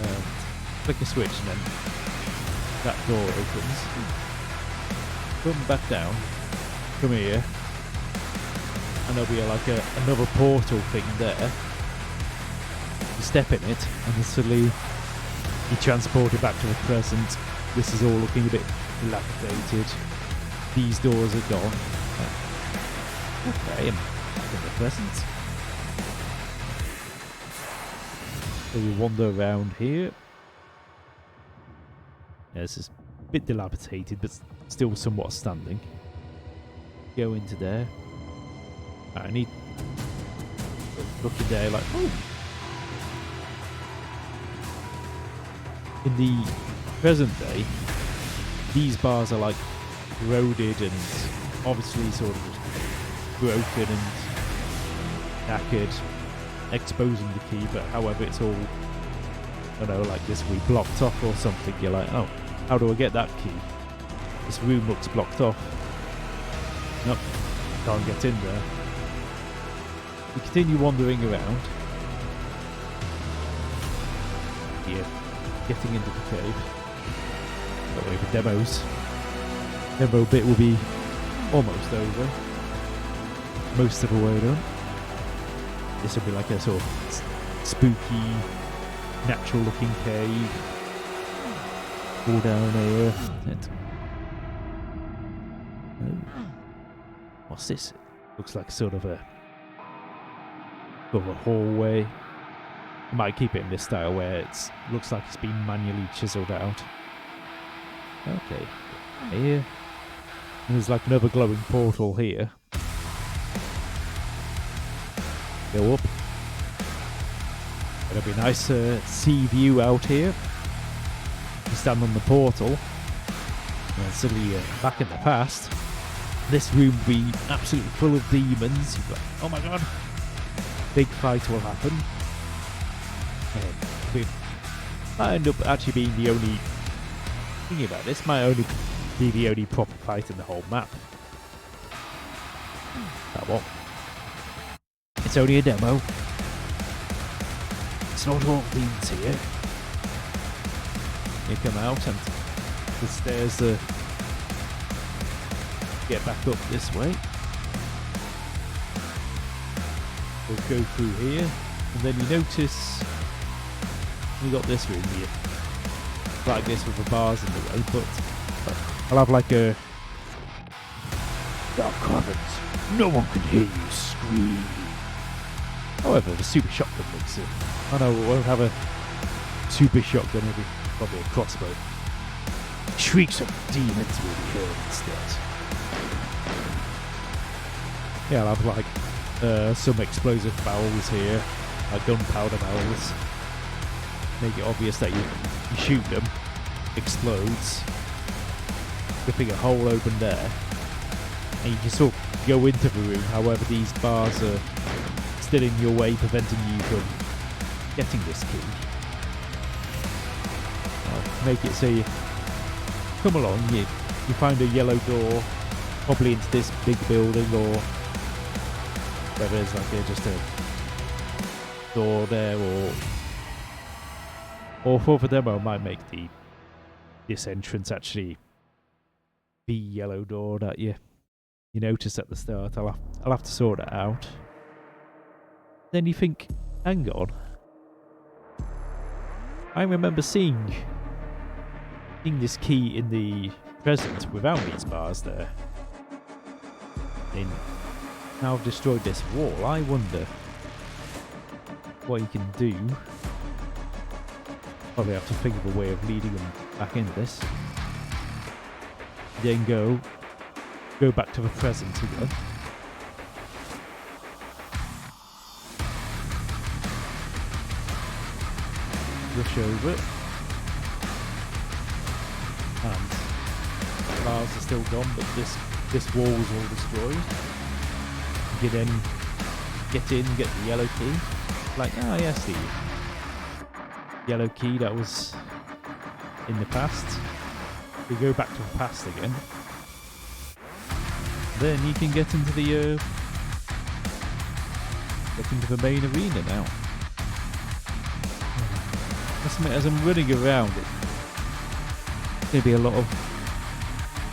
A: And flick a switch and then that door opens. Come back down. Come here. And there'll be another portal thing there. You step in it and then suddenly you transport it back to the present. This is all looking a bit dilapidated. These doors are gone. Okay, I'm back in the present. So we wander around here. Yeah, this is a bit dilapidated, but still somewhat standing. Go into there. I need looking there like, oh. In the present day, these bars are like corroded and obviously sort of broken and knackered, exposing the key, but however it's all, I don't know, like this will be blocked off or something. You're like, oh, how do I get that key? This room looks blocked off. Nope, can't get in there. You continue wandering around. Here, getting into the cave. That way the demo bit will be almost over. Most of the way done. This will be like a sort of spooky, natural looking cave. All down here. What's this? Looks like sort of a hallway. I might keep it in this style where it looks like it's been manually chiseled out. Okay, here. And there's like another glowing portal here. Go up. It'll be nice sea view out here. You stand on the portal. And suddenly you're back in the past. This room will be absolutely full of demons. You're like, oh my god. Big fight will happen. Might end up actually being the only, thinking about this, might only be the only proper fight in the whole map. That one. It's only a demo. It's not all demons here. You come out and the stairs get back up this way. We'll go through here, and then you notice we got this room here, like this with the bars in the way, but I'll have like a dark covens. No one can hear you scream. However, the super shotgun looks it. Oh no, we won't have a super shotgun, it'll be probably a crossbow. Shrieks of demons will be heard instead. Yeah, I'll have like some explosive barrels here, like gunpowder barrels. Make it obvious that you shoot them, explodes, ripping a hole open there, and you can sort of go into the room. However, these bars are still in your way, preventing you from getting this key. I'll make it so you come along, you find a yellow door, probably into this big building, or whether there's like just a door there, or for the demo, I might make this entrance actually big yellow door that you notice at the start. I'll have to sort it out. Then you think, hang on. I remember seeing this key in the present without these bars there. And now I've destroyed this wall. I wonder what you can do. Probably have to think of a way of leading them back into this. Then go back to the present again. Rush over it. And the bars are still gone, but this wall was all destroyed. You then get in, get the yellow key. Like, oh yes, the yellow key that was in the past. We go back to the past again. Then you can get into the main arena now. As I'm running around, it's going to be a lot of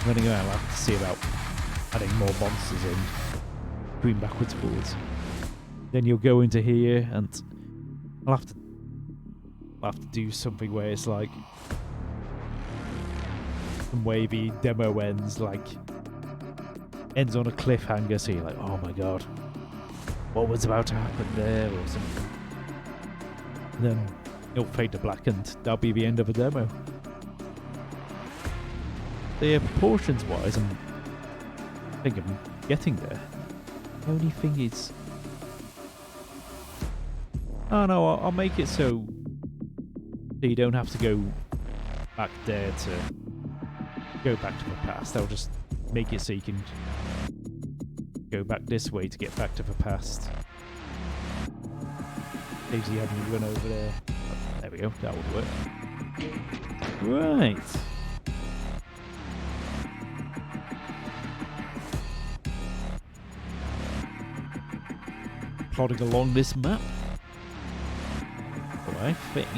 A: running around. I'll have to see about adding more monsters in, going backwards, forwards. Then you'll go into here, and I'll have to do something where it's like some wavy demo ends on a cliffhanger, so you're like, oh my god, what was about to happen there, or something. And then it'll fade to black, and that'll be the end of the demo. So yeah, proportions wise, I think I'm getting there. The only thing is, oh no, I'll make it so you don't have to go back there to go back to the past. I'll just make it so you can go back this way to get back to the past. Saves you having to run over there. Oh, there we go, that would work. Right. Plodding along this map. So I think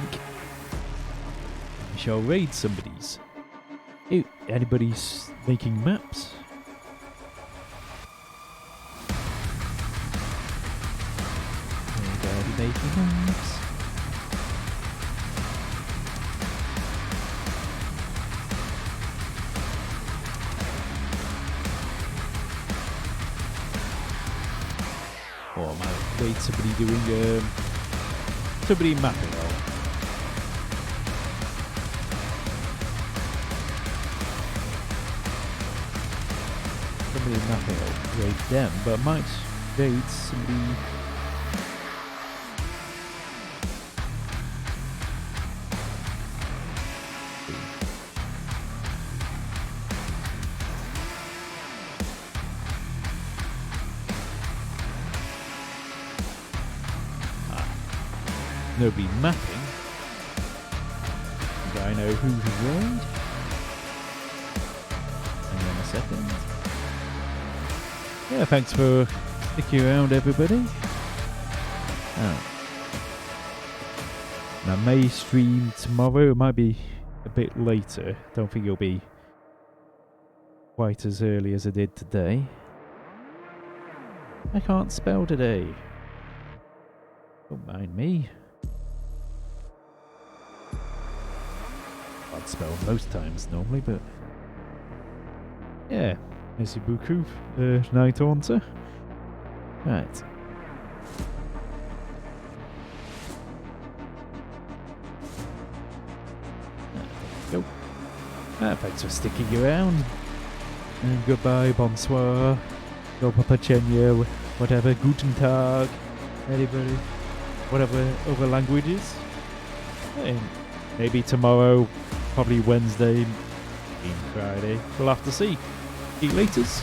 A: we shall raid somebody's. Hey, anybody's making maps? Anybody making maps? Or I might raid somebody doing somebody mapping out. Nothing, I'll raid them, but I might raid somebody. Nobody mapping. Do I know who to raid? Hang on a second. Yeah, thanks for sticking around, everybody. Now, I may stream tomorrow. It might be a bit later. Don't think it'll be quite as early as I did today. I can't spell today. Don't mind me. I'd spell most times normally, but yeah. Merci beaucoup, Night Haunter. Right. There we go. Thanks for sticking around. And goodbye, bonsoir, go Papa Chenya, whatever, Guten Tag, anybody, whatever other languages. And maybe tomorrow, probably Wednesday, maybe Friday. We'll have to see. See you laters.